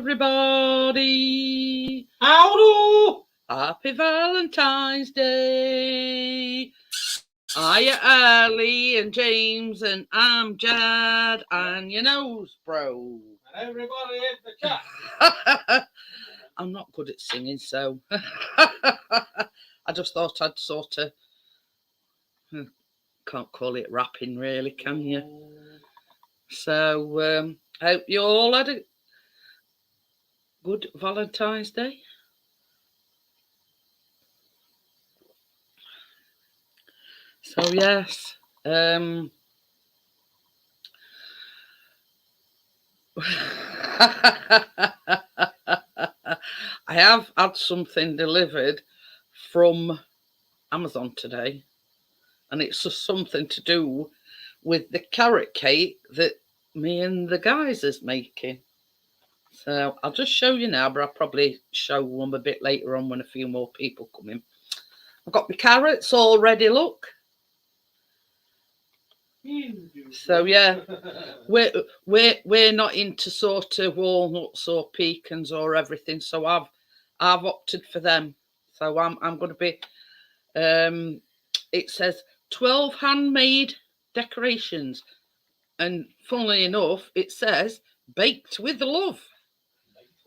everybody. Howdy! Happy Valentine's Day. Hiya, Ali and James, and I'm Jad, and your nose, bro. And everybody in the chat. I'm not good at singing, so I just thought I'd sort of, can't call it rapping really, can you? So, hope you all had a good Valentine's Day. So yes, I have had something delivered from Amazon today, and it's just something to do with the carrot cake that me and the guys is making. So I'll just show you now, but I'll probably show them a bit later on when a few more people come in. I've got my carrots all ready, look. So yeah, we're not into sort of walnuts or pecans or everything, so I've opted for them. So I'm going to be it says 12 handmade decorations, and funnily enough it says baked with love.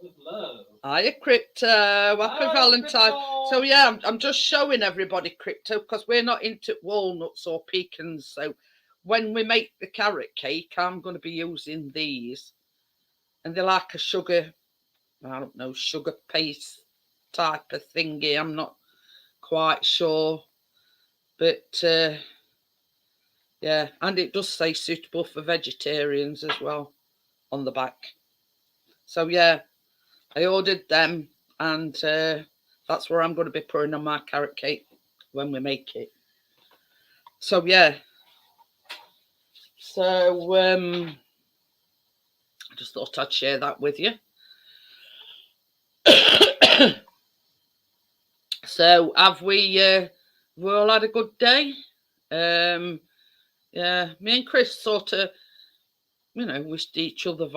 With love. Hiya, Crypto. Happy Valentine. So yeah, I'm just showing everybody Crypto because we're not into walnuts or pecans. So when we make the carrot cake, I'm going to be using these, and they're like a sugar, I don't know, sugar paste type of thingy. I'm not quite sure, but yeah, and it does say suitable for vegetarians as well on the back. So yeah, I ordered them, and that's where I'm going to be putting on my carrot cake when we make it. So yeah, so I just thought I'd share that with you. So have we all had a good day? Yeah, me and Chris sort of, wished each other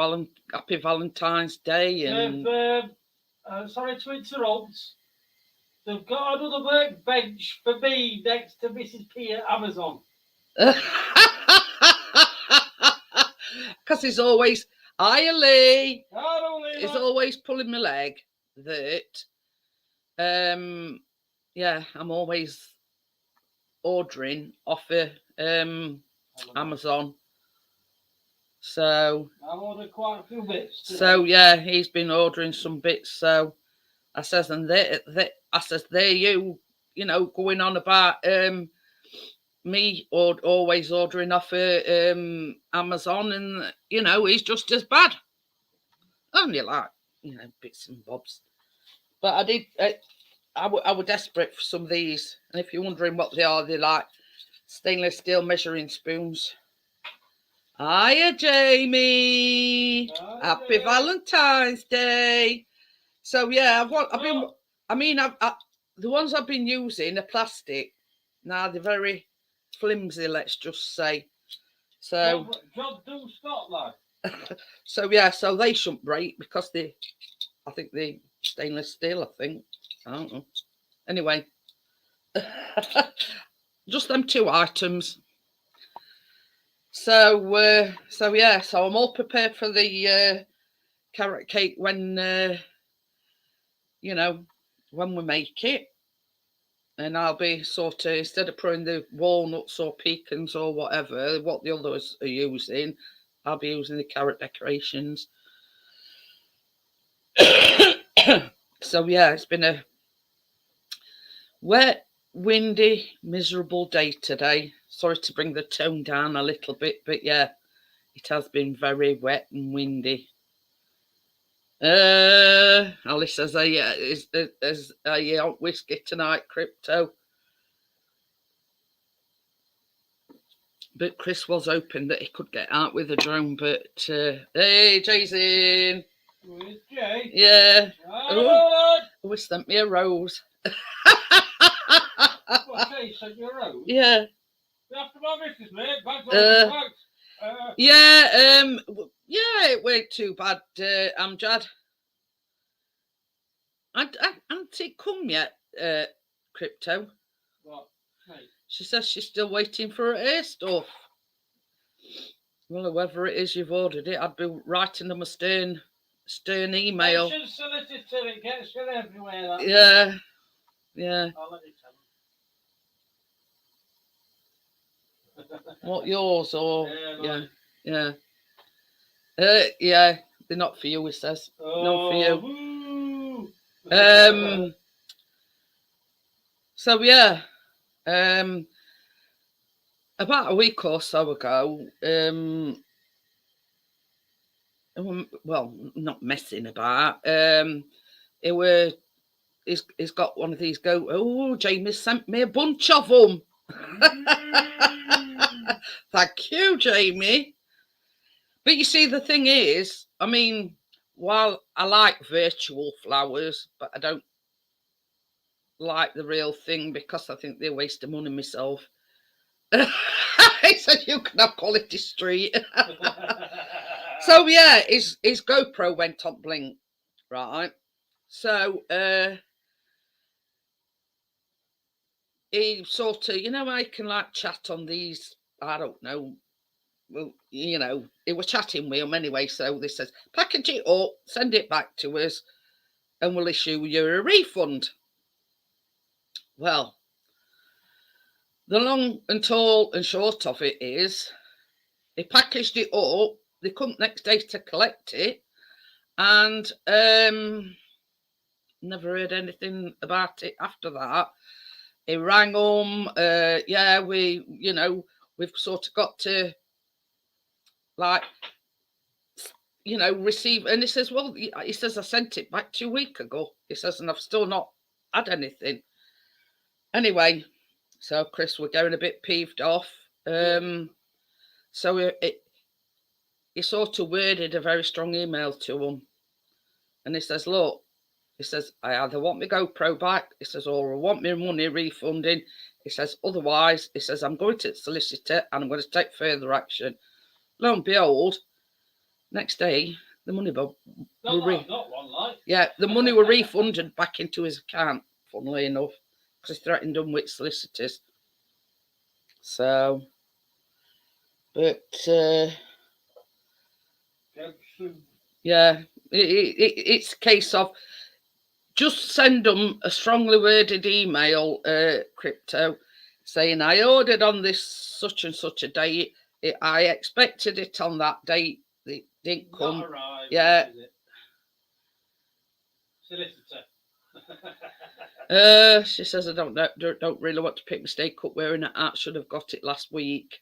happy Valentine's Day. And sorry to interrupt. They've got another workbench for me next to Mrs. P at Amazon. Because he's always, hiya Lee, He's always pulling my leg that, yeah, I'm always ordering off of Amazon. So I've ordered quite a few bits today. So yeah, he's been ordering some bits. So I says, and I says, there you going on about me or always ordering off Amazon, and he's just as bad. Only like bits and bobs. But I did. I was desperate for some of these, and if you're wondering what they are, they're like stainless steel measuring spoons. Hiya, Jamie. Happy Valentine's Day. So yeah, the ones I've been using are plastic. Now they're very flimsy, let's just say. So John do Scotland. So yeah, so they shouldn't break because I think they stainless steel. I don't know. Anyway, just them two items. So yeah, so I'm all prepared for the carrot cake when when we make it, and I'll be sort of, instead of putting the walnuts or pecans or whatever what the others are using, I'll be using the carrot decorations. So yeah, it's been a wet, windy, miserable day today. Sorry to bring the tone down a little bit, but yeah, it has been very wet and windy. Alice says, is on whiskey tonight, Crypto? But Chris was hoping that he could get out with a drone, but hey, Jason. Where's Jay? Yeah. Oh, we sent me a rose. What, Jay sent you a rose? Yeah. After my missus, mate. Yeah, it weren't too bad, Amjad. Hasn't it come yet, Crypto? What, mate? She says she's still waiting for her hair stuff. Well, whoever it is you've ordered it, I'd be writing them a stern email. Mention solicitor, it gets you everywhere. That Yeah, yeah. I'll let you tell them. What, yours or Yeah, yeah, yeah. They're not for you, it says. Not for you. So yeah, about a week or so ago, well, not messing about. He's got one of these Jamie sent me a bunch of them. Thank you, Jamie. But you see, the thing is, I mean, while I like virtual flowers, but I don't like the real thing because I think they're a waste of money myself. He said you can have Quality Street. So yeah, his GoPro went on blink, right? So he sort of, I can like chat on these, I don't know, well, he was chatting with him anyway. So they says, package it up, send it back to us, and we'll issue you a refund. Well, the long and tall and short of it is, they packaged it up. They come next day to collect it, and never heard anything about it after that. He rang them. Yeah, we've sort of got to like, receive. And he says, well, he says, I sent it back 2 weeks ago. He says, and I've still not had anything. Anyway, so Chris, we're getting a bit peeved off. So he sort of worded a very strong email to him. And he says, look, he says, I either want my GoPro back, he says, or I want my money refunding. He says, otherwise, he says, I'm going to the solicitor and I'm going to take further action. Lo and behold, next day, the money the money were refunded back into his account, funnily enough, because he threatened them with solicitors. So, but yeah, it's a case of just send them a strongly worded email, Crypto, saying I ordered on this such and such a date. I expected it on that date. It didn't come. Not arrived, yeah. Solicitor. She says I don't really want to pick mistake up wearing a hat. Should have got it last week.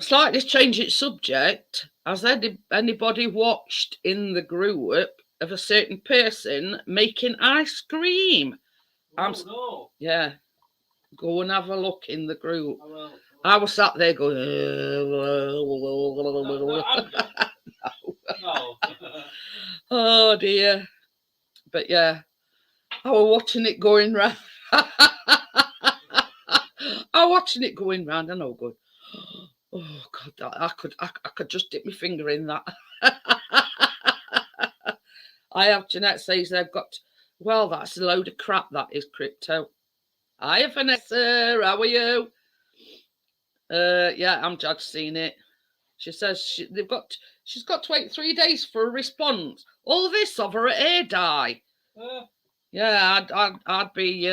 Slightly changing subject. Has anybody watched in the group of a certain person making ice cream? No. Yeah. Go and have a look in the group. I was sat there going. No. Oh dear. But yeah, I was watching it going round. I was watching it going round, and I was going, oh God, I could just dip my finger in that. I have Jeanette says they've got. Well, that's a load of crap. That is, Crypto. Hi, Vanessa. How are you? Yeah, I'm just seen it. She says she's got to wait 3 days for a response. All this of her hair dye. Yeah, I'd be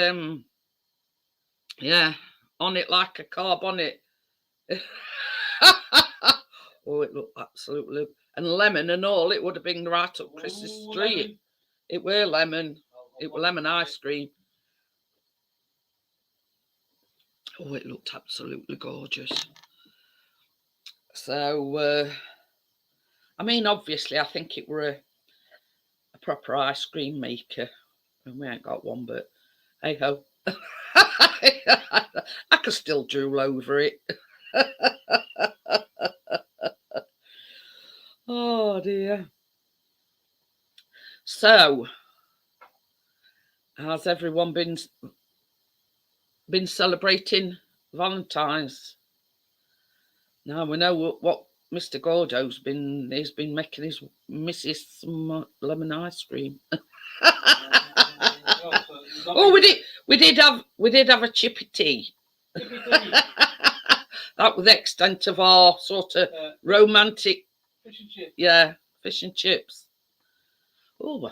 yeah, on it like a carb on it. Oh, it looked absolutely, and lemon and all. It would have been right up Chris's street. Lemon. It were lemon. It were lemon ice cream. Oh, it looked absolutely gorgeous. So, I mean, obviously, I think it were a proper ice cream maker. And we ain't got one, but hey ho. I could still drool over it. Oh dear. So, has everyone been celebrating Valentines? Now we know what Mr. Gordo's he's been making his missus some lemon ice cream. Oh, we did have a chippy tea. That was the extent of our sort of romantic. Fish and chips. Yeah, fish and chips. Oh,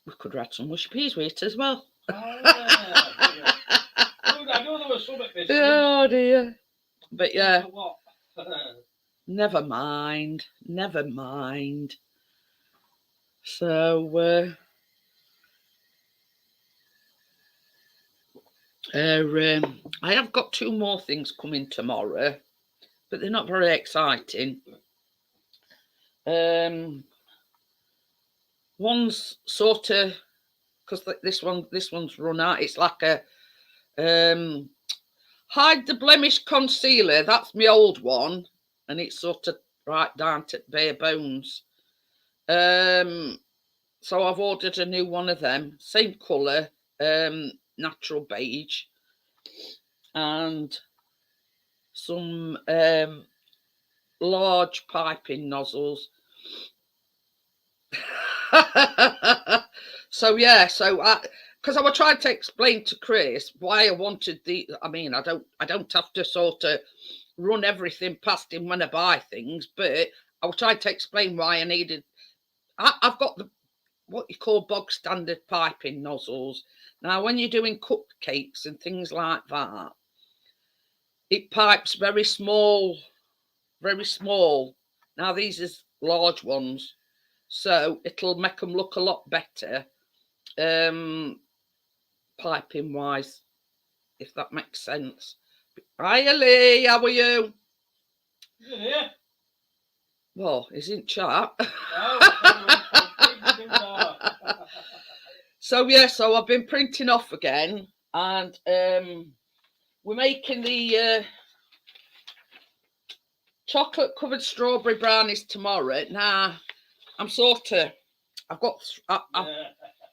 we could have had some mushy peas with it as well. Oh, yeah. I know there was some at this. Oh dear. But yeah. What? Never mind. Never mind. So I have got 2 more things coming tomorrow, but they're not very exciting. One's sort of, because this one's run out. It's like a hide the blemish concealer. That's my old one, and it's sort of right down to bare bones. So I've ordered a new one of them, same colour, natural beige, and some large piping nozzles. So yeah, because I was trying to explain to Chris why I wanted I mean, I don't have to sort of run everything past him when I buy things, but I was trying to explain why I needed. I've got what you call bog standard piping nozzles. Now, when you're doing cupcakes and things like that, it pipes very small, very small. Now, these is large ones, so it'll make them look a lot better, piping wise, if that makes sense. Hi, Lee, how are you? Yeah. Well, he's in chat. So yeah, so I've been printing off again, and we're making the chocolate covered strawberry brownies tomorrow. Now, I'm sort of,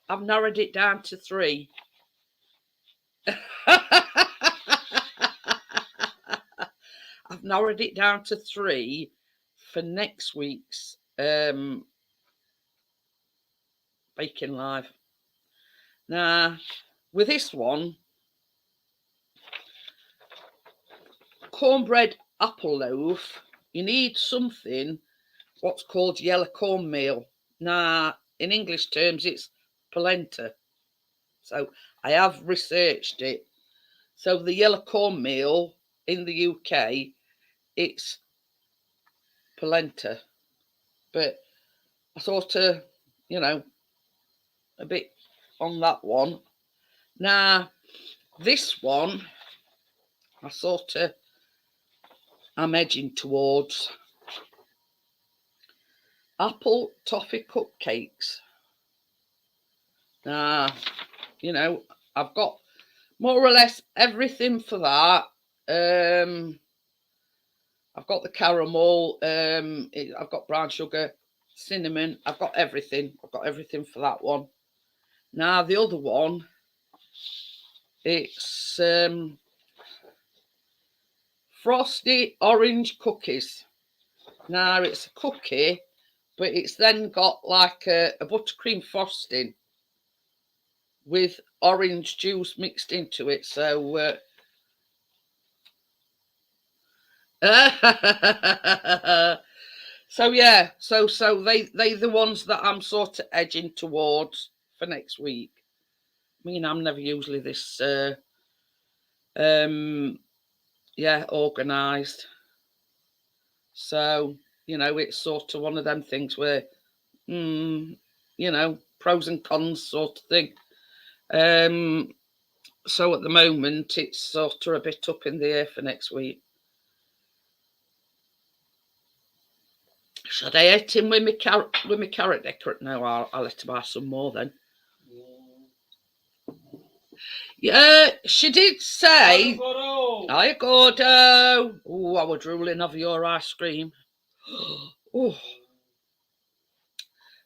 I've narrowed it down to 3. I've narrowed it down to 3 for next week's baking live. Now, with this one, cornbread apple loaf, you need something what's called yellow cornmeal. Now, in English terms, it's polenta. So I have researched it. So the yellow cornmeal in the UK, it's polenta. But I sort of, a bit on that one. Now, this one, I'm edging towards apple toffee cupcakes. Now, I've got more or less everything for that. I've got the caramel, I've got brown sugar, cinnamon, I've got everything. I've got everything for that one. Now, the other one, it's frosty orange cookies. Now, it's a cookie, but it's then got like a buttercream frosting with orange juice mixed into it. So, so yeah, so they the ones that I'm sort of edging towards for next week. I mean, I'm never usually this organised. So, it's sort of one of them things where pros and cons sort of thing. So at the moment it's sort of a bit up in the air for next week. Should I hit him with my carrot decorate? No, I'll let her buy some more then. Yeah, she did say. Hi, Gordo. Oh, I was drooling over your ice cream. Oh.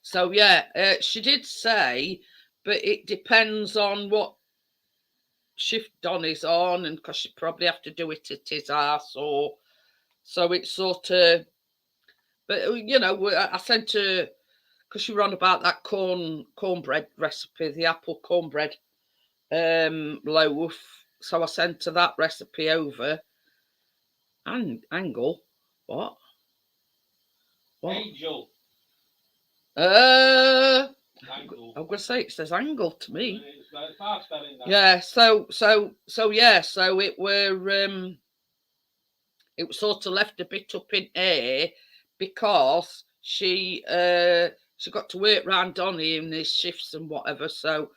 So yeah, she did say, but it depends on what shift Don is on, and because she probably have to do it at his house, or so it's sort of But you know, I sent her because you were on about that cornbread recipe, the apple cornbread loaf. So I sent her that recipe over. And angle, what? Angel. I'm gonna say it says angle to me. It's hard spelling that. Yeah. So yeah. So it was sort of left a bit up in air because she got to work round Donny in his shifts and whatever. So,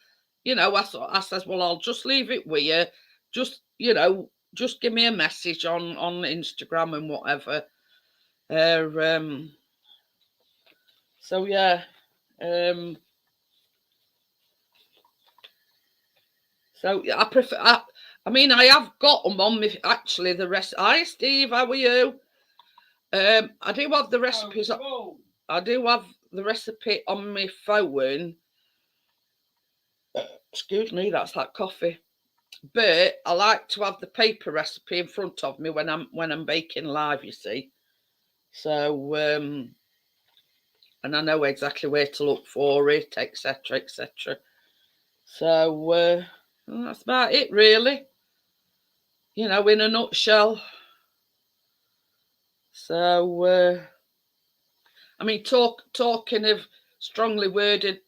you know, I says, well, I'll just leave it with you. Just, you know, just give me a message on Instagram and whatever. So yeah. So I prefer. I mean, I have got them on me. Actually, the rest. Hi, Steve. How are you? I do have the recipes. I do have the recipe on my phone. Excuse me, that's that coffee. But I like to have the paper recipe in front of me when I'm baking live. You see. So and I know exactly where to look for it, etc., etc. So that's about it, really. You know, in a nutshell. So, I mean, talking of strongly worded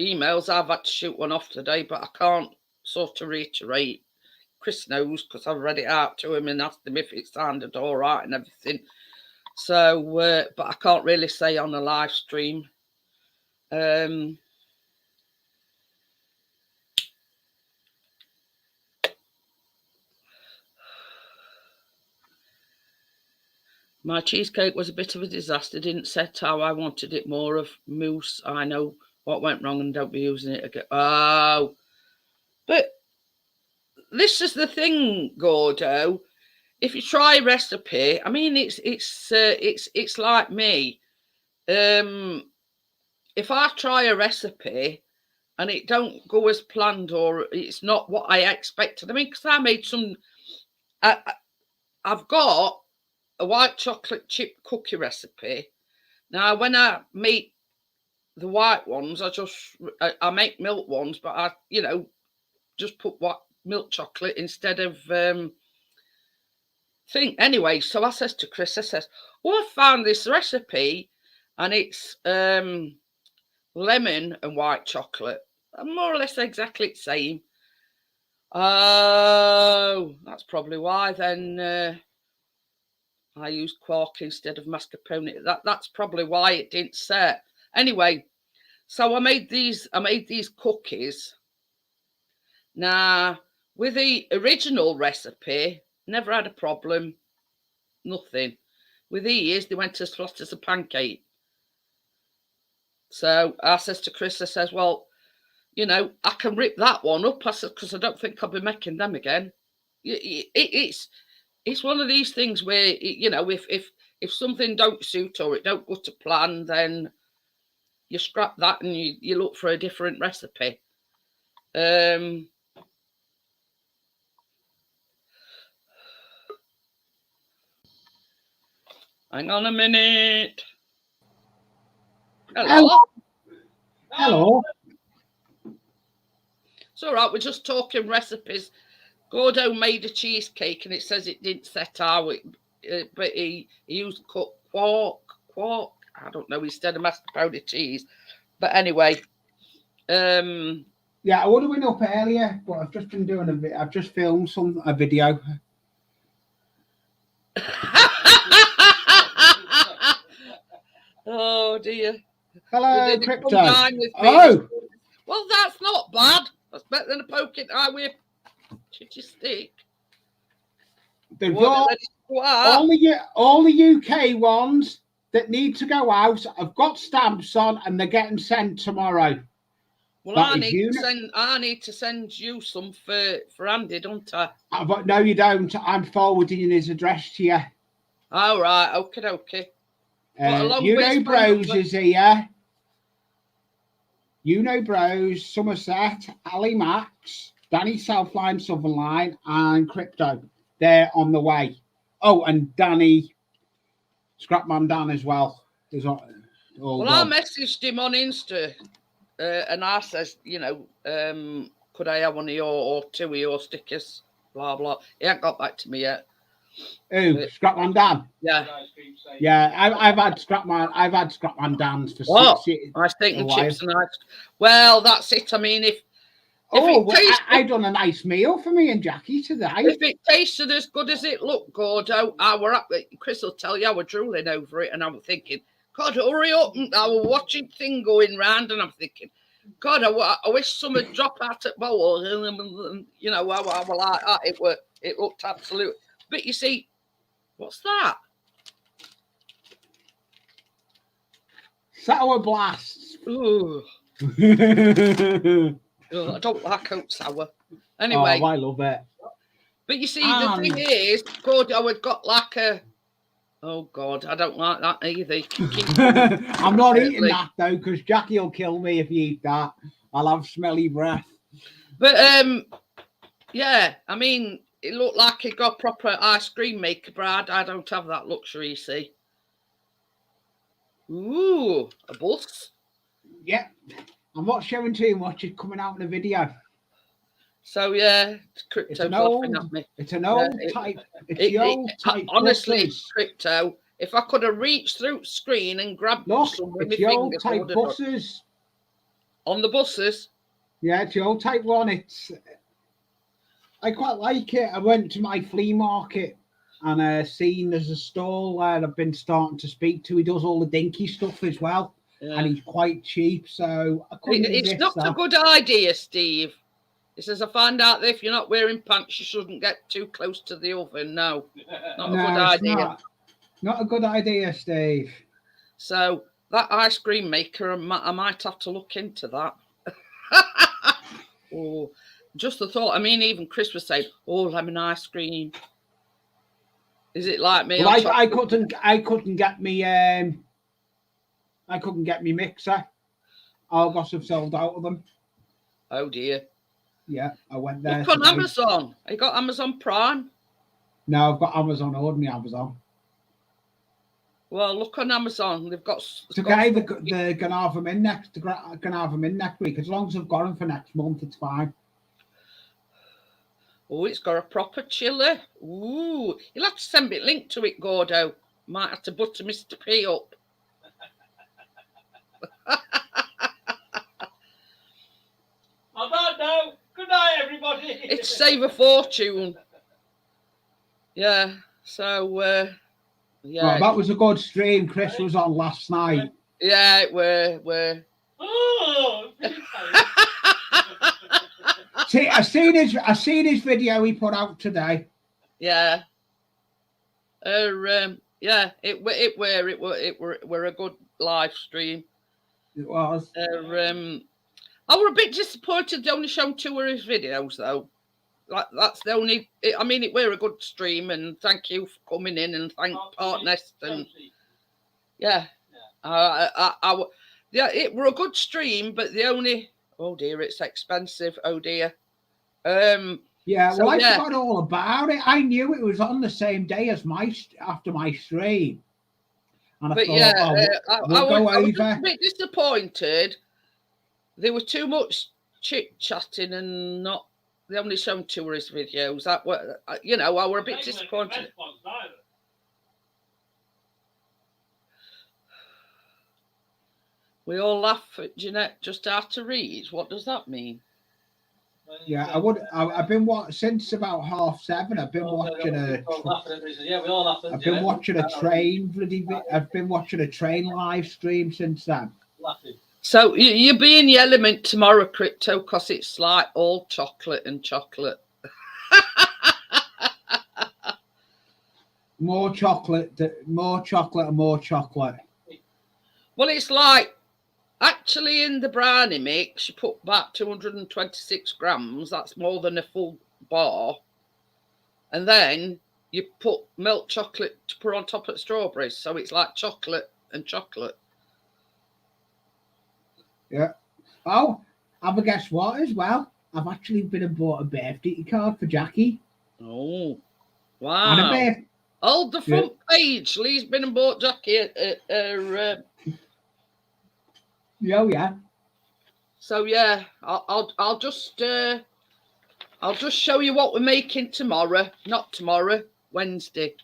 emails, I've had to shoot one off today, but I can't sort of reiterate. Chris knows because I've read it out to him and asked him if it sounded all right and everything. So, but I can't really say on a live stream. My cheesecake was a bit of a disaster. Didn't set how I wanted it. More of mousse. I know what went wrong and don't be using it again. Oh, but this is the thing, Gordo. If you try a recipe, I mean, it's like me. If I try a recipe and it don't go as planned or it's not what I expected, I mean, because I made some. I've got a white chocolate chip cookie recipe. Now, when I make the white ones, I make milk ones, but I, you know, just put what milk chocolate instead of thing. Anyway, so I says to Chris, I says, "Oh, I found this recipe, and it's lemon and white chocolate, more or less exactly the same." Oh, that's probably why then. I used quark instead of mascarpone. That's probably why it didn't set. Anyway, so I made these cookies. Now, with the original recipe, never had a problem. Nothing. With these, they went as flat as a pancake. So I says to Chris, I says, well, you know, I can rip that one up. I said, because I don't think I'll be making them again. It's one of these things where, you know, if something don't suit or it don't go to plan, then you scrap that and you look for a different recipe. Hang on a minute. Hello. Hello. It's all right. We're just talking recipes. Gordo made a cheesecake and it says it didn't set out, but he used quark. I don't know, instead of mascarpone cheese. But anyway, yeah, I would have been up earlier, but I've just been doing I've just filmed a video. Oh dear. Hello, Crypto. Oh, well, that's not bad. That's better than a poking eye with a chitty stick. All the UK ones that need to go out, I've got stamps on, and they're getting sent tomorrow. Well, I need to send you some for Andy, don't I? But no, you don't. I'm forwarding his address to you. All right, okay. Bros is here. Bros, Somerset, Ali Max, Danny Southline, Southern Line, and Crypto. They're on the way. Oh, and Danny Scrapman Dan as well. There's all Well, I messaged him on Insta, and I says, could I have one of your or 2 of your stickers? Blah blah. He hasn't got back to me yet. Who? Scrapman Dan. Yeah. Yeah, I've had Scrapman Dan's for What? 6 years. I think the chips and ice. Well, that's it. I mean, if I done a nice meal for me and Jackie today. If it tasted as good as it looked, Gordo, Chris will tell you I was drooling over it, and I was thinking, God, hurry up! And I was watching thing going round, and I'm thinking, God, I wish some would drop out at bowl. You know, I was like that. It looked absolute. But you see, what's that? Sour blasts. Ooh. Oh, I don't like oat sour. Anyway, I love it. But you see, the thing is, Gordo had got like a. Oh God, I don't like that either. I'm not eating that though, because Jackie will kill me if you eat that. I'll have smelly breath. But yeah, I mean, it looked like it got proper ice cream maker, Brad. I don't have that luxury, you see. Ooh, a bus. Yeah, I'm not showing too much. It's coming out in the video. So yeah, Crypto laughing at me. It's an old type. It's the old type. Honestly, buses. Crypto. If I could have reached through the screen and grabbed some with my the old fingers, type buses. On the buses. Yeah, it's the old type one. I quite like it. I went to my flea market and seen there's a stall where I've been starting to speak to. He does all the dinky stuff as well, and he's quite cheap. So I couldn't. It's not a good idea, Steve. He says, I find out that if you're not wearing pants, you shouldn't get too close to the oven. No, not a good idea. Not a good idea, Steve. So that ice cream maker, I might have to look into that. Oh, just the thought. I mean, even Chris was saying, "Oh, lemon ice cream." Is it like me? Well, I couldn't get me. I couldn't get me mixer. Argos have sold out of them. Oh dear. Yeah, I went there. Look on Amazon. You got Amazon Prime? No, I've got Amazon. Ordinary Amazon. Well, look on Amazon. They've got. They're gonna have them in next. They're gonna have them in next week. As long as I've got them for next month, it's fine. Oh, it's got a proper chiller. Ooh, you'll have to send me a link to it, Gordo. Might have to butter Mr. P up. I don't know. Good night, everybody. It's save a fortune. Yeah. So, yeah. Well, that was a good stream. Chris was on last night. Yeah, it were. Oh, See, I seen his video he put out today. Yeah. Yeah, it were a good live stream. It was. I were a bit disappointed they only shown 2 of his videos though. Like that's the only. I mean, it were a good stream, and thank you for coming in, and thank Partnest and yeah. Yeah, it were a good stream, but the only. Oh dear, it's expensive. Oh dear. Yeah, well, I forgot all about it. I knew it was on the same day as after my stream, and I thought, we'll go over. I was just a bit disappointed. There was too much chit chatting and not. They only shown 2 of his videos. That were, I were a bit disappointed. We all laugh at Jeanette just how to read. What does that mean? Yeah, I've been since about 7:30. I've been watching I've been watching a train. I've been watching a train live stream since then. So you'll be in the element tomorrow, Crypto, because it's like all chocolate and chocolate. More chocolate, and more chocolate. Well, it's like. Actually, in the brownie mix, you put about 226 grams. That's more than a full bar. And then you put milk chocolate to put on top of strawberries. So it's like chocolate and chocolate. Yeah. Oh, have a guess what as well? I've actually been and bought a birthday card for Jackie. Oh, wow. Hold the front page. Lee's been and bought Jackie Yeah. So yeah, I'll just show you what we're making tomorrow. Not tomorrow, Wednesday.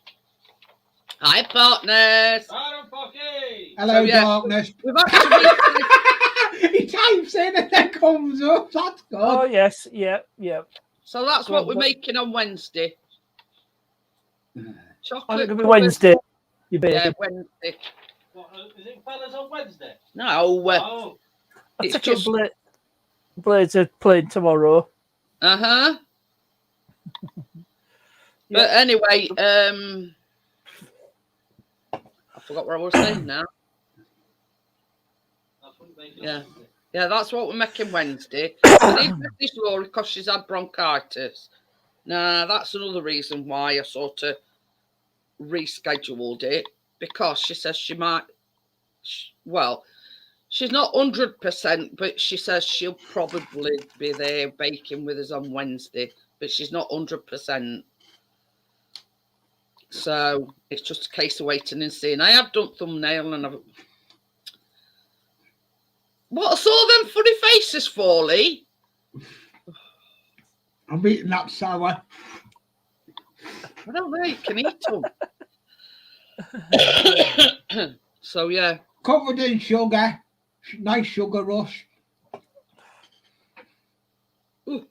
Hi, partners. Hi, Pocky. Hello, So, yeah, darkness. We've actually He types in and then comes up. That's good. Oh yes, yeah. so that's Go what on, we're go. making on Wednesday. Oh, Chocolate. it could be covered- Wednesday. You Yeah, bet. Wednesday. What, is it fellas on Wednesday? No, Oh, I it's take just it Blades are playing tomorrow. But Yeah. anyway, I forgot what I was saying now. that's what they do. Yeah. Yeah, that's what we're making Wednesday. I need Mrs. Rory because she's had bronchitis. Now, that's another reason why I sort of rescheduled it, because she says she might, well, she's not 100%, but she says she'll probably be there baking with us on Wednesday, but she's not 100%. So it's just a case of waiting and seeing. I have done thumbnail and I've... What are all them funny faces for, Lee? I'm eating that sour. I don't know, you can eat them. So, yeah. Covered in sugar. Nice sugar rush. Ooh.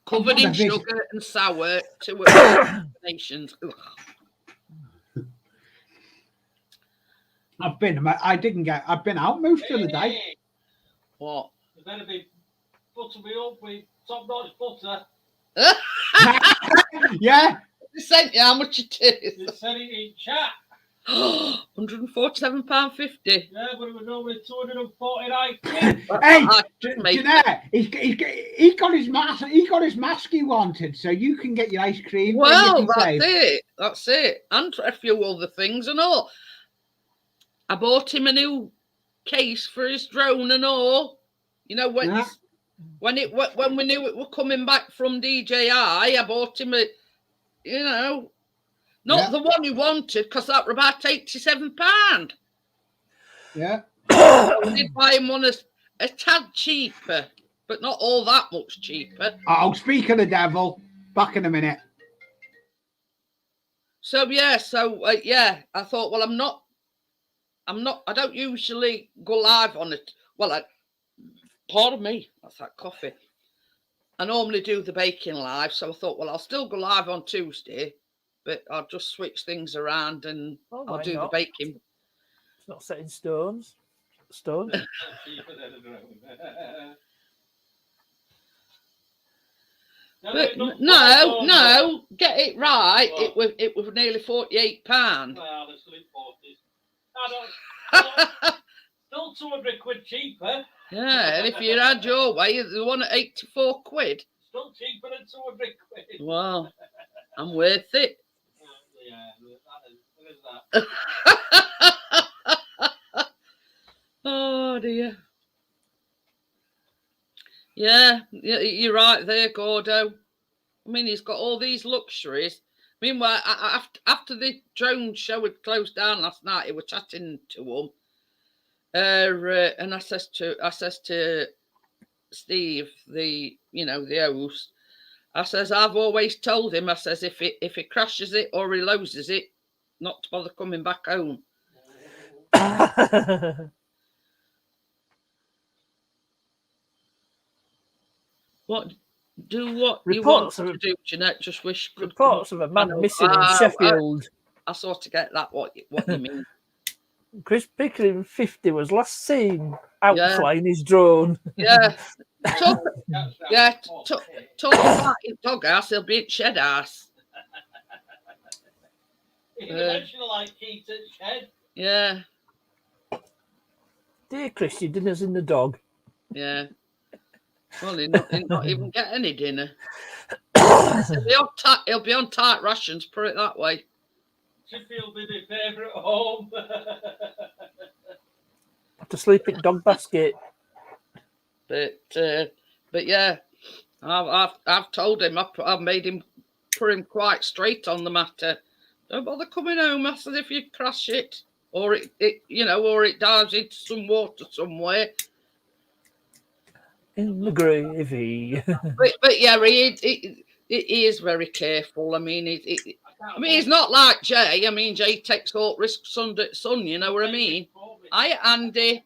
Covered in sugar and sour, two combinations. I've been out most of the day. What? You better be butter me up with top-notch butter. Yeah. They sent you how much it is. They said it in chat. £147.50. Yeah, but it was only 249 quid. Hey, Jeanette, he got his mask he wanted, so you can get your ice cream. Well, that's it. And a few other things and all. I bought him a new case for his drone and all. You know, when we knew it were coming back from DJI, I bought him not the one he wanted, because that were about £87. Yeah. I did buy him one a tad cheaper, but not all that much cheaper. I'll speak of the devil. Back in a minute. So yeah, I thought, well, I don't usually go live on it. Well, pardon me, that's that coffee. I normally do the baking live, so I thought, well, I'll still go live on Tuesday, but I'll just switch things around and I'll do the baking. It's not set in stones. But no, get it right. What? It was nearly £48. Well, it's still still 200 quid cheaper. Yeah, and if you had your way, the one at 84 quid. Still cheaper than 200 quid. Well, I'm worth it. Yeah, that is. Oh dear. Yeah, you're right there, Gordo. I mean, he's got all these luxuries. Meanwhile, after the drone show had closed down last night, he was chatting to him. And I says to Steve, the host, I says, I've always told him, I says, if he crashes it or he loses it, not to bother coming back home. What you want to do, Jeanette? Just wish could reports of a man missing in Sheffield. I sort of get that. What you mean? Chris Pickering, 50, was last seen out flying his drone. Yeah. Talk about his doghouse, he'll be at shed house. Eventually, like Keith at shed. Yeah. Dear Chris, your dinner's in the dog. Yeah. Well, he'll not even get any dinner. He'll be on tight rations, put it that way. Sheffield be my favourite home. To sleep in dog basket. But yeah, I've told him. I've made him put him quite straight on the matter. Don't bother coming home. I said, if you crash it, or it or it dives into some water somewhere. In the gravy. But yeah, he is very careful. I mean, he's not like Jay. I mean, Jay takes all risks under the sun. You know what I mean? Andy.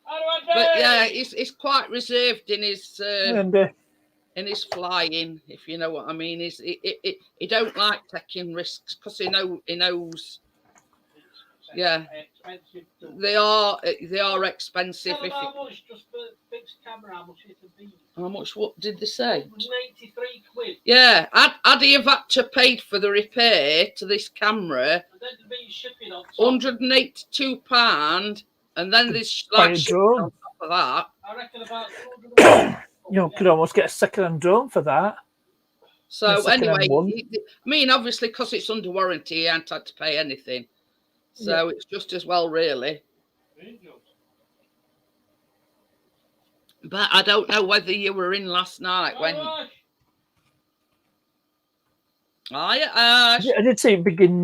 But yeah, he's quite reserved in his flying, if you know what I mean. He don't like taking risks because he knows. Yeah, they are expensive. How much just for fixed camera? How much it would be? How much? What did they say? 183 quid. Yeah, I'd have had to pay for the repair to this camera. And then there'd be shipping on top. £182, and then there's like shipping on top of that. I reckon about 200. You could almost get a second-hand drone for that. So anyway, I mean, obviously, because it's under warranty, he ain't had to pay anything. So it's just as well, really. But I don't know whether you were in last night when. I did see it begin.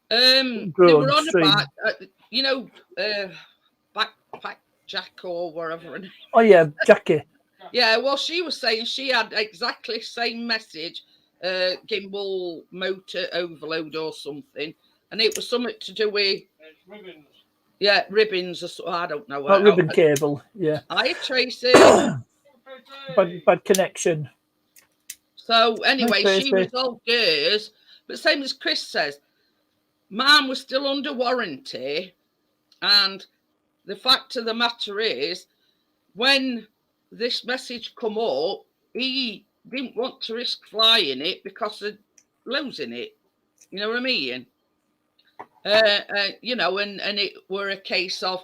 They were on about, Backpack Jack or whatever. Oh yeah, Jackie. Yeah, well, she was saying she had exactly the same message, gimbal motor overload or something, and it was something to do with ribbons. Yeah, ribbons or so. I don't know. Ribbon cable. Yeah. Hi, Tracy. bad connection. So anyway, she was all yours, but same as Chris says, mine was still under warranty, and the fact of the matter is, when this message come up, he didn't want to risk flying it because of losing it. You know what I mean? And it were a case of,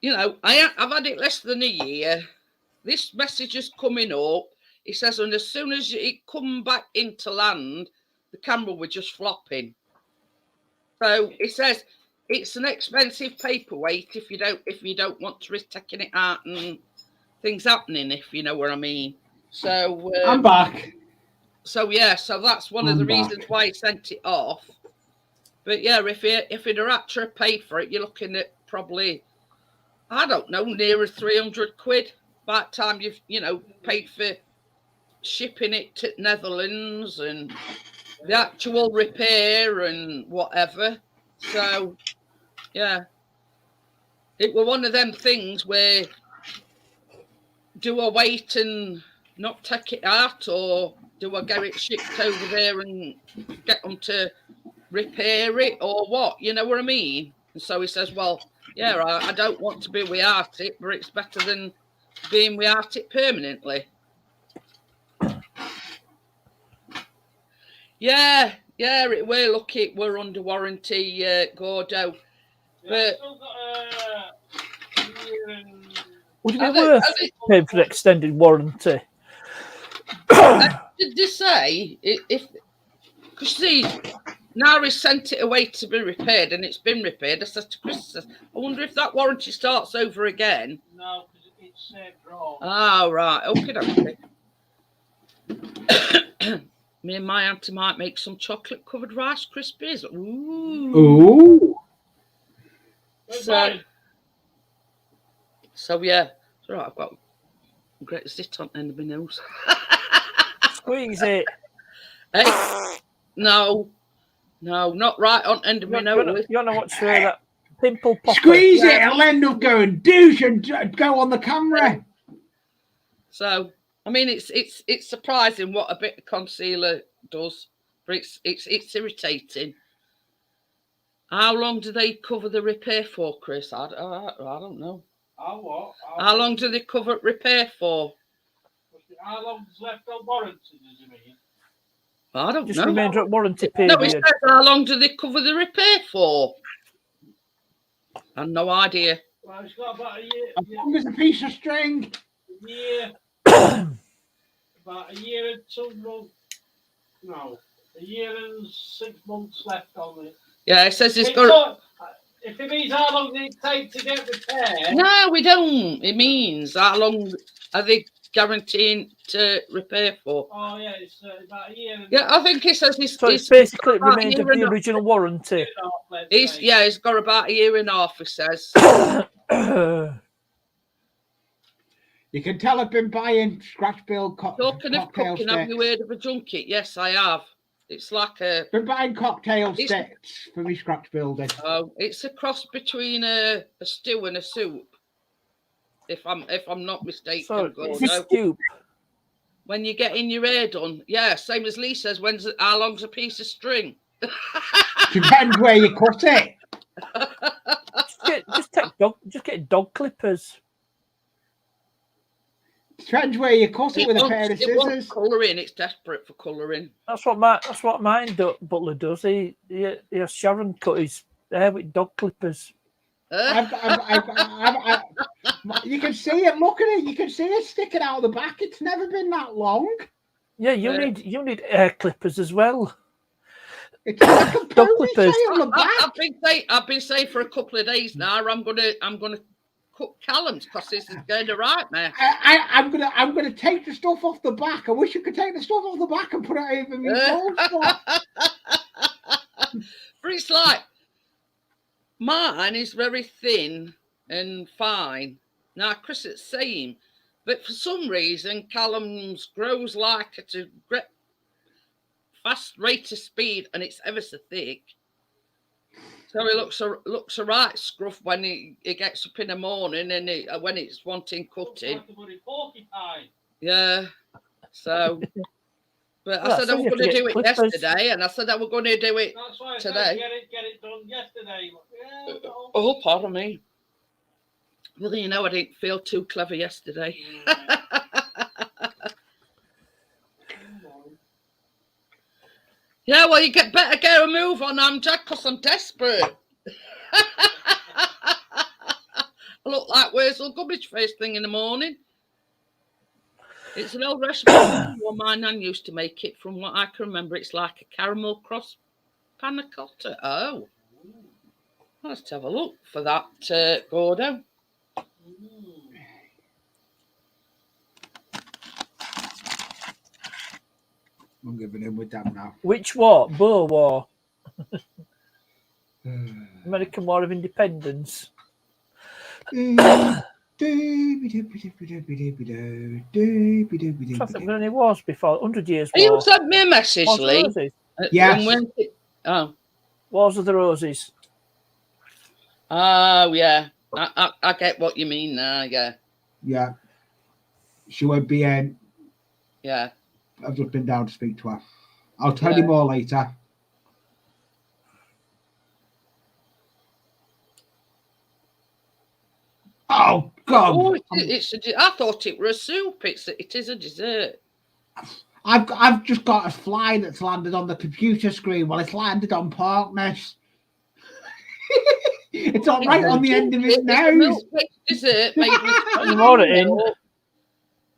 I've had it less than a year. This message is coming up. He says, and as soon as it come back into land, the camera was just flopping. So he says it's an expensive paperweight if you don't want to risk taking it out and things happening, if you know what I mean. So I'm back. So yeah, so that's one of the reasons why he sent it off. But yeah, if he'd have had to pay for it, you're looking at probably, I don't know, nearer 300 quid by the time you've paid for shipping it to Netherlands and the actual repair and whatever. So yeah, it were one of them things where, do I wait and not take it out, or do I get it shipped over there and get them to repair it, or what? You know what I mean? And so he says, well, yeah, I don't want to be without it, but it's better than being without it permanently. Yeah, we're lucky we're under warranty, Gordo. But would it be worth paying for extended warranty? Did they say if? Because see, now he's sent it away to be repaired, and it's been repaired. I said to Chris, I wonder if that warranty starts over again. No, because it's drawn. Oh right, okay. Me and my auntie might make some chocolate-covered Rice Krispies. Ooh. So yeah, it's all right. I've got a great zit on the end of my nose. Squeeze it. Hey, no, not right on the end of my nose. You want to watch that pimple popper? Squeeze it, it'll end up going douche and go on the camera. So, I mean, it's surprising what a bit of concealer does, but it's irritating. How long do they cover the repair for, Chris? I don't know. How long do they cover repair for? How long is left on warranty, does you mean? I don't know. Just remainder of warranty period. No, it says how long do they cover the repair for? I have no idea. Well, it's got about a year. As long as a piece of string. A year. About a year and 2 months. No, a year and 6 months left on it. Yeah, it says it's got. If it means how long did it take to get repaired? No, we don't. It means how long are they guaranteeing to repair for. Oh yeah, it's about a year. Yeah, I think he says So it's basically it remained of the and original warranty. he's got about a year and a half. He says. You can tell I've been buying scratch build Talking of cocktail cooking, sticks. have you heard of a junket? Yes, I have. It's like a. Been buying cocktail sticks for me scratch building. Oh, it's a cross between a stew and a soup. If I'm not mistaken, So it's a stew. When you get in your hair done, yeah, same as Lee says. How long's a piece of string? Depends where you cut it. Just get dog clippers. Depends where you cut it with a pair of scissors. Colouring, it's desperate for colouring. That's what mine butler does. He has Sharon cut his hair with dog clippers. You can see it. Look at it. You can see it sticking out of the back. It's never been that long. Yeah, you need hair clippers as well. It's like a dog clippers. on the back. I've been saying for a couple of days now. I'm gonna cut Callum's because this is going to right me. I'm gonna take the stuff off the back. I wish I could take the stuff off the back and put it over my bald spot. But it's like mine is very thin and fine. Now Chris is the same, but for some reason Callum's grows like at a fast rate of speed, and it's ever so thick. So he looks a right scruff when he gets up in the morning and when it's wanting cutting. Yeah. So, but I said I was going to do it yesterday, and I said I was going to do it today. Get it done yesterday. Yeah, oh, pardon me. Well, you know, I didn't feel too clever yesterday. Yeah, well, you better get a move on, Jack, because I'm desperate. I look like Wurzel Gubbage first thing in the morning. It's an old recipe. Well, my nan used to make it. From what I can remember, it's like a caramel cross panna cotta. Oh, let's have a look for that, Gordo. I'm giving him with that now. Which war? Boer War? American War of Independence. I I think there only was before 100 Years War. You War. sent me a message, Lee. Yes. Wars of the Roses. Oh, yeah. I get what you mean now, yeah. Yeah. She won't be in. Yeah. I've just been down to speak to her. I'll tell you more later. Oh God! Oh, I thought it was a soup. It is a dessert. I've just got a fly that's landed on the computer screen. Well, it's landed on Partners. It's all right on the end of his nose. Dessert.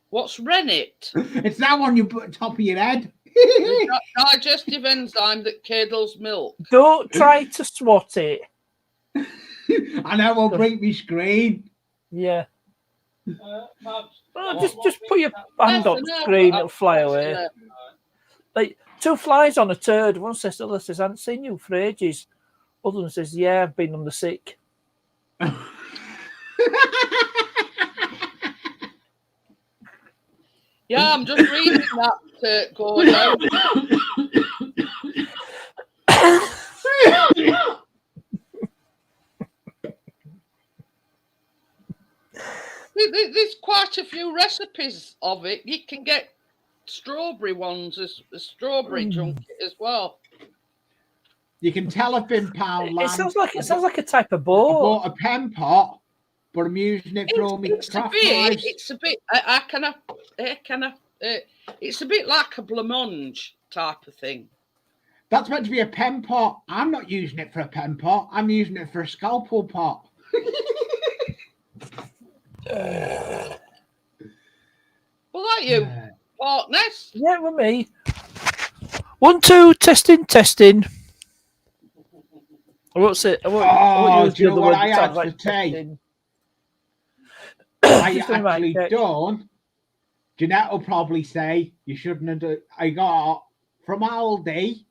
What's rennet? It's now on your top of your head. Digestive enzyme that curdles milk. Don't try to swat it. I know I'll break my screen. Yeah. Just put your hand on the screen, it'll fly away. Like 2 flies on a turd. One says, the other says, I haven't seen you for ages. Other one says, yeah, I've been on the sick. Yeah, I'm just reading that, Gordon. There's quite a few recipes of it. You can get strawberry ones as a strawberry junket as well. You can tell I've been pound It sounds like a type of boat. I bought a pen pot, but I'm using it for all my craft knives. It's a bit. It's a bit like a blancmange type of thing. That's meant to be a pen pot. I'm not using it for a pen pot. I'm using it for a scalpel pot. Well, that you, Partners? Yeah, with me. 1, 2, testing. I won't say. I won't use do you know what I had like for tea? I actually done Jeanette will probably say you shouldn't have done. I got from Aldi.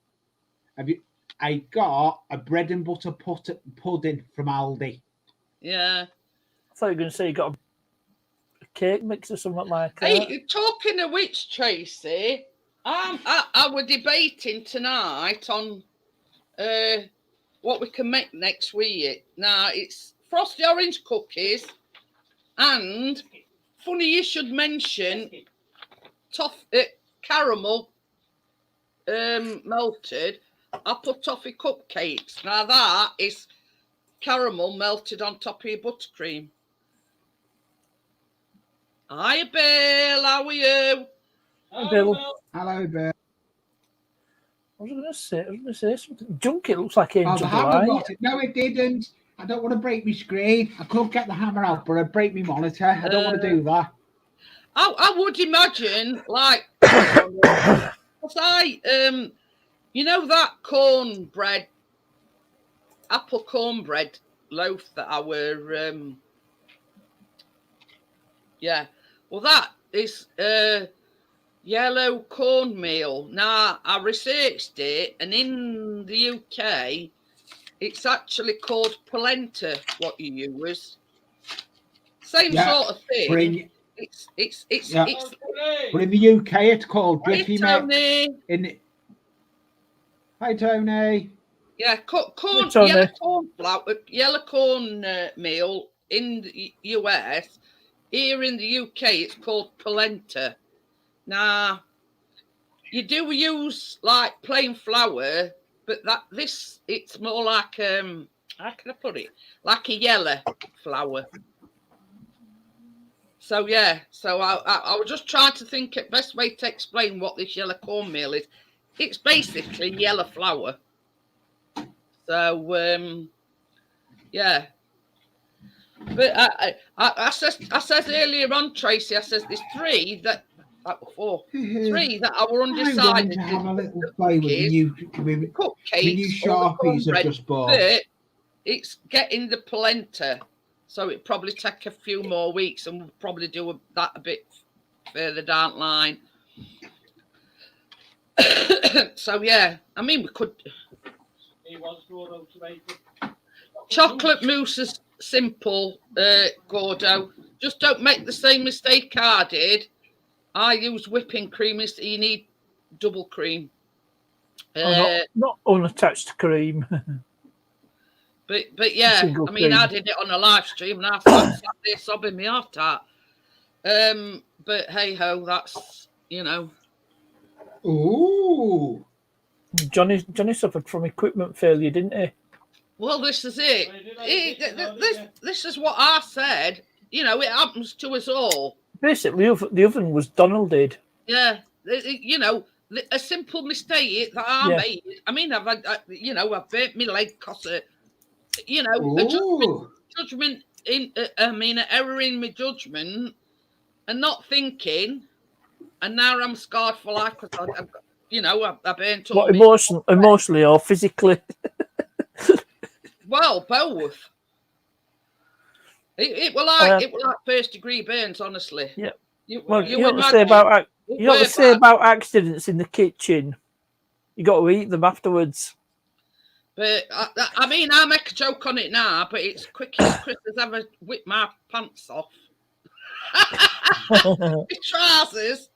I got a bread and butter pudding from Aldi. Yeah. I thought you were going to say you got a cake mix or something like that. Hey, talking of which, Tracy, I were debating tonight on what we can make next week. Now, it's frosty orange cookies and, funny you should mention, caramel melted. I put toffee cupcakes. Now, that is caramel melted on top of your buttercream. Hi, Bill. How are you? Hi, Bill. Hello, Bill. I was going to say something. Junkie looks like Angel the hammer Delight. got it. No, it didn't. I don't want to break my screen. I could get the hammer out, but I'd break my monitor. I don't want to do that. I would imagine, like, because you know that cornbread, apple cornbread loaf that I were, yeah. Well, that is yellow cornmeal. Now, I researched it, and in the UK, it's actually called polenta, what you use. Same sort of thing. It's but in the UK, it's called Jiffy Mix. Tony. Hi, Tony. Yeah, yellow corn meal in the US. Here in the UK, it's called polenta. Now, you do use like plain flour, but it's more like how can I put it? Like a yellow flour. So yeah, I was just trying to think the best way to explain what this yellow cornmeal is. It's basically yellow flour. So yeah. But I said earlier on, Tracy, I said there's three that I were undecided. I'm going to have a little play with you. Cupcakes, new Sharpies I've just bought. But it's getting the polenta, so it probably take a few more weeks, and we'll probably do that a bit further down the line. So yeah, I mean we could. Chocolate mousse is simple, Gordo. Just don't make the same mistake I did. I use whipping cream. You need double cream. Not unattached cream. But yeah, I mean, I did it on a live stream, and I sat there sobbing me heart out. But hey ho, that's Ooh. Johnny suffered from equipment failure, didn't he? Well, this is it. This is what I said. It happens to us all. Basically, the oven was Donalded. Yeah, a simple mistake that I made. I mean, I've burnt my leg because of, a judgment an error in my judgment, and not thinking, and now I'm scarred for life because I burnt all. What, emotionally or physically? Well, both. It were like first degree burns, honestly. Yeah. You got to say about accidents in the kitchen. You got to eat them afterwards. But I mean, I make a joke on it now, but it's quick as Chris has ever whipped my pants off. My trousers.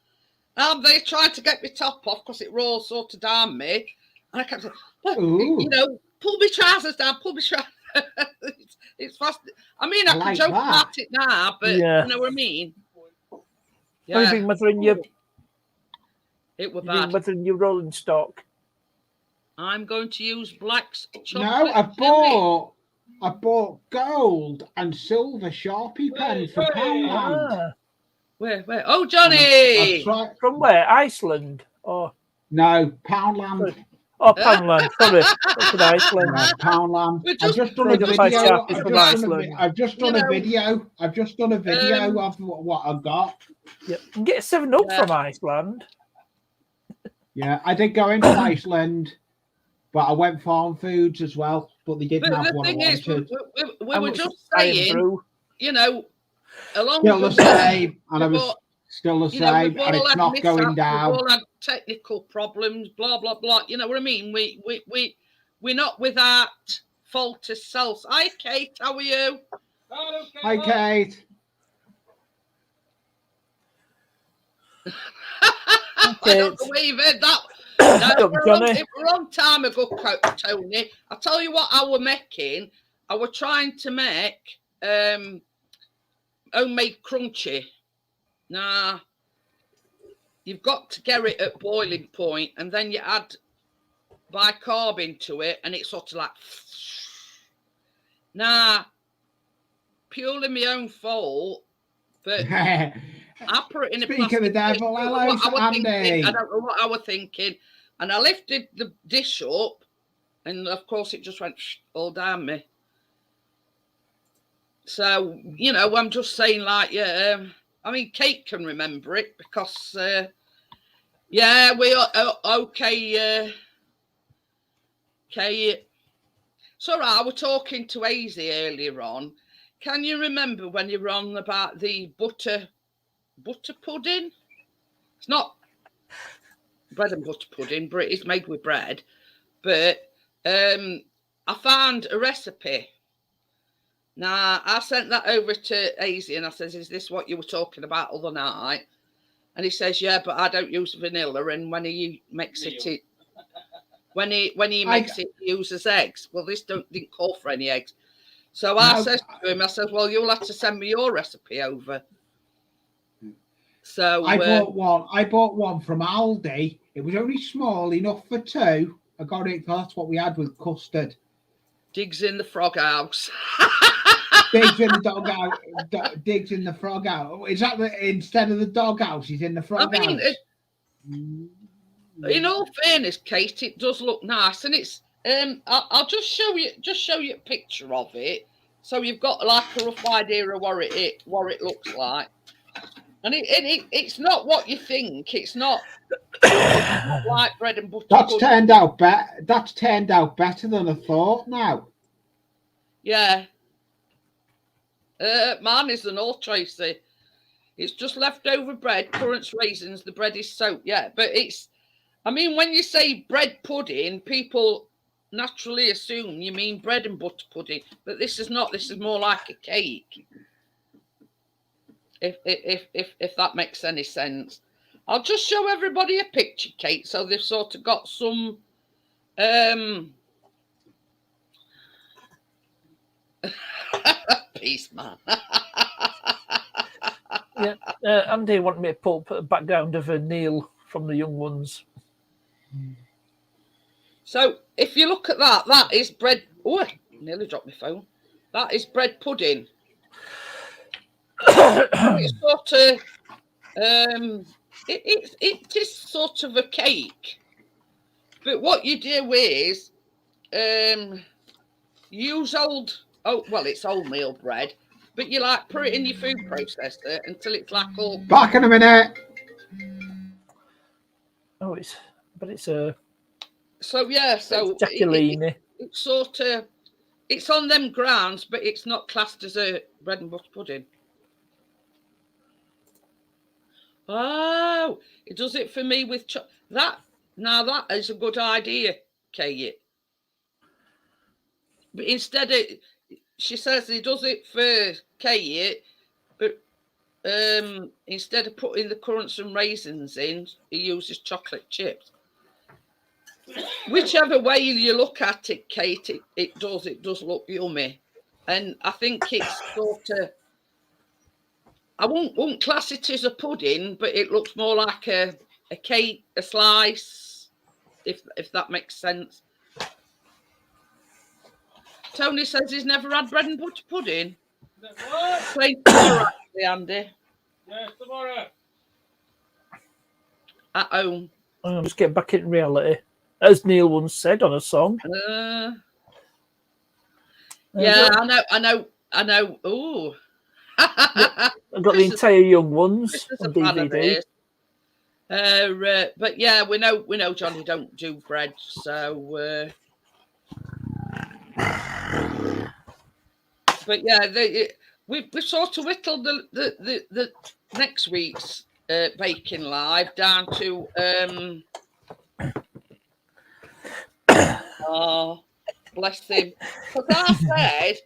They tried to get my top off because it rolls sort of down me, and I kept saying, pull my trousers down, pull my trousers. It's fast. I mean, I can joke about it now, but you know what I mean. Yeah. Anything whether it was bad. Whether in your rolling stock. I'm going to use black's chocolate. No, I bought gold and silver Sharpie pen for Poundland. Where? Oh, Johnny! From where? Iceland? Oh no, Poundland. Oh, Poundland. Sorry, that's in Iceland. No, Poundland. I've just done a video. I've just done a video of what I've got. Yeah, you can get 7-Up from Iceland. Yeah, I did go into Iceland, but I went farm foods as well. But they didn't have what I wanted. We were just saying, along the same, and I was Still the You know, same, we've and all it's had not mishaps, going we've down. all had technical problems, blah blah blah. You know what I mean? We're not without fault as selves. Hi, Kate. How are you? Hi, Kate. I don't know where you've heard that. No, it was a long time ago, Tony. I'll tell you what I were making. I were trying to make homemade crunchy. Nah, you've got to get it at boiling point, and then you add bicarb into it, and it's sort of like. Nah, purely my own fault, but I put it in a plastic. Speak of the devil, hello, Andy. I don't know what I was thinking, and I lifted the dish up, and of course it just went all down me. So you know, I'm just saying, like, yeah. I mean, Kate can remember it because, yeah, we are okay. Okay. So I was talking to Azy earlier on. Can you remember when you were on about the butter pudding? It's not bread and butter pudding, but it's made with bread. But I found a recipe. Now, I sent that over to Azy and I says, is this what you were talking about other night? And he says, yeah, but I don't use vanilla. And when he makes it, when he makes it, he uses eggs. Well, this didn't call for any eggs. So I says to him, I said, well, you'll have to send me your recipe over. So I bought one from Aldi. It was only small enough for two. I got it. That's what we had with custard. Digs in the frog house. Digs in the dog house. Digs in the frog house. Is that instead of the dog house? He's in the frog house. In all fairness, Kate, it does look nice, and it's. I'll just show you a picture of it, so you've got like a rough idea of what it looks like. And it's not what you think. It's not like bread and butter. That's turned out better. That's turned out better than I thought. Now. Yeah. Mine isn't all, Tracy. It's just leftover bread, currants, raisins. The bread is soaked. Yeah, but it's. I mean, when you say bread pudding, people naturally assume you mean bread and butter pudding, but this is not. This is more like a cake. If that makes any sense. I'll just show everybody a picture, Kate, so they've sort of got some peace, man. Yeah, Andy wanted me to put a background of a Neil from the Young Ones. So if you look at that is bread. Oh, I nearly dropped my phone. That is bread pudding. It's sort of it is sort of a cake, but what you do is use it's wholemeal bread, but you like put it in your food processor until it's like all. Back in a minute. Oh, it's a. So yeah, so it's sort of it's on them grounds, but it's not classed as a bread and butter pudding. Oh, it does it for me with that. Now that is a good idea, Kate. But instead, she says he does it for Kate, but instead of putting the currants and raisins in, he uses chocolate chips. Whichever way you look at it, Kate, it does look yummy, and I think it's sort of. I won't class it as a pudding, but it looks more like a cake, a slice, if that makes sense. Tony says he's never had bread and butter pudding. Playing tomorrow, actually, Andy. Yeah, tomorrow. At home. I'll just get back in reality, as Neil once said on a song. Yeah, I know. Oh. I've got the entire Young Ones on DVD. But yeah, we know Johnny don't do bread, so. But yeah, we sort of whittled the next week's baking live down to oh, bless him. Because I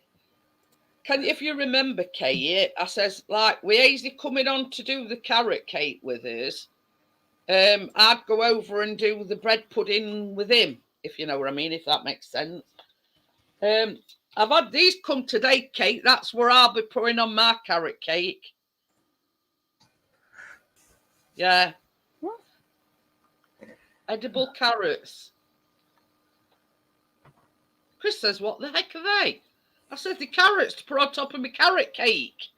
said, if you remember, Kate, I says, like, with Hazy coming on to do the carrot cake with us, I'd go over and do the bread pudding with him, if you know what I mean, if that makes sense. I've had these come today, Kate. That's where I'll be putting on my carrot cake. Yeah. Edible carrots. Chris says, what the heck are they? I said, the carrots to put on top of my carrot cake.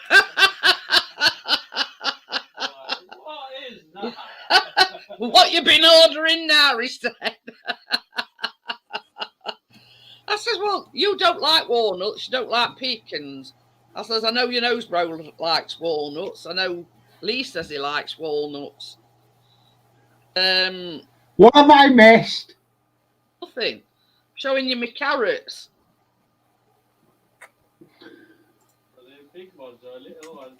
What is that? What you been ordering now, he said. I says, well, you don't like walnuts, you don't like pecans. I says, I know your nose bro likes walnuts. I know Lee says he likes walnuts. What have I missed? Nothing. Showing you my carrots. Are they big ones or little ones?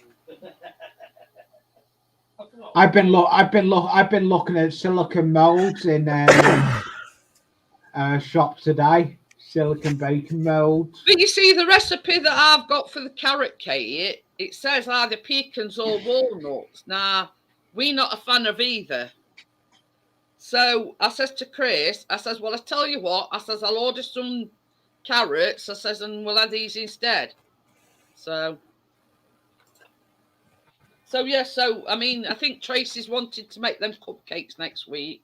I've been looking at silicon molds in shop today. Silicon bacon molds. But you see, the recipe that I've got for the carrot cake, it says either pecans or walnuts. Now, we're not a fan of either. So I says to Chris, I says, well, I tell you what, I says, I'll order some carrots, I says, and we'll have these instead. So yeah, so, I mean, I think Tracy's wanted to make them cupcakes next week.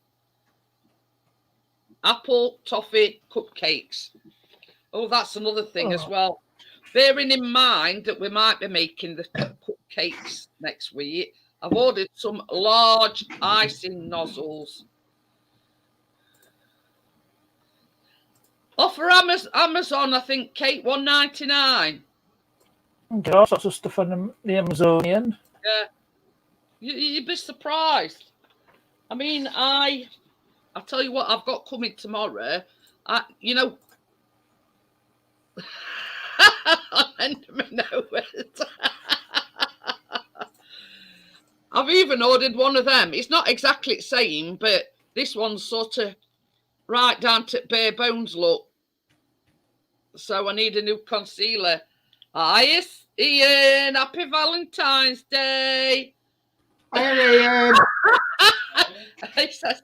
Apple toffee cupcakes. Oh, that's another thing as well. Bearing in mind that we might be making the cupcakes next week, I've ordered some large icing nozzles. Offer Amazon, I think, Kate, $1.99. Gosh, that's just stuff on the Amazonian. Yeah. You'd be surprised. I mean, I'll tell you what I've got coming tomorrow. You know, I've even ordered one of them. It's not exactly the same, but this one's sort of right down to bare bones look. So I need a new concealer. Hi, Ian. Happy Valentine's Day. Hi, Ian. He says,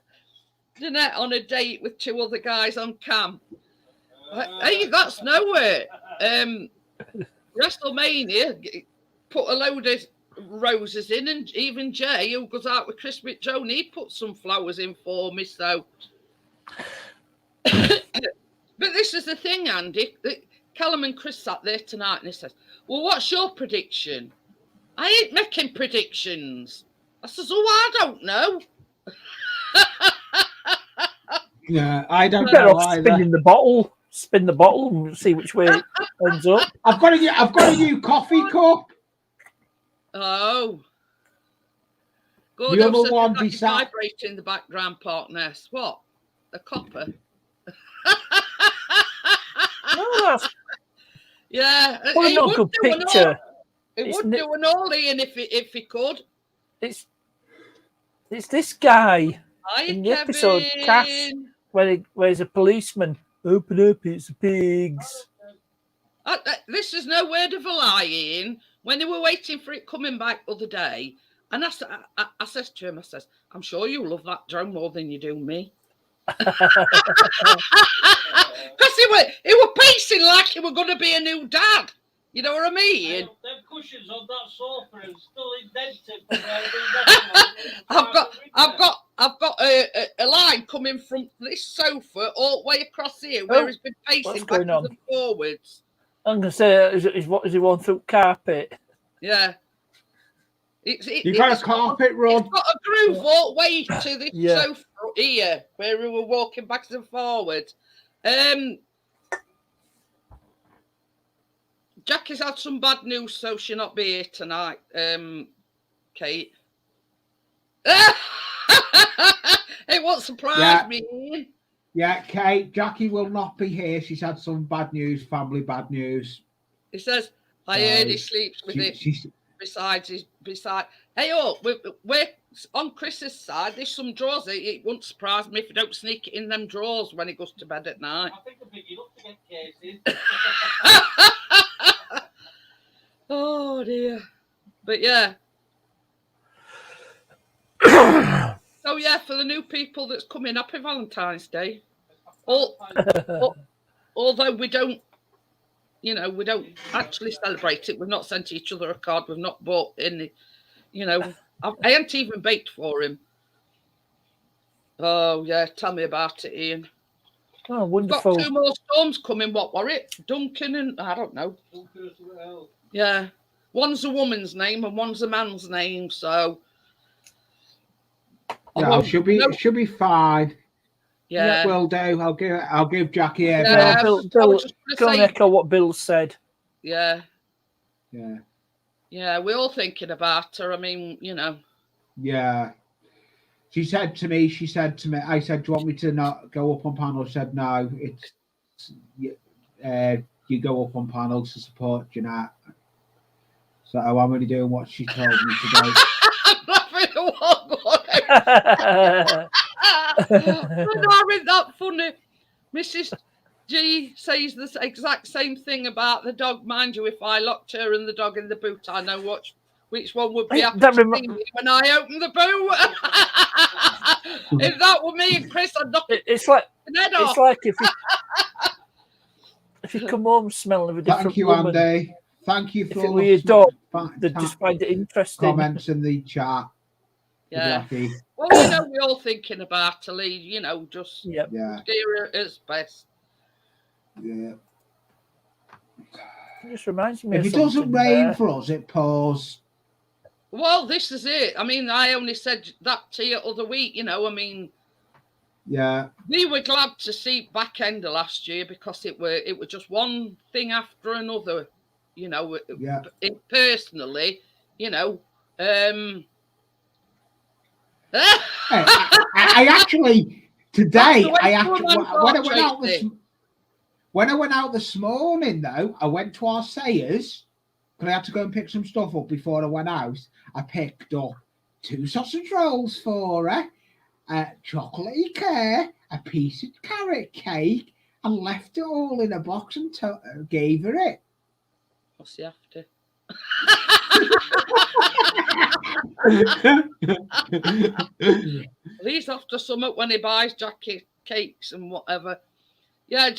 Jeanette on a date with 2 other guys on cam. Hey, that's nowhere. WrestleMania put a load of roses in, and even Jay, who goes out with Chris McJone, he put some flowers in for me. So, but this is the thing, Andy. Callum and Chris sat there tonight, and he says, "Well, what's your prediction?" I ain't making predictions. I says, "Oh, I don't know." Yeah, I don't Better know off either. spinning the bottle. Spin the bottle and see which way it ends up. I've got a new coffee cup. Oh. The other one beside vibrating in the background, partners. What? A copper? No, that's yeah. well, not a good picture. It would do an all-in if he could. It's this guy Hi, in the Kevin. episode Cass where he's a policeman. Open up, it's the pigs. This is no word of a lie, Ian. When they were waiting for it coming back the other day, and I says to him, I says, I'm sure you love that drone more than you do me. Because he were pacing like he were going to be a new dad. You know what I mean? Them cushions on that sofa are still indented. I've got a line coming from this sofa all the way across here where he's been pacing backwards and forwards. I'm going to say, is he one through carpet? Yeah. You got a carpet run. It's got a groove all the way to this sofa here where we were walking backwards and forwards. Jackie's had some bad news, so she'll not be here tonight, Kate. It won't surprise me. Yeah, Kate, Jackie will not be here. She's had some bad news, family bad news. He says, I heard he sleeps with it beside. Hey, oh, we're on Chris's side. There's some drawers. It wouldn't surprise me if you don't sneak it in them drawers when he goes to bed at night. I think I'm big enough to get cases. Oh dear. But yeah. So yeah, for the new people that's coming, happy Valentine's Day. Although we don't, we don't actually celebrate it. We've not sent each other a card. We've not bought any, I ain't even baked for him. Oh yeah, tell me about it, Ian. Oh, wonderful. We've got 2 more storms coming. What were it? Duncan and I don't know. Yeah, one's a woman's name and one's a man's name. So yeah, should be fine. Yeah, will do. I'll give Jackie a yeah, Bill, go and echo what Bill said. Yeah. Yeah. Yeah, we're all thinking about her. I mean, Yeah. She said to me, I said, do you want me to not go up on panel? She said, no, you go up on panel to support Jeanette. So I'm only doing what she told me to do. I'm laughing at Isn't that funny? Mrs. G says the exact same thing about the dog. Mind you, if I locked her and the dog in the boot, I know which one would be happy to see me when I open the boot. If that were me and Chris, I'd knock it's like off. Like if you come home smelling of a different Thank you, woman. Andy. Thank you for if it all were your dog, they just find it interesting. Comments in the chat. Yeah. Jackie. Well, we're all thinking about her, Lee. Just steer her as best. Yeah. It just reminds me. If it doesn't rain for us, it pours. Well, this is it. I mean, I only said that to you other week. I mean, yeah, we were glad to see back end of last year because it were just one thing after another. Yeah. Personally, I actually today when I went out this morning though, I went to our Sayers because I had to go and pick some stuff up before I went out. I picked up 2 sausage rolls for her, a chocolate eclair, a piece of carrot cake, and left it all in a box and gave her it. What's the after? He's after something when he buys Jackie cakes and whatever. Yeah,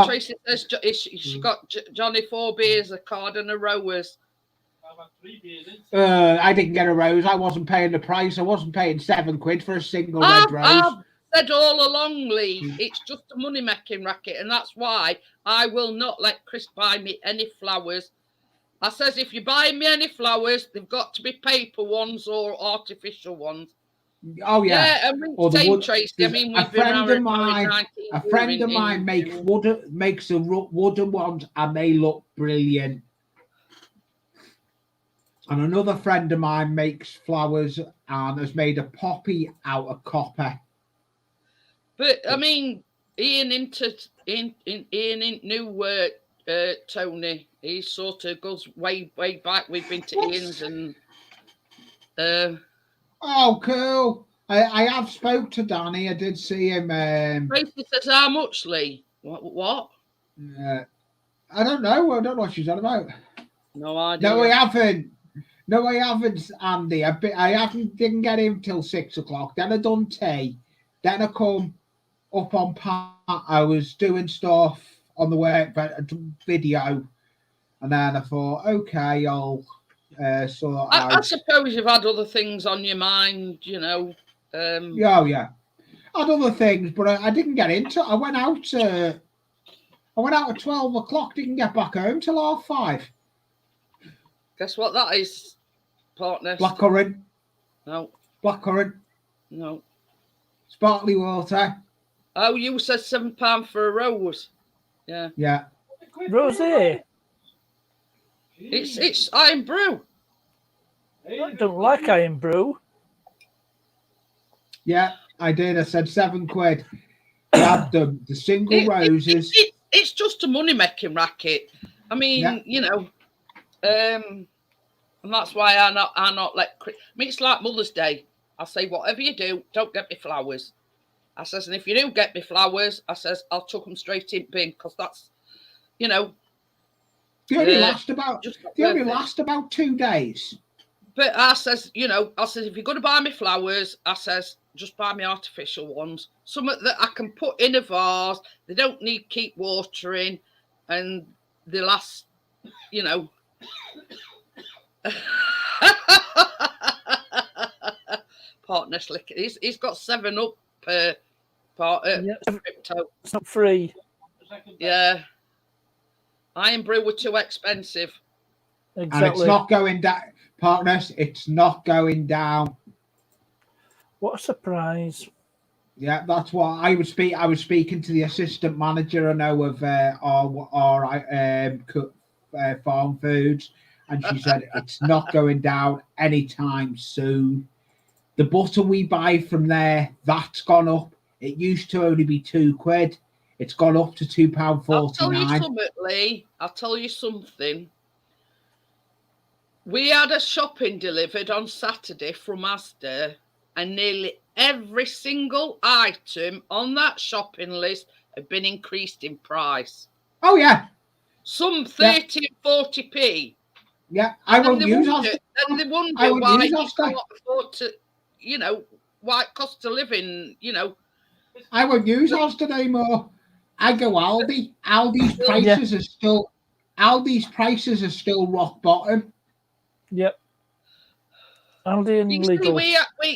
Tracy says she got Johnny 4 beers, a card, and a rose. I've had 3 beers. I didn't get a rose. I wasn't paying the price. I wasn't paying £7 for a single red rose. I've said all along, Lee, it's just a money-making racket, and that's why I will not let Chris buy me any flowers. I says, if you buy me any flowers, they've got to be paper ones or artificial ones. Oh yeah, I mean, Tracy. I mean, a friend of mine makes a wooden ones, and they look brilliant. And another friend of mine makes flowers and has made a poppy out of copper. But I mean, Ian knew Tony. He sort of goes way back. We've been to Ian's and. Oh, cool! I have spoke to Danny. I did see him. Tracy says, "How much, Lee? What? I don't know. I don't know what she's on about. No idea. No, I haven't. No, I haven't, Andy. Didn't get him till 6 o'clock. Then I done tea. Then I come up on I was doing stuff on the work video, and then I thought, okay, I'll sort out. I suppose you've had other things on your mind, Yeah, I had other things, but I didn't get into it. I went out at 12 o'clock. Didn't get back home till 5:30. Guess what that is, partner? Blackcurrant. No. Blackcurrant. No. Sparkly water. Oh, you said £7 for a rose. Yeah. Yeah. Rosé. It's iron brew. I don't like iron brew. Yeah, I did. I said £7. I had the single roses. It's just a money making racket. I mean, And that's why I not let. I mean, it's like Mother's Day. I say, whatever you do, don't get me flowers. I says, and if you do get me flowers, I says, I'll chuck them straight in bin because that's, you know, They only last about 2 days. But I says, you know, I says, if you're going to buy me flowers, I says, just buy me artificial ones. Some that I can put in a vase. They don't need keep watering, and they last, you know. Partner slick. He's got 7-Up per part. Crypto. It's not free. Yeah. Iron Brew were too expensive. And Exactly. it's not going down, partners. It's not going down. What a surprise! Yeah, that's what I was speaking. I was speaking to the assistant manager I know of our farm foods, and she said it's not going down anytime soon. The butter we buy from there, that's gone up. It used to only be £2. It's gone up to £2.49. I'll tell you something, Lee. I'll tell you something. We had a shopping delivered on Saturday from Asda, and nearly every single item on that shopping list had been increased in price. Oh, yeah. Some 30 and 40p. Yeah, I won't use Asda. And they wonder why you can't afford to, you know, why it costs of living, you know. I won't use Asda anymore. I go Aldi. Aldi's prices are still rock bottom. Yep. Aldi and Lidl.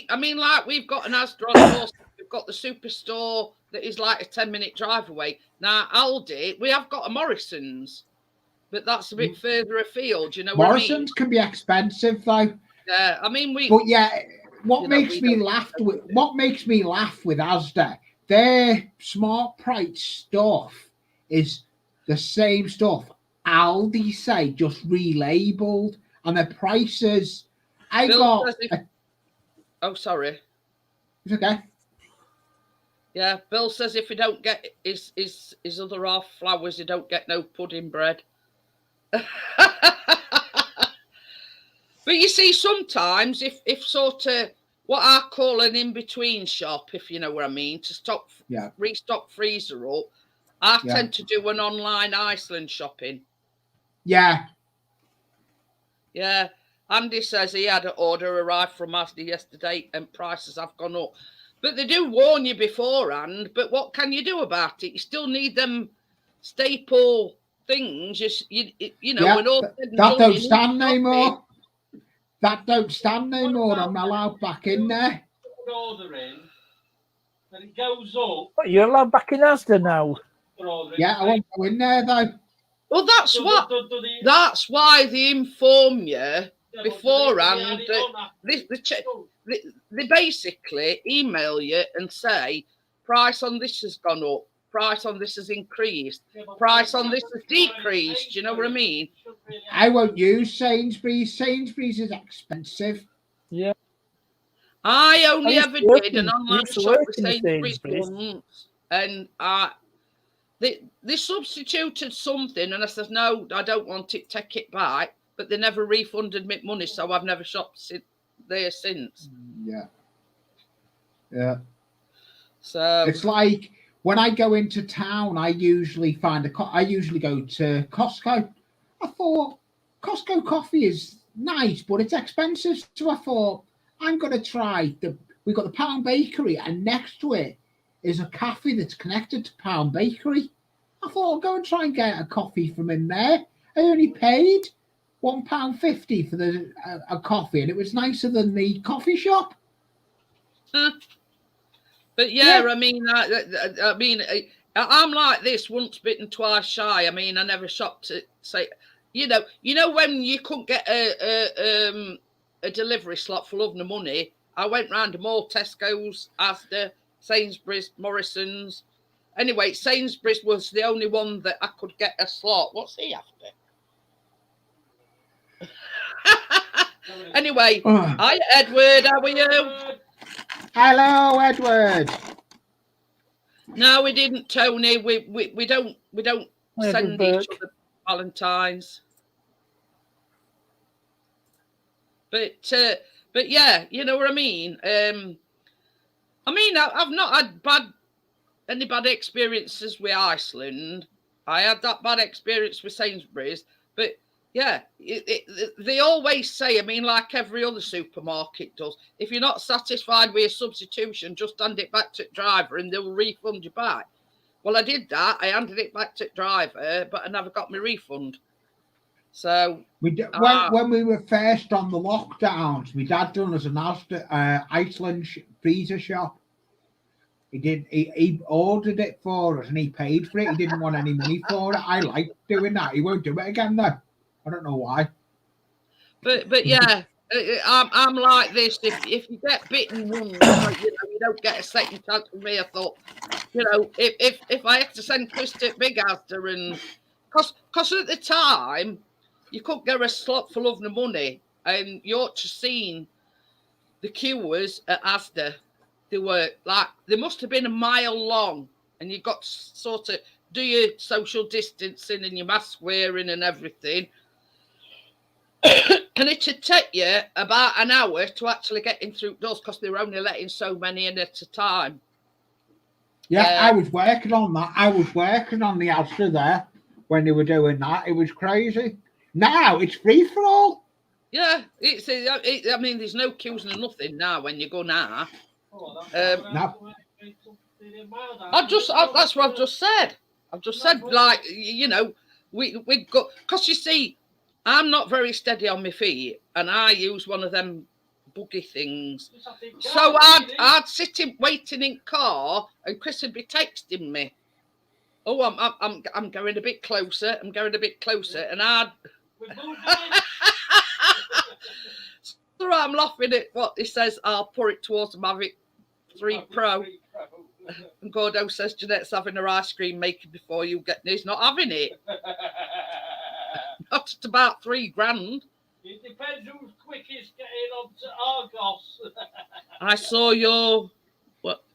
I mean, like, we've got an Asda on the we've got the superstore that is like a 10-minute drive away. Now, Aldi, we have got a Morrison's, but that's a bit further afield, you know. Morrison's can be expensive, though. Yeah, I mean, But yeah, what makes me laugh with Asda, their smart price stuff is the same stuff Aldi say, just relabeled, and the prices. Oh, sorry. It's okay. Yeah, Bill says if you don't get his other half flowers, you don't get no pudding bread. But you see, sometimes if sort of what I call an in-between shop, if you know what I mean, to restock freezer up, I tend to do an online Iceland shopping. Yeah. Yeah. Andy says he had an order arrive from Asda yesterday and prices have gone up. But they do warn you beforehand, but what can you do about it? You still need them staple things, you know. Yeah, when all that don't stand no more. That don't stand no more. I'm not allowed back in there. Order in, and it goes up. What, you're allowed back in Asda now? Yeah, I won't go in there though. Well, that's why they inform you beforehand. They basically email you and say, price on this has gone up, price on this has increased, price on this has decreased. Do you know what I mean? I won't use Sainsbury's. Sainsbury's is expensive. Yeah. I only ever did an online shop with Sainsbury's once, and they substituted something, and I said, no, I don't want it, take it back. But they never refunded me money, so I've never shopped there since. Yeah. So it's like when I go into town, I usually go to Costco. I thought Costco coffee is nice, but it's expensive. So I thought I'm going to try we've got the Pound Bakery, and next to it is a cafe that's connected to Pound Bakery. I thought I'll go and try and get a coffee from in there. I only paid £1.50 for a coffee, and it was nicer than the coffee shop. But yeah, I mean, I'm like this: once bitten, twice shy. I mean, I never shopped at you know, when you couldn't get a delivery slot for love nor money, I went round them all: Tesco's, Asda, Sainsbury's, Morrison's. Anyway, Sainsbury's was the only one that I could get a slot. What's he after? Anyway, hi Edward, how are you? Hello, Edward. No, we didn't, Tony. We don't send each other Valentines. But yeah, you know what I mean. I've not had any bad experiences with Iceland. I had that bad experience with Sainsbury's, but yeah, they always say, I mean, like every other supermarket does, if you're not satisfied with a substitution, just hand it back to the driver and they'll refund you back. Well, I did that. I handed it back to the driver, but I never got my refund. So when we were first on the lockdowns, my dad done us an Iceland freezer shop. He ordered it for us and he paid for it. He didn't want any money for it. I liked doing that. He won't do it again though. I don't know why. But yeah, I'm like this. If you get bitten once, you don't get a second chance from me. I thought, if I had to send Chris to Big Asda and because at the time you couldn't get a slot full of the money, and you ought to seen the queues at Asda. They were like, they must have been a mile long, and you got to sort of do your social distancing and your mask wearing and everything. And it would take you about an hour to actually get in through doors because they were only letting so many in at a time. Yeah, I was working on that. I was working on the Asda there when they were doing that. It was crazy. Now it's free for all. Yeah, I mean, there's no queues and nothing now when you go now. No. That's what I've just said. I've just said, like, we got, because you see, I'm not very steady on my feet, and I use one of them buggy things. So I'd sit waiting in car, and Chris would be texting me. Oh, I'm going a bit closer. I'm going a bit closer, and I'd. So I'm laughing at what he says. I'll put it towards the Mavic 3 Pro. And Gordo says Jeanette's having her ice cream making before you get. He's not having it. Not at about $3,000. It depends who's quickest getting onto Argos. I saw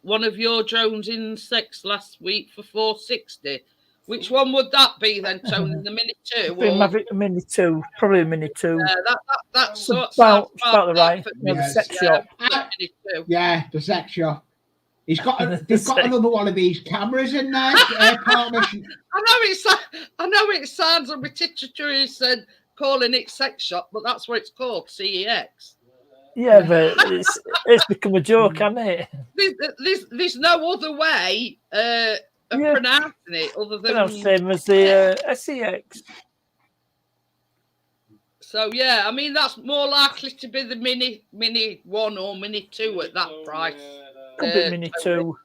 one of your drones in sex last week for $460. Which one would that be then, Tony? The Mini 2? Mavic Mini 2, probably a Mini 2. That's about the right. The sex shop. Yeah, the sex shop. They've got another one of these cameras in there. Partners. I know it sounds a bit tittery and calling it sex shop, but that's what it's called, CEX. Yeah, but it's become a joke, hasn't it? There's no other way of pronouncing it other than the same as the SEX. So yeah, I mean that's more likely to be the Mini 1 or Mini 2 at that price. Could be Mini 2.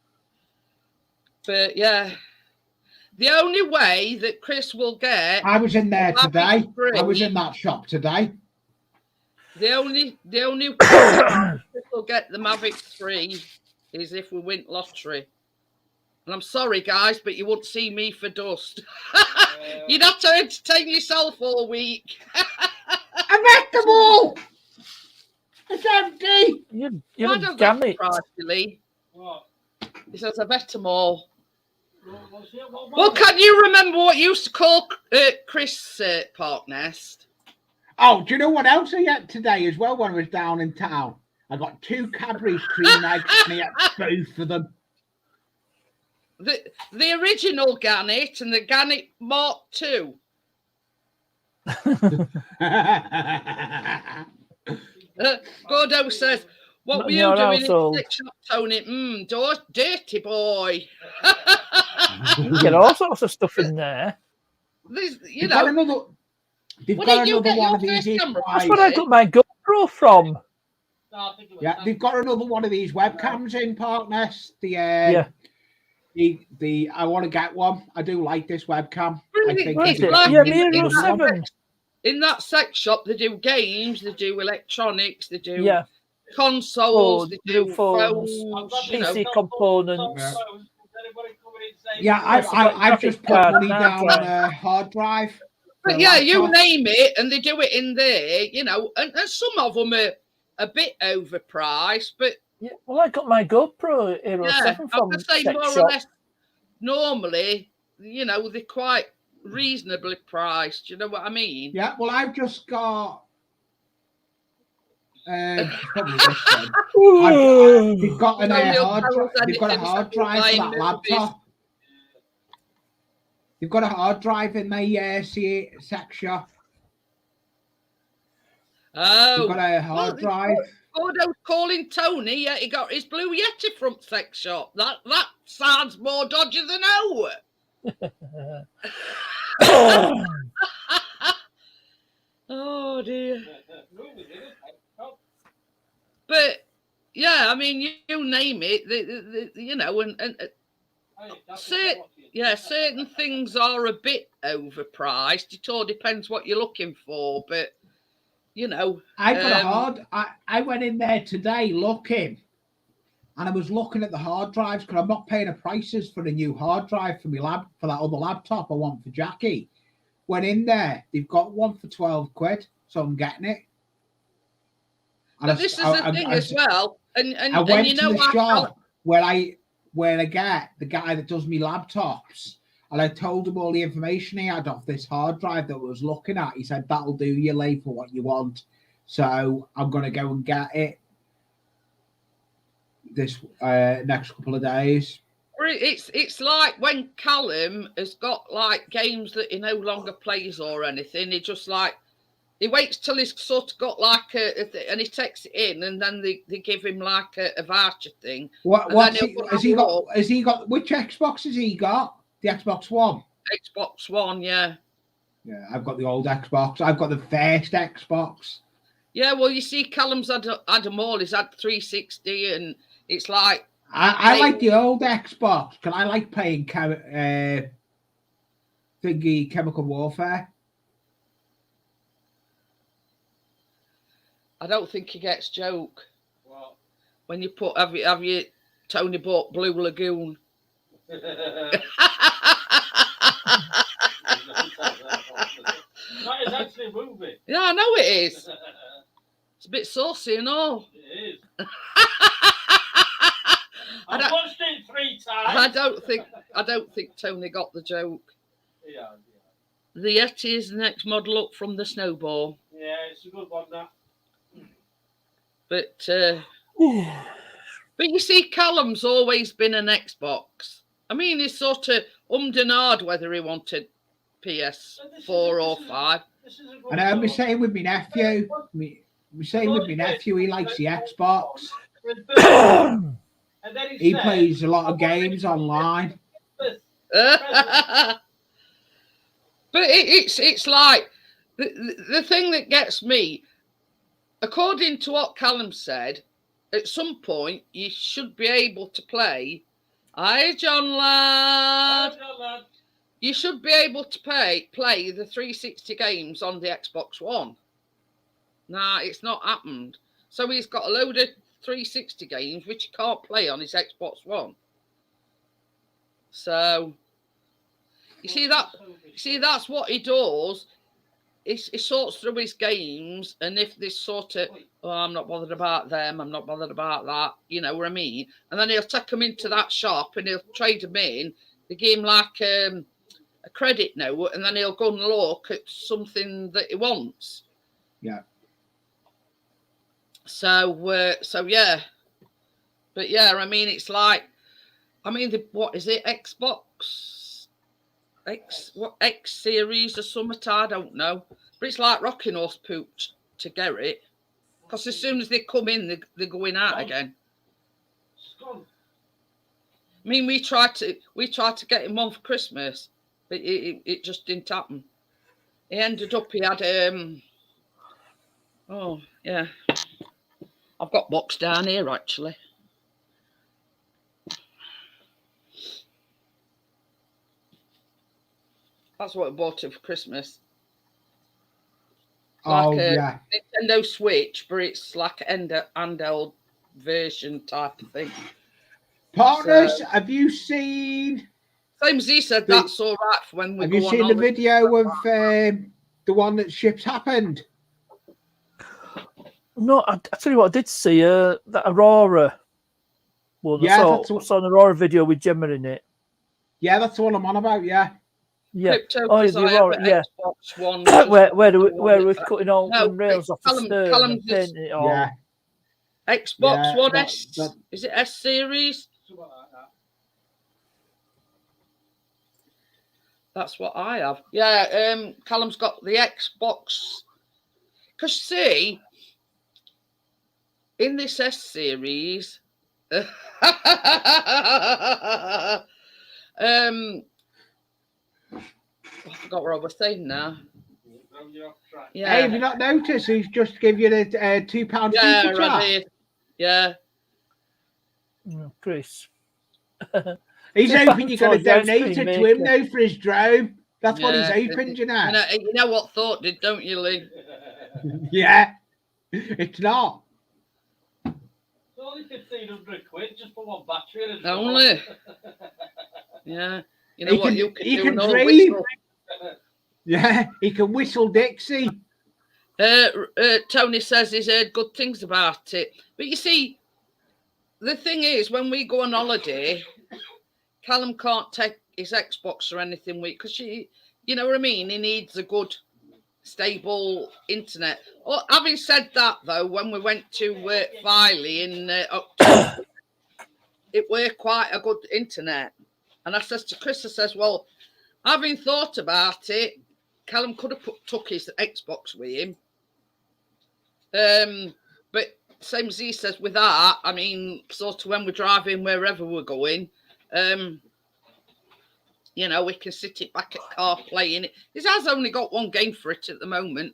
But yeah, the only way that Chris will get. I was in there today. I was in that shop today. The only way Chris will get the Mavic 3 is if we win lottery. And I'm sorry, guys, but you won't see me for dust. You'd have to entertain yourself all week. I've met them all. It's empty. You're a gamut. What? He says, I bet them all. Well, can you remember what you used to call Chris Park Nest? Oh, do you know what else I ate today as well when I was down in town? I got 2 Cadbury's cream eggs and I ate both of them. The original Gannet and the Gannet Mark II. Gordo says, what were you doing in the sex shop, Tony? Dirty boy. You get all sorts of stuff in there. They've got another one of these. That's where I got my GoPro from. Yeah, they've got another one of these webcams in Park Nest. I want to get one. I do like this webcam. In that sex shop, they do games, they do electronics, they do consoles, they do phones, PC components. Yeah, I've just put money down on a hard drive. But yeah, you name it, and they do it in there, and some of them are a bit overpriced, but yeah. Well, I got my GoPro Hero 7 from the same more or less. Normally, they're quite reasonably priced. You know what I mean? Yeah. Well, I've just got Probably this one. They've got an they've got a hard drive for that laptop. They've got a hard drive in the sex shop. Oh, they've got a hard drive. Gordo's calling Tony. Yeah, he got his Blue Yeti from sex shop. That sounds more dodgy than oh. Oh dear. But yeah, I mean, you name it. You know, and certain things are a bit overpriced. It all depends what you're looking for, but you know, I went in there today looking, and I was looking at the hard drives because I'm not paying the prices for the new hard drive for for that other laptop I want for Jackie. Went in there, they've got one for 12 quid, so I'm getting it. And but this is the thing as well, and I went to the shop where I get the guy that does me laptops, and I told him all the information he had off this hard drive that I was looking at. He said that'll do you, Lee, for what you want. So I'm gonna go and get it this next couple of days. It's like when Callum has got like games that he no longer plays or anything. He just like he waits till he's sort of got like and he takes it in, and then they give him like a voucher thing. Has he got? Which Xbox has he got? The Xbox One. Xbox One, yeah. Yeah, I've got the old Xbox. I've got the first Xbox. Yeah, well, you see, Callum's had them all. He's had 360, and it's like. I like the old Xbox because I like playing Chemical Warfare. I don't think he gets joke. What? When you put have you Tony bought Blue Lagoon? That is actually a movie. Yeah, I know it is. It's a bit saucy and all. It is. I've watched it 3 times. I don't think Tony got the joke. Yeah. The Yeti is the next model up from the Snowball. Yeah, it's a good one, that. But you see, Callum's always been an Xbox. I mean, he's sort of and hard whether he wanted PS4 or 5. And I'm the same with my nephew. He likes the Xbox. He plays a lot of games online. But it's like the thing that gets me, according to what Callum said, at some point you should be able to play. Hi, John lad. You should be able to play the 360 games on the Xbox One. Nah, it's not happened. So he's got a load of 360 games which he can't play on his Xbox One. So you see that's what he does. He sorts through his games, and if this sort of, I'm not bothered about them, I'm not bothered about that, you know what I mean? And then he'll take them into that shop and he'll trade them in. They give him like a credit note, and then he'll go and look at something that he wants. Yeah. So yeah, but yeah, I mean, it's like, what is it? Xbox X series or something? I don't know, but it's like rocking horse pooch to get it, because as soon as they come in, they're going out again. I mean, we tried to get him one for Christmas, but it just didn't happen. He ended up, he had oh yeah, I've got box down here actually. That's what I bought him for Christmas. Like a Nintendo Switch, but it's like an handheld version type of thing. Partners, have you seen? Same as he said, that's all right for when we have go on. Have you seen the video of the one that ships happened? No, I tell you what, I did see that Aurora. Well, I saw an Aurora video with Gemma in it. Yeah, that's the one I'm on about. Yeah. Yeah. Crypto, Oh, because you're I have right. an Yeah. Xbox One. where the one we're that- cutting all no, the rails off the stern Callum and just painting it all. Yeah, Xbox yeah, One S. Is it S series? Something like that. That's what I have. Yeah, Callum's got the Xbox. Because see, in this S series, I forgot what I was saying now. Yeah, Hey, have you not noticed? He's just give you the £2 yeah, super I chat. did. Yeah. Chris. He's £2 hoping you're going to towards the ice donate cream it to him maker. now for his drone. That's what he's Yeah, hoping, you know. You know what thought did, don't you, Lee? Yeah, it's not. It's only 1,500 quid just for one battery. And a Only. Yeah. You know He what can- you can he do? can An old dream. whistle. Yeah, he can whistle Dixie. Tony says he's heard good things about it. But you see, the thing is, when we go on holiday, Callum can't take his Xbox or anything with, because you know what I mean? He needs a good, stable internet. Well, having said that, though, when we went to Filey in October, it were quite a good internet. And I says to Chris, I says, well, having thought about it, Callum could have took his Xbox with him. But same as he says with that, I mean, sort of when we're driving wherever we're going, you know, we can sit it back at car playing it. This has only got one game for it at the moment.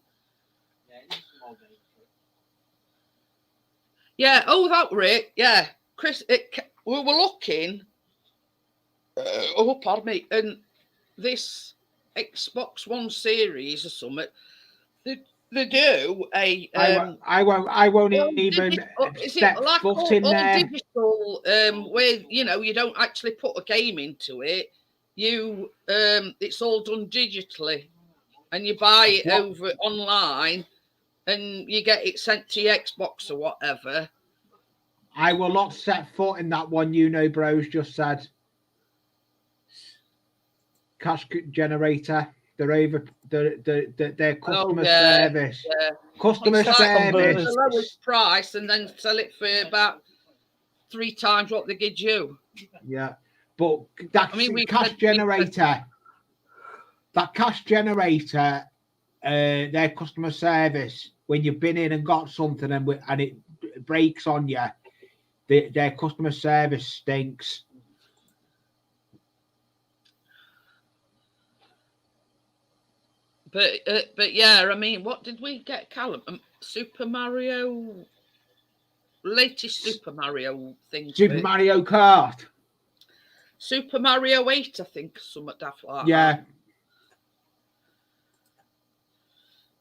Yeah, oh, that were it. Yeah, Chris, we were looking. Oh, pardon me. And this Xbox One series or something, they do a. I won't even Is step it like foot in all there. digital? Where you don't actually put a game into it. You it's all done digitally, and you buy it over online, and you get it sent to your Xbox or whatever. I will not set foot in that one. You know, bros just said cash generator. They're over their customer service. Yeah. Customer service. The lowest price, and then sell it for about 3 times what they give you. Yeah, but that's cash generator. That cash generator, their customer service. When you've been in and got something and it breaks on you, their customer service stinks. But yeah, I mean, what did we get, Callum? Super Mario, latest Super Mario thing. Super Mario Kart. Super Mario 8, I think, something daft like yeah. that.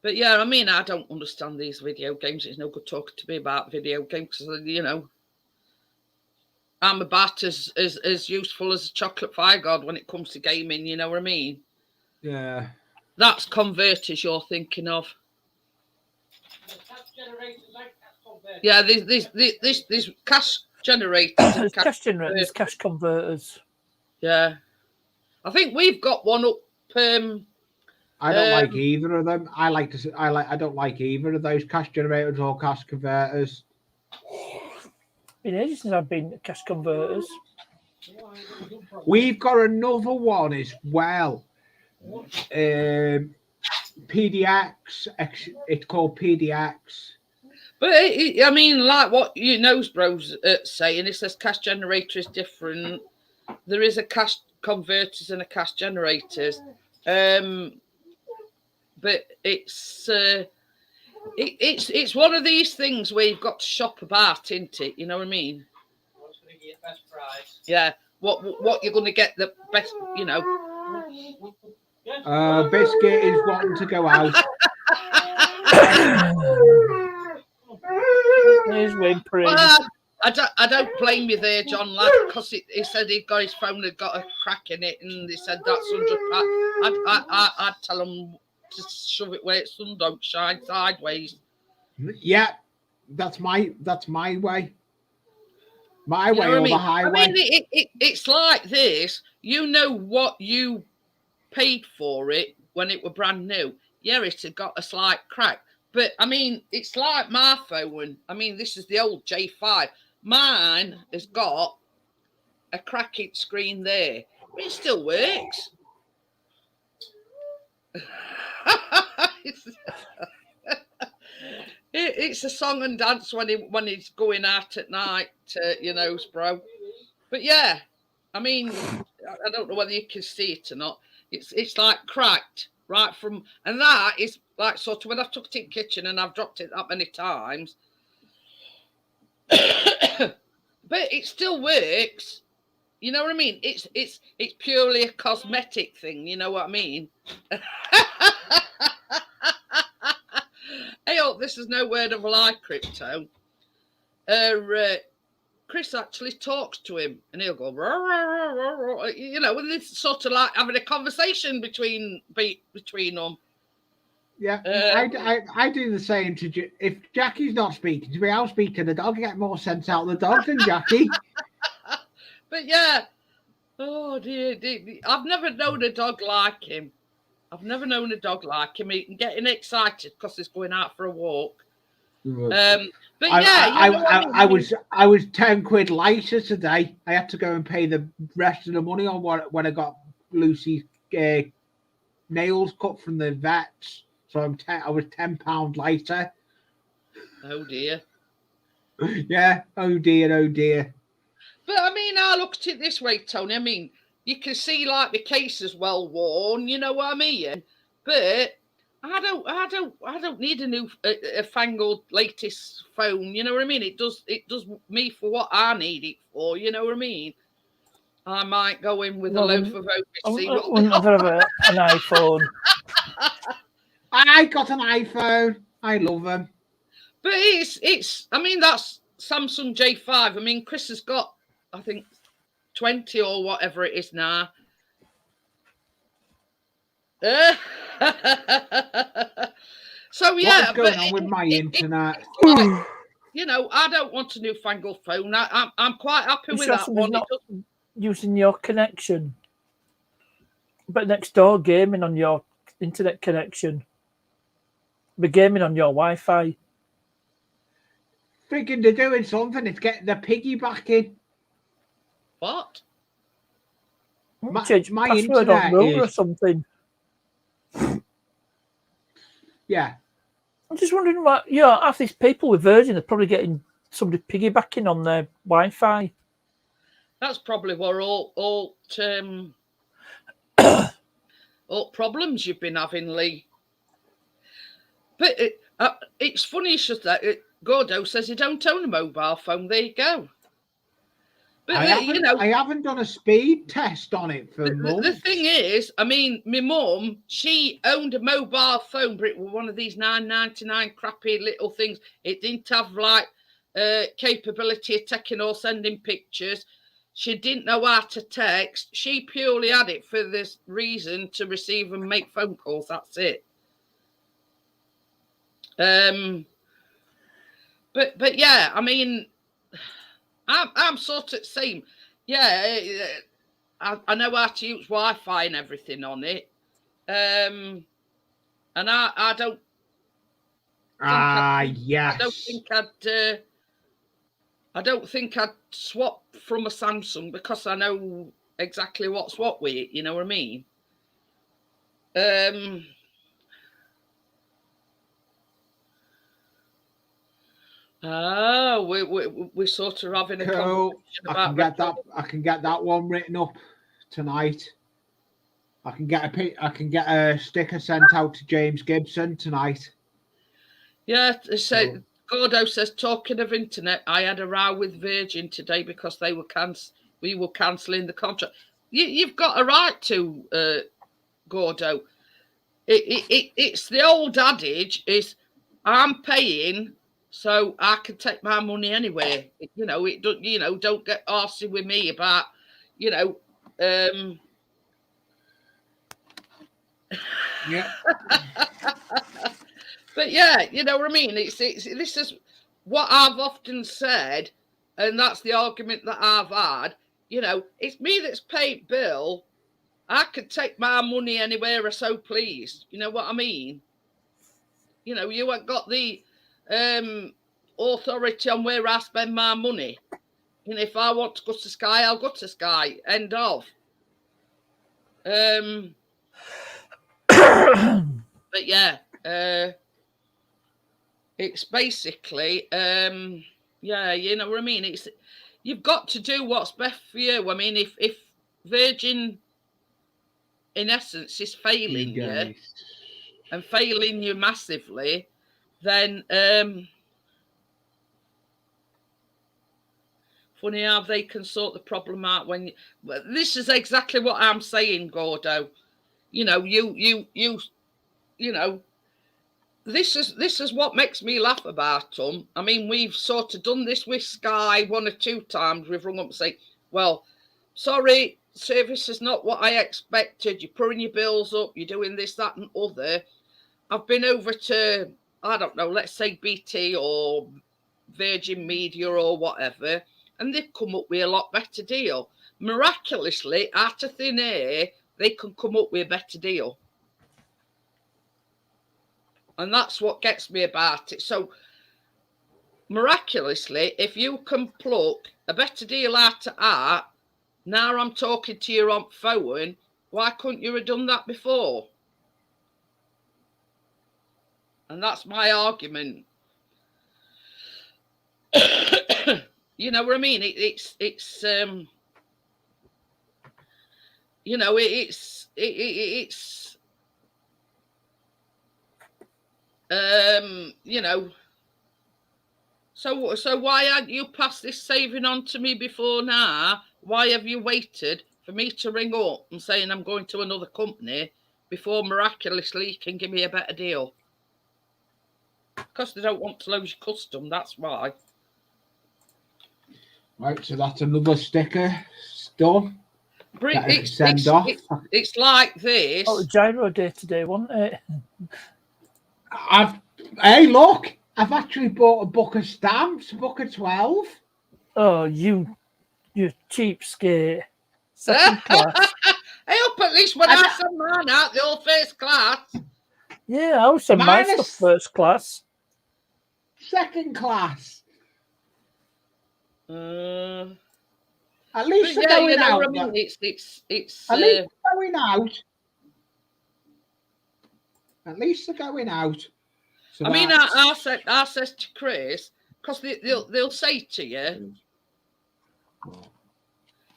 But yeah, I mean, I don't understand these video games. It's no good talking to me about video games because, you know, I'm about as useful as a chocolate fire god when it comes to gaming. You know what I mean? Yeah. That's converters you're thinking of. Yeah, these cash generators. There's cash generators, cash converters. Yeah, I think we've got one up. I don't like either of them. I don't like either of those cash generators or cash converters. Been ages since I've been cash converters. We've got another one as well. PDX. It's called PDX. But I mean, like what you know, bros saying, it says cash generator is different. There is a cash converters and a cash generators. But it's one of these things where you've got to shop about, isn't it? You know what I mean? What's going to get best price? Yeah. What you're going to get the best, you know. Biscuit is wanting to go out. He's whimpering. Well, I don't blame you there, John lad, because he said he got his phone had got a crack in it, and he said that's £100. I'd tell him to shove it where it's sun don't shine sideways. Yeah, that's my way. My way or the highway. I mean, it's like this. You know what you paid for it when it were brand new, yeah, it had got a slight crack. But I mean, it's like my phone. I mean, this is the old J5. Mine has got a cracking screen there, but it still works. It's a song and dance when he's going out at night, bro. But yeah, I mean, I don't know whether you can see it or not. It's like cracked right from, and that is like sort of when I've took it in the kitchen and I've dropped it that many times. But it still works. You know what I mean? It's purely a cosmetic thing. You know what I mean? Hey, hope this is no word of a lie, Crypto. Chris actually talks to him, and he'll go, rah, rah, rah, rah, rah. And it's sort of like having a conversation between them. Yeah, I do the same to if Jackie's not speaking to me, I'll speak to the dog. Get more sense out of the dog than Jackie. But yeah, oh dear, I've never known a dog like him. I've never known a dog like him. He's getting excited because he's going out for a walk. But yeah, I was 10 quid lighter today. I had to go and pay the rest of the money on when I got Lucy's nails cut from the vets. So I was £10 lighter. Oh dear. Yeah. Oh dear. But I mean, I look at it this way, Tony. I mean, you can see like the case is well worn. You know what I mean? But I don't need a new fangled latest phone. You know what I mean? It does me for what I need it for. You know what I mean? I might go in with a loaf of oat. I wouldn't have an iPhone. I got an iPhone. I love them. But it's. I mean, that's Samsung J5. I mean, Chris has got, I think, 20 or whatever it is now. So yeah, what's going on with my internet? Like, I don't want a newfangled phone. I'm quite happy with that one. Not using your connection, but next door gaming on your internet connection. We're gaming on your Wi-Fi. Thinking they're doing something. It's getting the piggybacking. What? Change my password on Rover or something. Yeah. I'm just wondering what. Yeah, half these people with Virgin are probably getting somebody piggybacking on their Wi-Fi. That's probably what all problems you've been having, Lee. But it's funny, it's just that Gordo says he don't own a mobile phone. There you go. But I haven't done a speed test on it for months. The thing is, I mean, my mum, she owned a mobile phone, but it was one of these $9.99 crappy little things. It didn't have like capability of taking or sending pictures. She didn't know how to text. She purely had it for this reason, to receive and make phone calls. That's it. But yeah, I mean, I'm sort of the same. Yeah, I know how to use Wi-Fi and everything on it. And I don't. Yes. I don't think I'd swap from a Samsung because I know exactly what's what with it. You know what I mean? We're sort of having a conversation about. I can get that one written up tonight. I can get a sticker sent out to James Gibson tonight. Yeah, so Gordo says, talking of internet, I had a row with Virgin today because we were cancelling the contract. You've got a right to, Gordo. It's the old adage is, I'm paying, so I can take my money anywhere. Don't get arsy with me about, Yeah. But yeah, you know what I mean? This is what I've often said, and that's the argument that I've had. It's me that's paid bill. I could take my money anywhere I so please. You know what I mean? You know, you ain't got the authority on where I spend my money. And if I want to go to Sky, I'll go to Sky. End of. But yeah, it's basically yeah, you know what I mean. It's you've got to do what's best for you. I mean, if Virgin, in essence, is failing you and failing you massively, then funny how they can sort the problem out when you, this is exactly what I'm saying, Gordo. You know, you know, this is what makes me laugh about them. I mean, we've sort of done this with Sky 1 or 2 times. We've rung up and say, well, sorry, service is not what I expected. You're putting your bills up, you're doing this, that, and other. I've been over to, I don't know, let's say BT or Virgin Media or whatever, and they've come up with a lot better deal. Miraculously, out of thin air, they can come up with a better deal. And that's what gets me about it. So, miraculously, if you can pluck a better deal out of art, now I'm talking to you on phone, why couldn't you have done that before? And that's my argument. You know what I mean? It's you know, it's you know, so why aren't you passed this saving on to me before now? Why have you waited for me to ring up and saying I'm going to another company before miraculously you can give me a better deal? Because they don't want to lose your custom, that's why. Right, so that's another sticker done. It's like this. Oh, gyro day today, wasn't it? Hey, look, I've actually bought a book of stamps, a book of 12. Oh, you cheapskate. Second class. I hope at least when I send mine out, they're all first class. Yeah, I was mine stuff first class. Second class. At least least they're going out. I mean, it's at least they're going out. At least they're going out. So I mean, I said to Chris, because they'll say to you,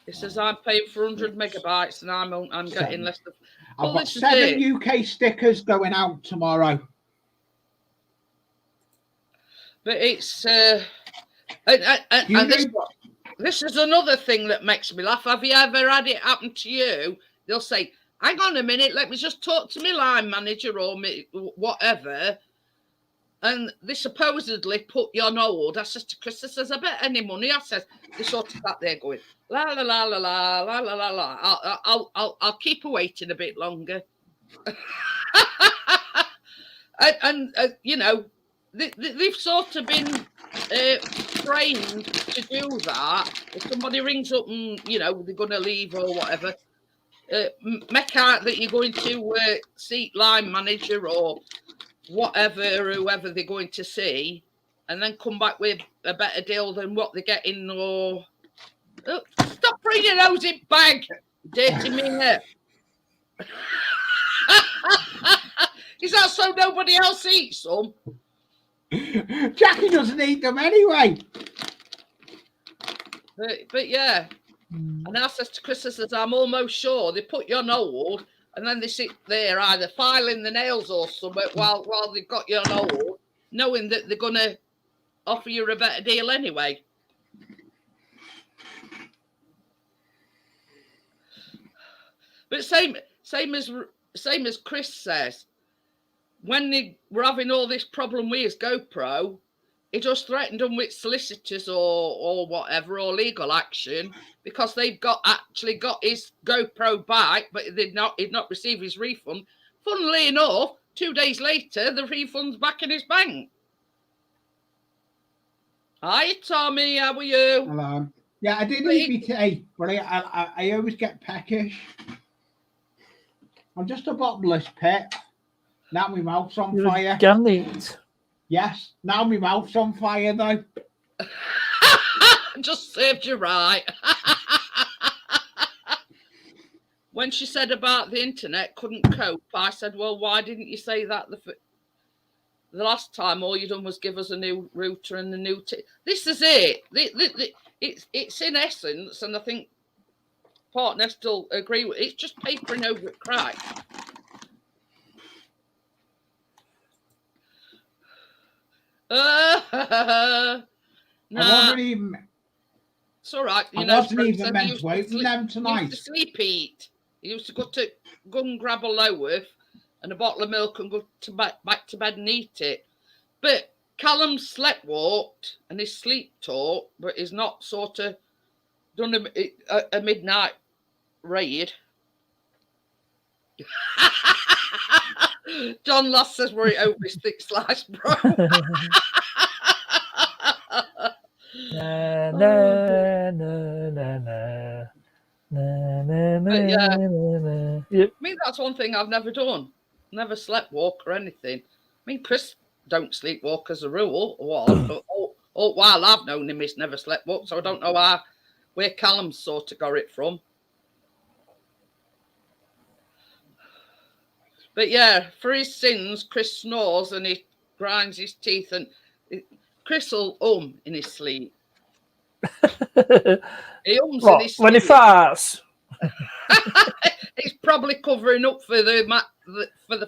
it says I'm paying for 100 megabytes and I'm getting less than. I've got 7 UK stickers going out tomorrow. But it's this is another thing that makes me laugh. Have you ever had it happen to you? They'll say, hang on a minute, let me just talk to my line manager or me whatever. And they supposedly put you on hold. I says to Chris, I says, I bet any money. I says, they sort of sat there going, la la la la la la la la la. I'll keep her waiting a bit longer. and you know, they've sort of been trained to do that. If somebody rings up and, you know, they're going to leave or whatever, make out that you're going to seat line manager or whatever, whoever they're going to see, and then come back with a better deal than what they're getting. Or stop bringing your nose in bag, dirty minute. Is that so nobody else eats them? Jackie doesn't eat them anyway. But yeah, and I says to Chris, I says, I'm almost sure they put you on hold, and then they sit there either filing the nails or something while they've got you on hold, knowing that they're going to offer you a better deal anyway. But same as Chris says, when they were having all this problem with his GoPro, he just threatened them with solicitors or whatever, or legal action, because they've actually got his GoPro back, but he'd not received his refund. Funnily enough, 2 days later, the refund's back in his bank. Hi, Tommy, how are you? Hello. Yeah, I did eat me today, but I always get peckish. I'm just a bottomless pit. Now my mouth's on You're fire. a ganit. Yes, now my mouth's on fire though. Just served you right. When she said about the internet couldn't cope, I said, well, why didn't you say that the last time? All you done was give us a new router and a new... This is it. It's in essence, and I think partner still agree with it, it's just papering over it crack. I wasn't even... It's all right. I wasn't even meant to wait for them tonight. He used to sleep eat. He used to go and grab a loaf and a bottle of milk and go back to bed and eat it. But Callum slept walked and he's sleep taught, but he's not sort of done a midnight raid. John Loss says we're over his thick slice, bro. Na, na, na, na, na. Na, na, na, Yeah. na. Yep. I mean, that's one thing I've never done. Never slept walk or anything. I mean, Chris don't sleepwalk as a rule, but all while I've known him, he's never slept walk. So I don't know where Callum sort of got it from. But yeah, for his sins, Chris snores and he grinds his teeth, and Chris will in his sleep. He ums in his sleep. When he farts. He's probably covering up for the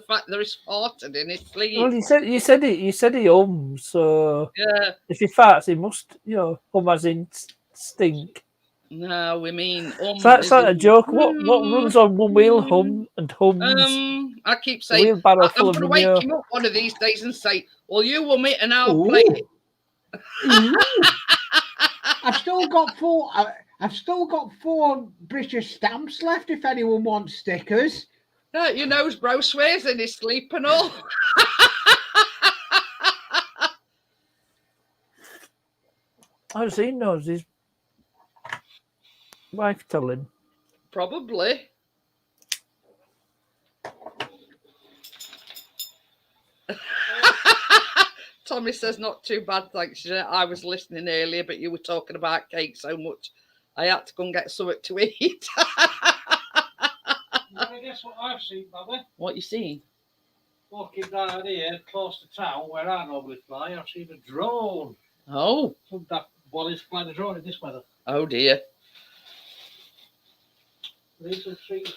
fact that he's farted in his sleep. Well, you said he ums, so Yeah. if he farts, he must, as in stink. No, we mean So that's like a joke. What runs on one wheel? Hum and hums. I keep saying Wheelbarrow I'm full going of to wake manure. him up one of these days and say, "Well, you will meet and I'll play it." I've still got four British stamps left. If anyone wants stickers. Your nose bro swears in his sleep and all. How does he know? Does his wife tell him? Probably. Tommy says not too bad, thanks. I was listening earlier, but you were talking about cake so much, I had to go and get something to eat. I guess what I've seen, Bobby. What you seen? Walking down here, close to town, where I normally fly, I've seen a drone. Oh. That Wally's flying a drone in this weather. Oh dear. There's some trees.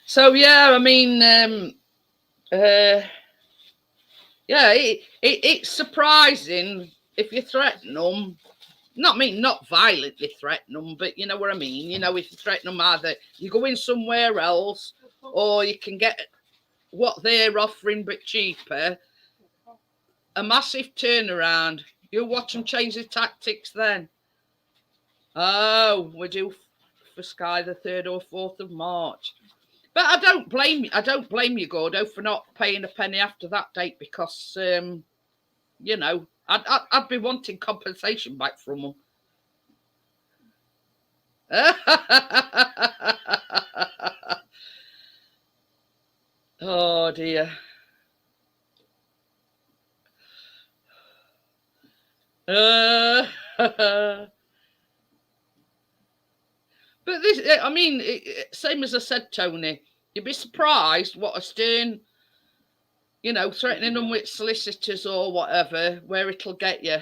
So yeah, I mean, yeah, it's surprising if you threaten them. Not violently threaten them, but you know what I mean. You know, if you threaten them, either you go in somewhere else, or you can get what they're offering but cheaper. A massive turnaround. You watch them change their tactics then. Oh, we're due for Sky the 3rd or 4th of March. But I don't blame you, Gordo, for not paying a penny after that date because, you know, I'd be wanting compensation back from them. Oh dear. But this, I mean, same as I said, Tony, you'd be surprised what a stern, you know, threatening them with solicitors or whatever, where it'll get you.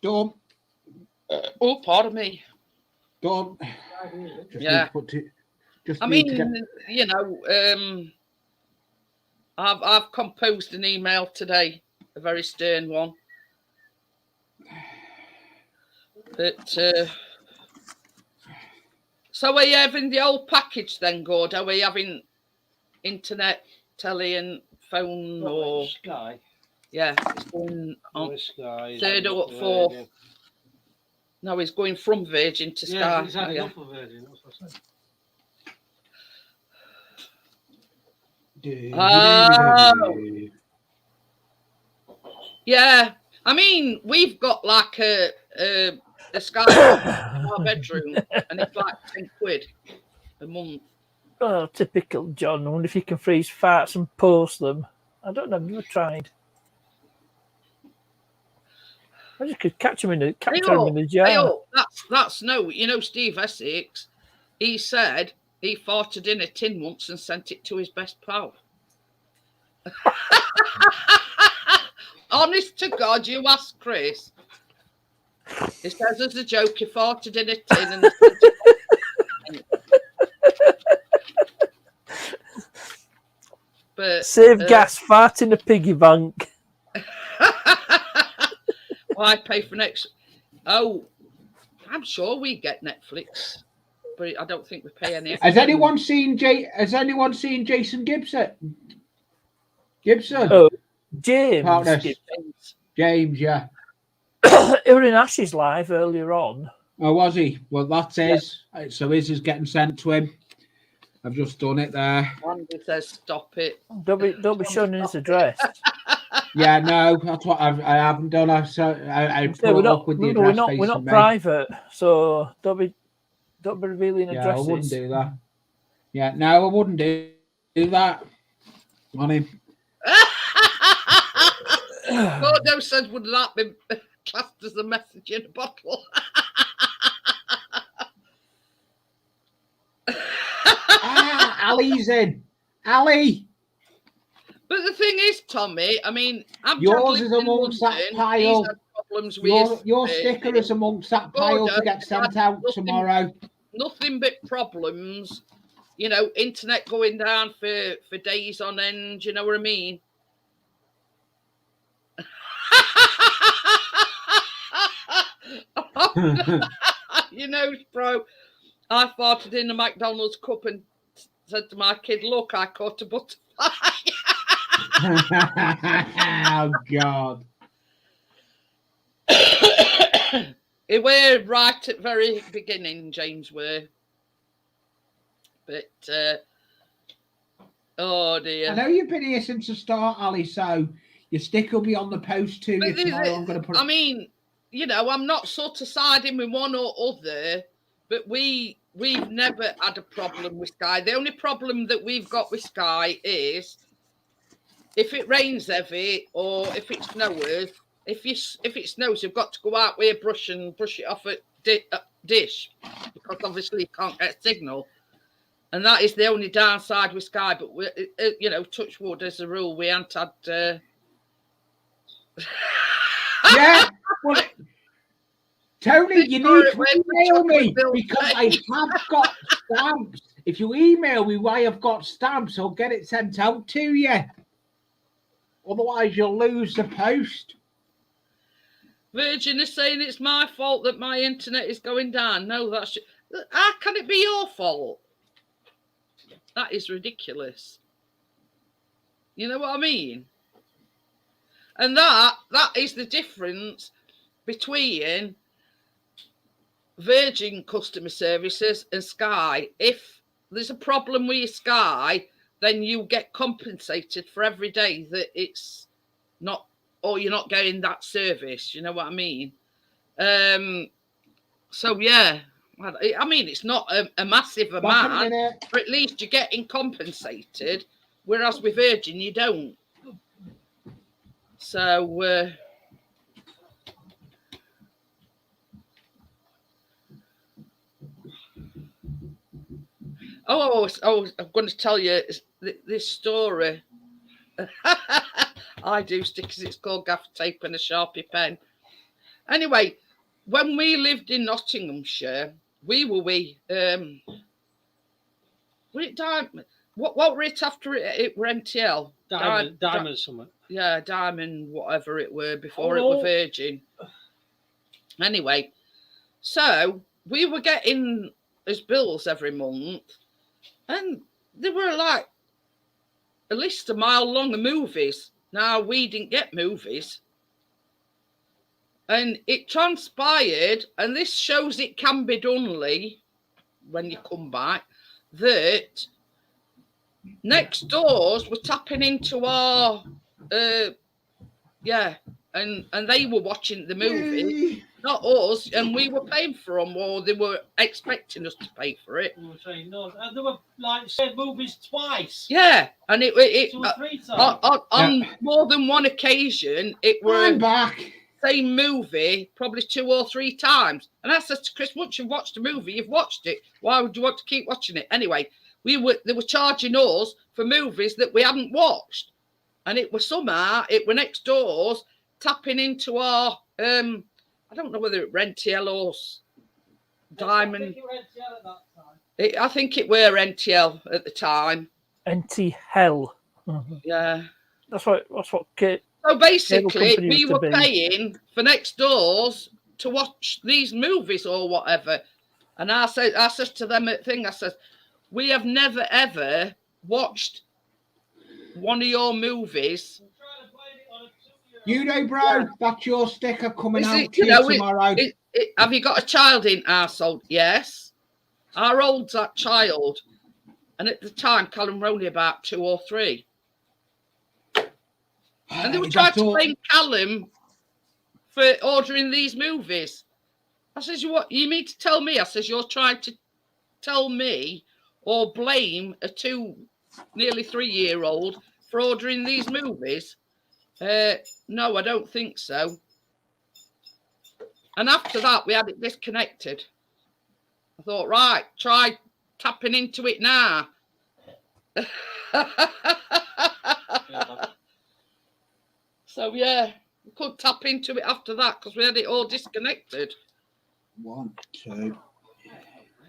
Done. Oh, pardon me. Done. Yeah. I mean, you know, I've composed an email today, a very stern one. But so are you having the old package then, Gordo? Are you having internet, telly, and phone, or Sky? Yeah, it's going on Sky. 3rd or 4th. No, he's going from Virgin to Sky. Yeah, he's had enough of Virgin. That's what I said. Yeah, I mean, we've got like a Sky in our bedroom, and it's like £10 a month. Oh, typical John. I wonder if you can freeze farts and post them. I don't know. I've never tried. I just could capture them in the jar. That's no. You know, Steve Essex. He said he farted in a tin once and sent it to his best pal. Honest to God, you ask Chris. He says as a joke, he farted in a tin and sent it. But save gas, fart in a piggy bank. Why pay for next? Oh, I'm sure we get Netflix, but I don't think we pay any. Has anyone seen Jason Gibson? Oh, James. James, yeah. He was in Ashes live earlier on. Oh, was he? Well, that's his. Yeah. So his is getting sent to him. I've just done it there. Andy says, "Stop it! Don't be showing his address." Yeah, no, that's what I haven't done. I put it up with the address. We're not private, so don't be revealing addresses. Yeah, I wouldn't do that. Yeah, no, I wouldn't do that on him. Gordo said, "Would that be classed as a message in a bottle?" Ali's in. Ali. But the thing is, Tommy, I mean, yours is amongst that pile. Your yesterday. sticker is amongst that pile to get sent out tomorrow. Nothing but problems. You know, internet going down for days on end. You know what I mean? You know, bro, I farted in a McDonald's cup and said to my kid, "Look, I caught a butterfly." Oh God. It were right at very beginning, James were. But oh dear. I know you've been here since the start, Ali, so your stick will be on the post to you tomorrow. I'm gonna put I mean, you know, I'm not sort of siding with one or other, but we've never had a problem with Sky. The only problem that we've got with Sky is if it rains heavy or if it snows. If it snows, you've got to go out with a brush and brush it off a dish because obviously you can't get a signal, and that is the only downside with Sky. But you know, touch wood as a rule, we haven't had. Yeah, well, Tony, you need to email me because I have got stamps. If you email me why I've got stamps, I'll get it sent out to you. Otherwise, you'll lose the post. Virgin is saying it's my fault that my internet is going down. No, how can it be your fault? That is ridiculous. You know what I mean? And that is the difference between Virgin customer services and Sky. If there's a problem with your Sky, then you get compensated for every day that it's not, or you're not getting that service. You know what I mean? So yeah, I mean, it's not a massive amount, but at least you're getting compensated. Whereas with Virgin, you don't. So I'm going to tell you this story. I do stickers. It's called gaffer tape and a Sharpie pen. Anyway, when we lived in Nottinghamshire, we were it Diamond? What were it after it were NTL? Diamond something. Yeah, Diamond, whatever it were before it were Virgin. Anyway, so we were getting his bills every month, and they were like at least a mile long of movies. Now, we didn't get movies. And it transpired, and this shows it can be done, Lee, when you come back, that next doors were tapping into our, and they were watching the movie. not us, and we were paying for them, or they were expecting us to pay for it. We were saying no, and they were like said movies twice, Yeah, and it 2 or 3 times. on more than one occasion, it I'm were back. same movie probably 2 or 3 times. And I said to Chris, once you've watched a movie, you've watched it. Why would you want to keep watching it? Anyway, they were charging us for movies that we hadn't watched. And it was somehow, it were next doors, tapping into our, I don't know whether it were NTL or Diamond. I think it were NTL at the time. NT Hell. Yeah. That's what Kate. So basically, Cable we used to were be. paying for next doors to watch these movies or whatever. And I said to them at thing, I said, we have never ever watched one of your movies. You know, bro, that's your sticker coming Is out it, to you you know, tomorrow. Have you got a child in our household? Yes. How old's that child? And at the time, Callum were only about 2 or 3. And they were trying to blame Callum for ordering these movies. I says, what you mean to tell me? I says, you're trying to tell me or blame a nearly 3-year-old for ordering these movies? No, I don't think so. And after that, we had it disconnected. I thought, right, try tapping into it now. So, yeah, we couldn't tap into it after that because we had it all disconnected. 1, 2.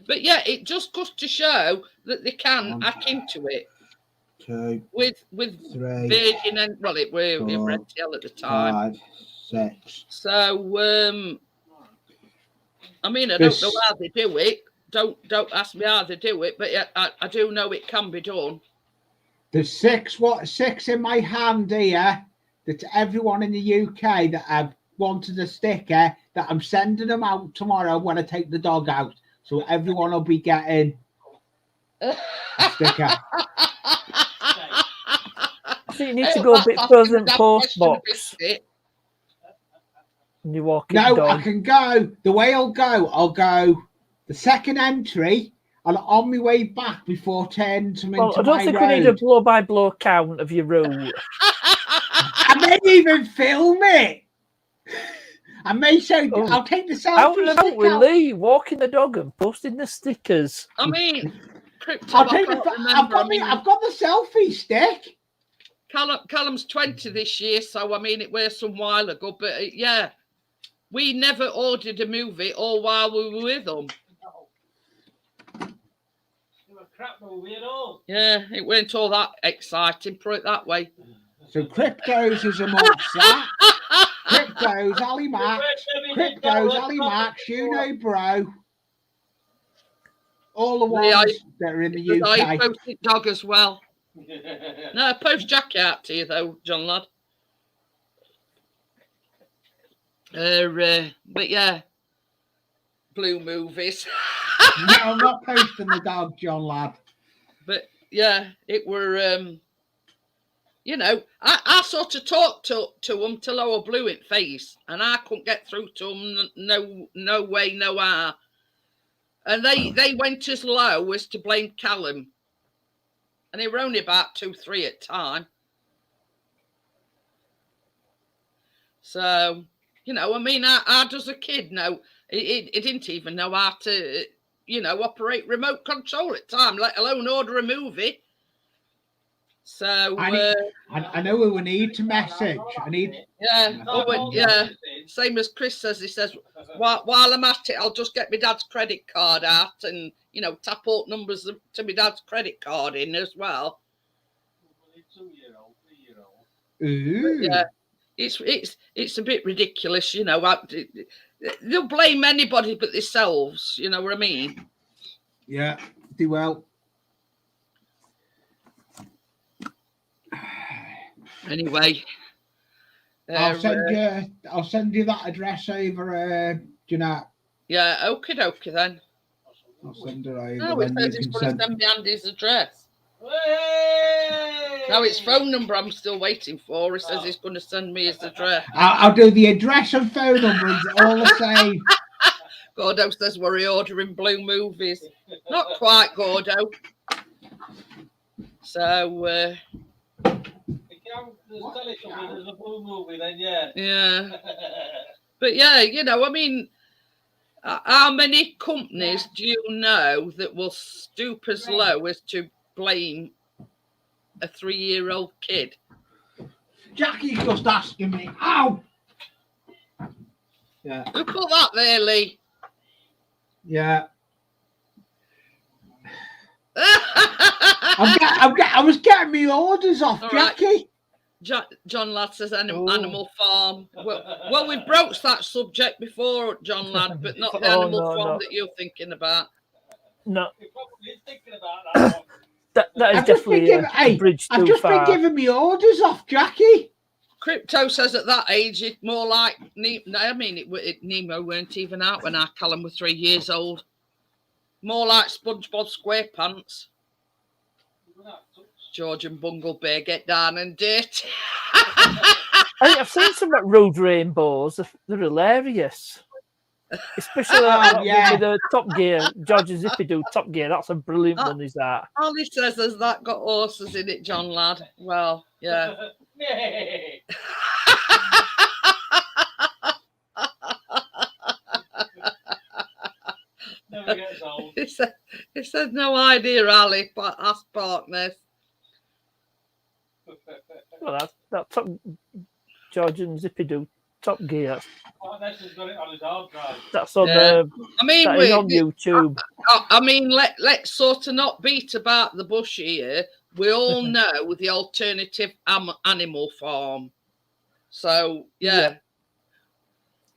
But, yeah, it just goes to show that they can hack into it. 2. With 3. Virgin and, well, it were RedTail at the time. 5, 6. So, I mean, I don't know how they do it. Don't ask me how they do it, but yeah, I do know it can be done. There's 6 in my hand here. That's everyone in the UK that have wanted a sticker that I'm sending them out tomorrow when I take the dog out. So everyone will be getting a sticker. I think you need to go a bit further in post box. And you walk in. No, I can go. The way I'll go the second entry and on my way back before turning to my I don't think we need a blow-by-blow count of your route. I may even film it. I may show. I'll take the selfie. Out and about with Lee, walking the dog and posting the stickers. I mean, I've got the selfie stick. Callum's 20 this year, so I mean, it was some while ago, but yeah, we never ordered a movie all while we were with them. Crap movie at all. Yeah, it weren't all that exciting, put it that way. So Cryptos is amongst that. Cryptos, Ali Max, you know, bro. All the ones that are in the UK. I posted dog as well. No, post Jackie out to you though, John lad. But yeah, blue movies. No, I'm not posting the dog, John lad. But yeah, it were you know, I sort of talked to them till I were blue in face, and I couldn't get through to them no way, no how. And they went as low as to blame Callum. And they were only about 2-3 at time. So, you know, I mean, how does a kid know? It didn't even know how to, you know, operate remote control at time, let alone order a movie. So I know who we need to message. Yeah, same as Chris says. He says, while I'm at it, I'll just get my dad's credit card out and, you know, tap all numbers to my dad's credit card in as well. 2-year-old, 3-year-old. Ooh. Yeah, it's a bit ridiculous, you know. They'll blame anybody but themselves. You know what I mean? Yeah, do well. Anyway, I'll send you that address over. Do you know? Yeah, okie dokie then. I'll send it over. No, it says he's going to send me Andy's address. Hey! Now his phone number I'm still waiting for. He says he's going to send me his address. I'll do the address and phone number. It's all the same. Gordo says we're ordering blue movies. Not quite, Gordo. So, If there's a blue movie, then yeah. Yeah. But yeah, you know, I mean, how many companies do you know that will stoop as low as to blame a 3-year-old kid? Jackie's just asking me. Ow! Yeah. Who put that there, Lee? Yeah. I was getting me orders off All Jackie. Right. John Ladd says Animal Farm. Well, we've broached that subject before, John Ladd, but not the Animal Farm that you're thinking about. No. You're probably thinking about that one. That is definitely a bridge too I've just far. been giving me orders off Jackie. Crypto says at that age, it's more like Nemo weren't even out when our Callum was 3 years old. More like SpongeBob SquarePants. George and Bungle Bear get down and dirty. I've seen some Road Rainbows. They're hilarious. Especially with the Top Gear. George and Zippy do Top Gear. That's a brilliant one, is that? All he says is that got horses in it, John Ladd. Well, yeah. Never gets old. He said no idea, Ali, but ask partners. Well, that's George and Zippy do Top Gear. Partners has got it on his hard drive. That's on I mean, that is on YouTube. I mean, let's sort of not beat about the bush here. We all know the alternative Animal Farm. So yeah.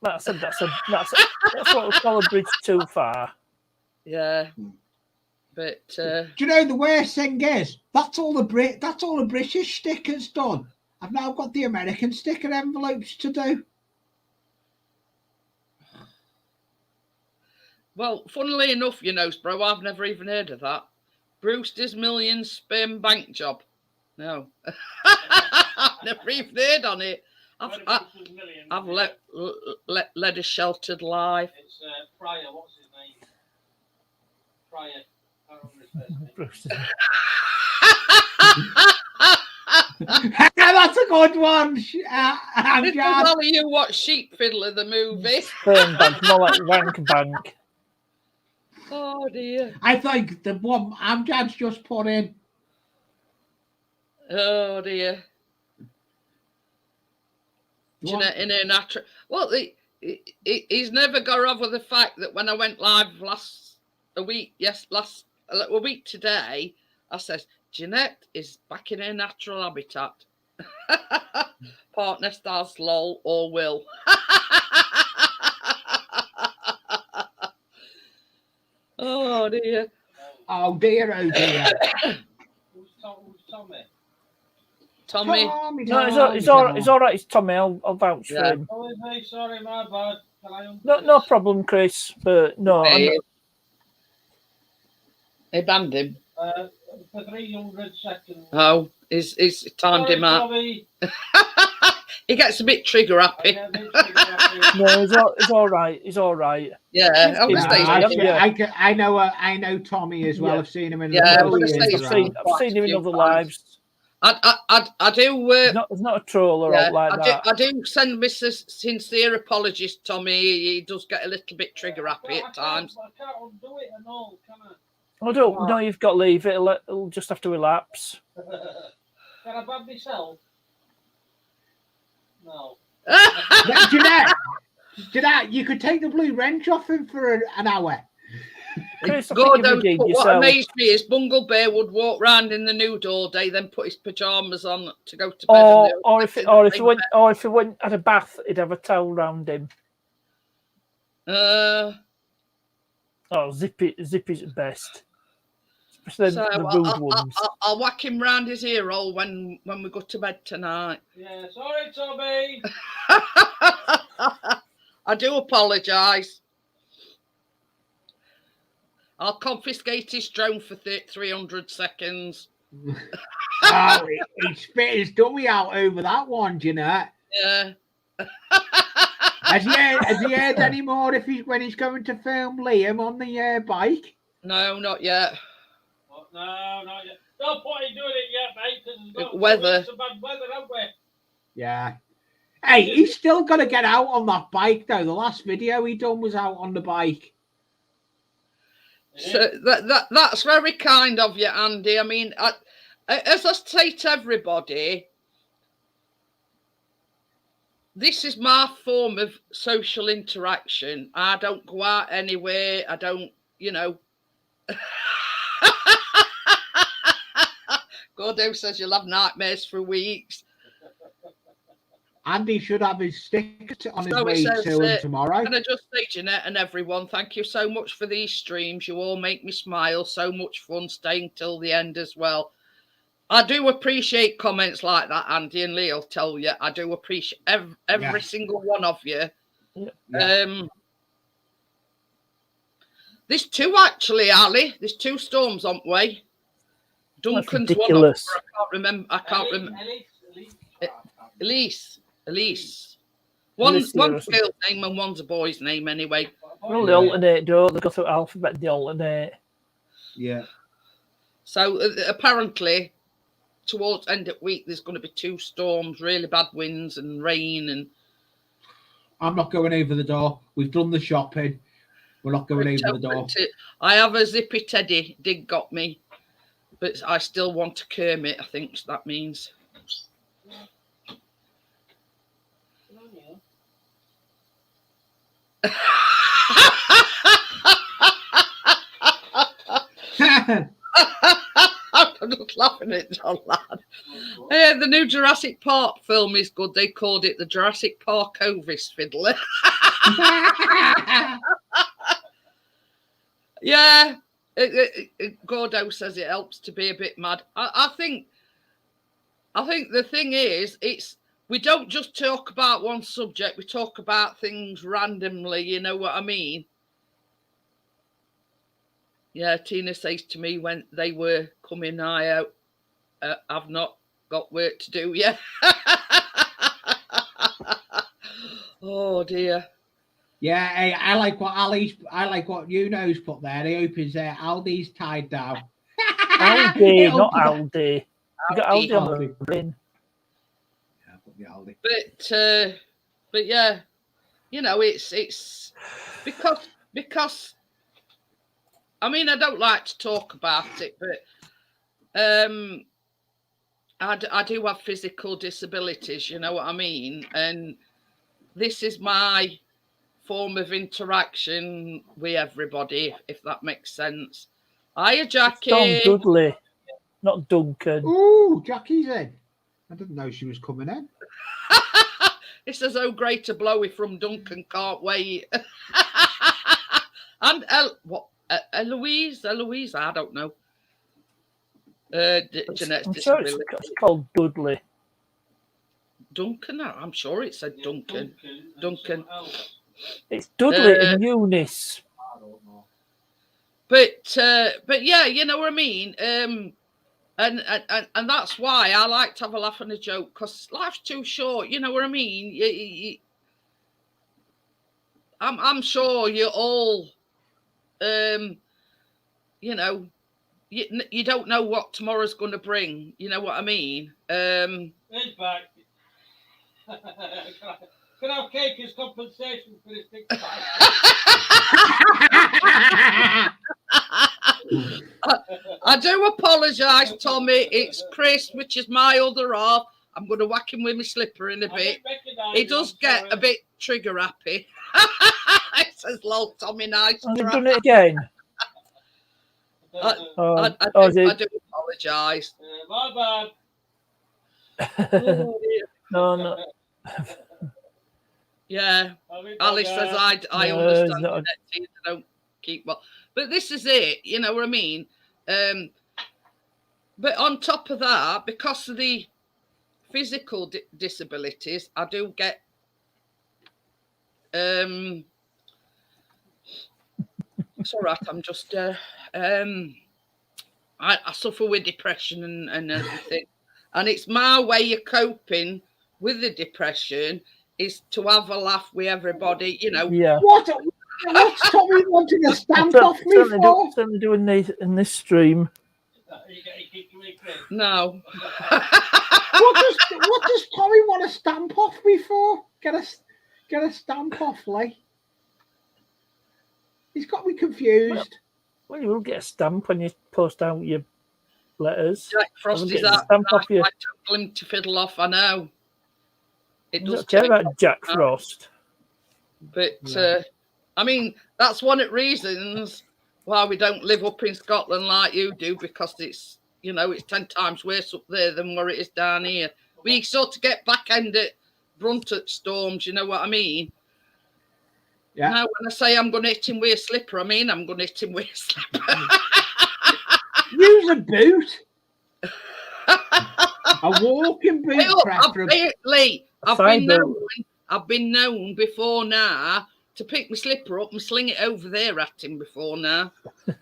That's what we call a bridge too far. Yeah. But do you know the worst thing is? That's all the British stickers done. I've now got the American sticker envelopes to do. Well, funnily enough, you know, bro, I've never even heard of that. Brewster's Million Sperm Bank Job. No. I've never even heard on it. I've led a sheltered life. It's Pryor, what's his name? Pryor. I don't remember his first name. That's a good one. This is all you watch Sheep Fiddler, the movie. Sperm Bank, more like Rank Bank. Oh dear. I think the one Amjad's just put in. Oh dear. Jeanette in her natural. Well, he's never got over the fact that when I went live a week today, I says Jeanette is back in her natural habitat. Partner stars lol or will. Oh dear. Oh dear, oh dear. Who's Tommy? Tommy. No, it's all right. It's Tommy. I'll vouch for him. Oh, is he? Sorry, my bad. Can I No problem, Chris. But no, They banned him. For 300 seconds. Oh, he's timed him out. Tommy. He gets a bit trigger happy. No, he's all right. He's all right. Yeah, I know Tommy as well. Yeah. I've seen him in. I've seen him in other lives. I do. He's not a troller like that. I do send Mrs. Sincere apologies, Tommy. He does get a little bit trigger happy at times. I can't undo it and all, can I? I don't. No, you've got to leave it. It'll just have to elapse. Can I ban myself? No. Jeanette, you could take the blue wrench off him for an hour. Chris, what amazed me is Bungle Bear would walk round in the nude all day, then put his pajamas on to go to bed. Or if he went at a bath, he'd have a towel round him. Zippy's at best. Especially the rude ones. I'll whack him round his ear hole when we go to bed tonight. Yeah, sorry, Tommy. I do apologise. I'll confiscate his drone for 300 seconds. Oh, he spit his dummy out over that one, Jeanette. Yeah. Has he heard any more when he's going to film Liam on the bike? No, not yet. No, not yet. Don't put him doing it yet, mate, because it's got Weather. some bad weather, haven't we? Yeah. Hey, he's still got to get out on that bike, though. The last video he done was out on the bike. So that's very kind of you, Andy. I mean, as I say to everybody, this is my form of social interaction. I don't go out anywhere. I don't, Gordo says you'll have nightmares for weeks. Andy should have his stick on his way to him tomorrow. And I just say, Jeanette and everyone, thank you so much for these streams. You all make me smile. So much fun staying till the end as well. I do appreciate comments like that, Andy, and Lee will tell you. I do appreciate every single one of you. Yeah. There's two actually, Ali. There's two storms on the way. Duncan's one of them. I can't remember. Elise. One's girl's name and one's a boy's name anyway. Well, they alternate, don't they? Go through alphabet, they alternate. Yeah. So apparently, towards end of week, there's going to be two storms, really bad winds and rain. And I'm not going over the door. We've done the shopping. We're not going over the door. I have a zippy teddy. Dig got me, but I still want a Kermit. I think that means. I'm just laughing at John Lad. The new Jurassic Park film is good. They called it the Jurassic Park Ovis Fiddler. Yeah, Gordo says it helps to be a bit mad. I think the thing is, we don't just talk about one subject. We talk about things randomly. You know what I mean? Yeah, Tina says to me when they were coming out, I've not got work to do yet. Oh dear. Yeah, hey, I like what you know's put there. I hope his Aldi's tied down. Aldi, not Aldi. You got Aldi on the bin. Yeah, put the Aldi. But yeah, it's because I mean I don't like to talk about it, but I do have physical disabilities. You know what I mean, and this is my form of interaction with everybody, if that makes sense. Hiya, Jackie. It's Tom Dudley, not Duncan. Ooh, Jackie's in. I didn't know she was coming in. It says, "Oh, great, a blowy from Duncan. Can't wait." And Eloise, I don't know. Jeanette's I'm sure it's called Dudley. Duncan. I'm sure it said Duncan. Duncan. It's Dudley and Eunice. I don't know. But yeah, you know what I mean. And that's why I like to have a laugh and a joke, because life's too short. You know what I mean. I'm sure you all, you don't know what tomorrow's going to bring. You know what I mean. He's back. Can I have cake as compensation for this big fight? I do apologise, Tommy. It's Chris, which is my other half. I'm going to whack him with my slipper in a bit. He does get a bit trigger happy. It says, "Lol, Tommy, nice." Have you done it again? I do apologise. My bad. Oh, No. Yeah, Alice says I understand that I don't keep well, but this is it. You know what I mean? But on top of that, because of the physical disabilities, I do get it's all right. I'm just I suffer with depression and everything. And it's my way of coping with the depression is to have a laugh with everybody, you know. Yeah. What's Tommy wanting to stamp off me for? Certainly doing in this stream. No. What does Tommy want to stamp off me for? Get a stamp off, like. He's got me confused. Well, you will get a stamp when you post out your letters. Jack Frosty's that stamp off you. I tell him to fiddle off. I know. It does care about Jack Frost. But I mean, that's one of the reasons why we don't live up in Scotland like you do, because it's, you know, it's 10 times worse up there than where it is down here. We sort of get back-ended brunt at storms, you know what I mean? Yeah. Now, when I say I'm going to hit him with a slipper, I mean I'm going to hit him with a slipper. Use a boot. A walking boot. I've been known before now to pick my slipper up and sling it over there at him before now.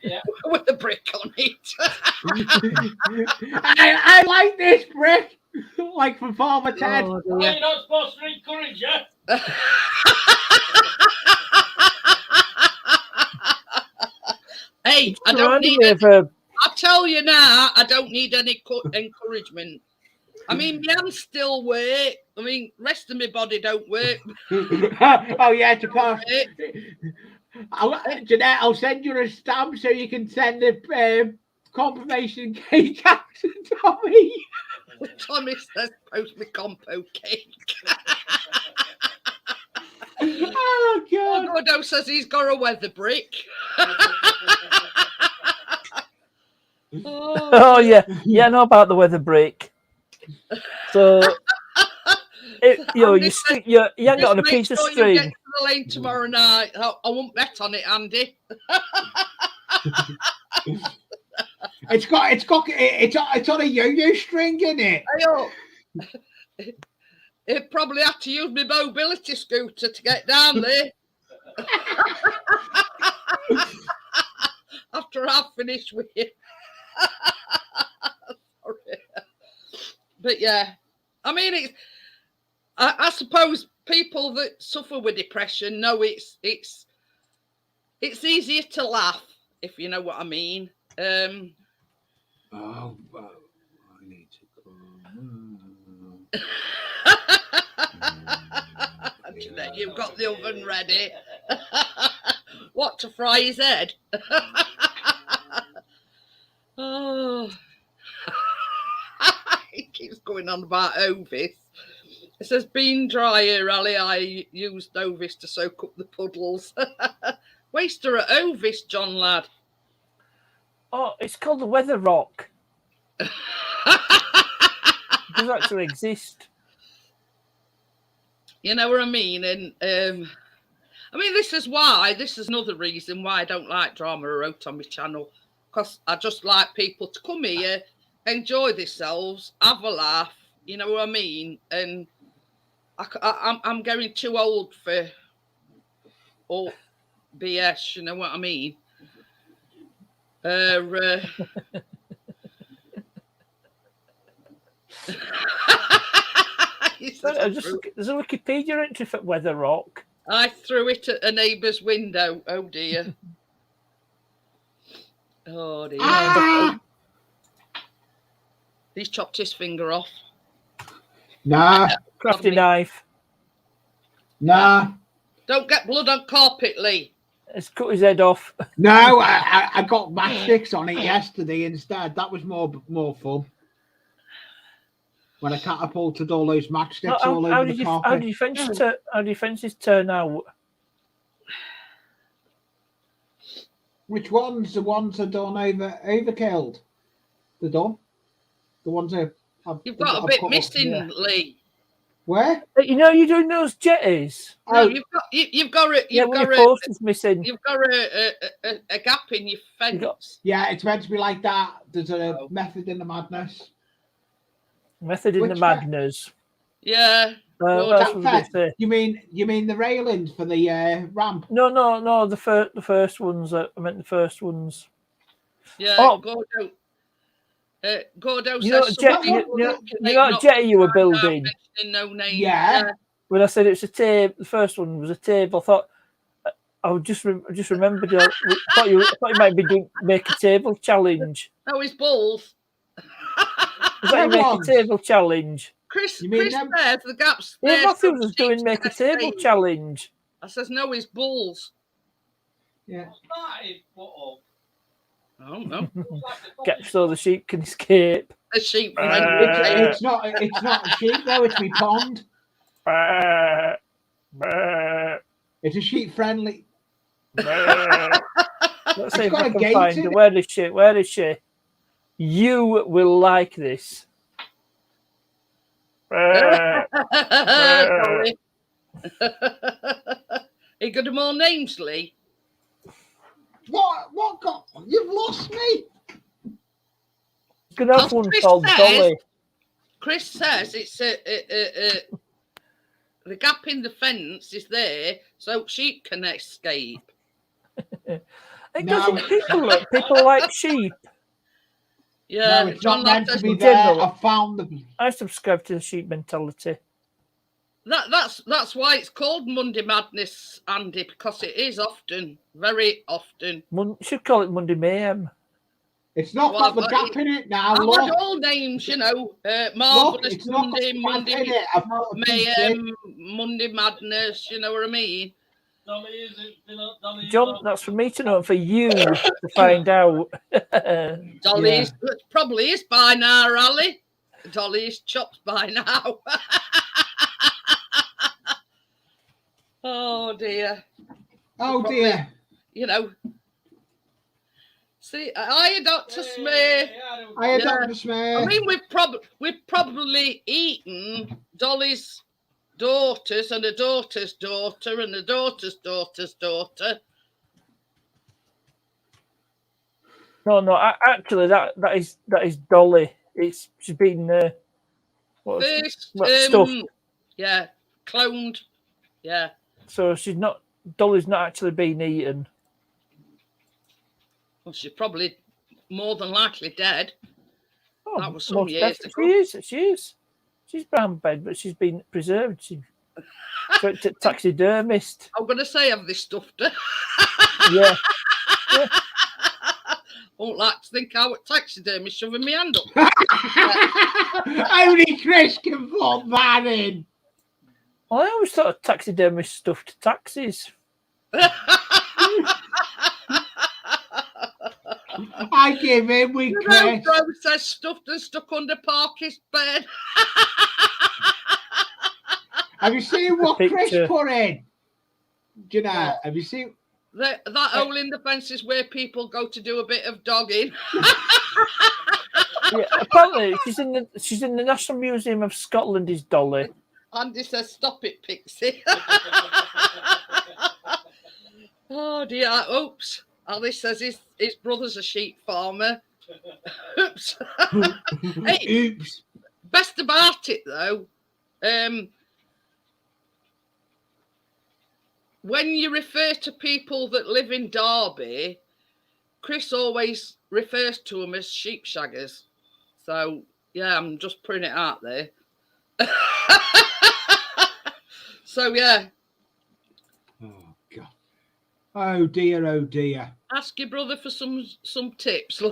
Yeah. With a brick on it. I like this brick. Like from Farmer Ted. Oh, you're not supposed to encourage you. Hey, I don't need I tell you now, I don't need any encouragement. I mean, my hands still work. I mean, rest of my body don't work. Oh yeah, to pass. Jeanette, I'll send you a stamp so you can send the confirmation cake out to Tommy. Tommy says, "Post me compo cake." Oh God! Gordo says he's got a weather brick. Oh yeah, I know about the weather brick. So, you ain't got on a piece of string. You get to the lane tomorrow night. I won't bet on it, Andy. It's on a yo-yo string, isn't it? It probably had to use my mobility scooter to get down there. After I've finished with you. Sorry. But yeah, I mean, I suppose people that suffer with depression know it's easier to laugh, if you know what I mean. I need to go. You've got the oven ready. What, to fry his head? Oh. He keeps going on about Ovis. It says, bean dryer, Ali, I used Ovis to soak up the puddles. Waster at Ovis, John lad. Oh, it's called the Weather Rock. It does actually exist. You know what I mean? And I mean, this is another reason why I don't like Drama Wrote on my channel, because I just like people to come here, enjoy themselves, have a laugh, you know what I mean? And I'm getting too old for all BS, you know what I mean? There's a Wikipedia entry for Weather Rock. I threw it at a neighbour's window. Oh dear. Oh dear. Ah! He's chopped his finger off. Nah. Crafty knife. Nah. Don't get blood on carpet, Lee. It's cut his head off. No, I got matchsticks on it yesterday instead. That was more fun. When I catapulted all those matchsticks all over the carpet. How do you fences turn out? Which ones? The ones that done overkilled. They're done. The ones that you've got a bit missing, Lee. Where? You know, you're doing those jetties. No, you've got missing. You've got a gap in your fence. Yeah, it's meant to be like that. There's a method in the madness. Method in the madness. Yeah. You mean the railings for the ramp? No. The first ones. I meant the first ones. Yeah. Go down. Gordo You know, says jet, something. you know that jetty you were building. No name. Yeah. When I said it's a table, the first one was a table. I thought I would just remembered. I thought you might be make a table challenge. Oh, his balls. Was that you make a table challenge? Chris You mean says the gaps. Yeah, there, Matthews so was doing sheep's make a gonna table escape. challenge. I says no, his balls. Yeah. I don't know. Get so the sheep can escape. A sheep. It's not a sheep though. It's me pond. It's a sheep friendly. Let's see if I can find her. Where is she? Where is she? You will like this. Dolly. You got them all names, Lee? What got? You've lost me. Could have one called Dolly. Chris says it's the gap in the fence is there so sheep can escape. People like sheep. Yeah, no, it's not meant to be there. I found them. I subscribe to the sheep mentality. That's why it's called Monday Madness, Andy, because it is often, very often. Should call it Monday Mayhem. It's not got the gap in it now. I've Look. had all names, you know. Marvelous Monday, Monday Mayhem, Monday Madness. You know what I mean? John, that's for me to know, and for you to find out. Dolly probably is by now, Ali. Dolly is chopped by now. Oh dear. Oh dear. You know. See, hiya, Dr. Smith. Hiya, Dr. Smith. I mean, we've probably eaten Dolly's daughters and a daughter's daughter and a daughter's daughter's daughter. No. Actually, that is Dolly. She's been stuffed. Yeah, cloned. Yeah. So Dolly's not actually been eaten. Well, she's probably more than likely dead. Oh, that was some years ago. She is. She's brown bed, but she's been preserved. She's taxidermist. I'm going to say, have they stuffed her? Yeah. Won't like to think how a taxidermist shoving me hand up. Only Chris can put that in. Well, I always thought taxidermist stuffed taxis. I give in with Chris. Bro says stuffed and stuck under Parky's bed. Have you seen what Chris put in? Do you know? Have you seen that hole in the fence is where people go to do a bit of dogging? Yeah, apparently she's in the National Museum of Scotland. Is Dolly? Andy says, "Stop it, Pixie." Oh dear! Oops. Alice says his brother's a sheep farmer. Oops. Hey, oops. Best about it though, when you refer to people that live in Derby, Chris always refers to them as sheep shaggers. So yeah, I'm just putting it out there. So yeah. Oh God. Oh dear, oh dear. Ask your brother for some tips.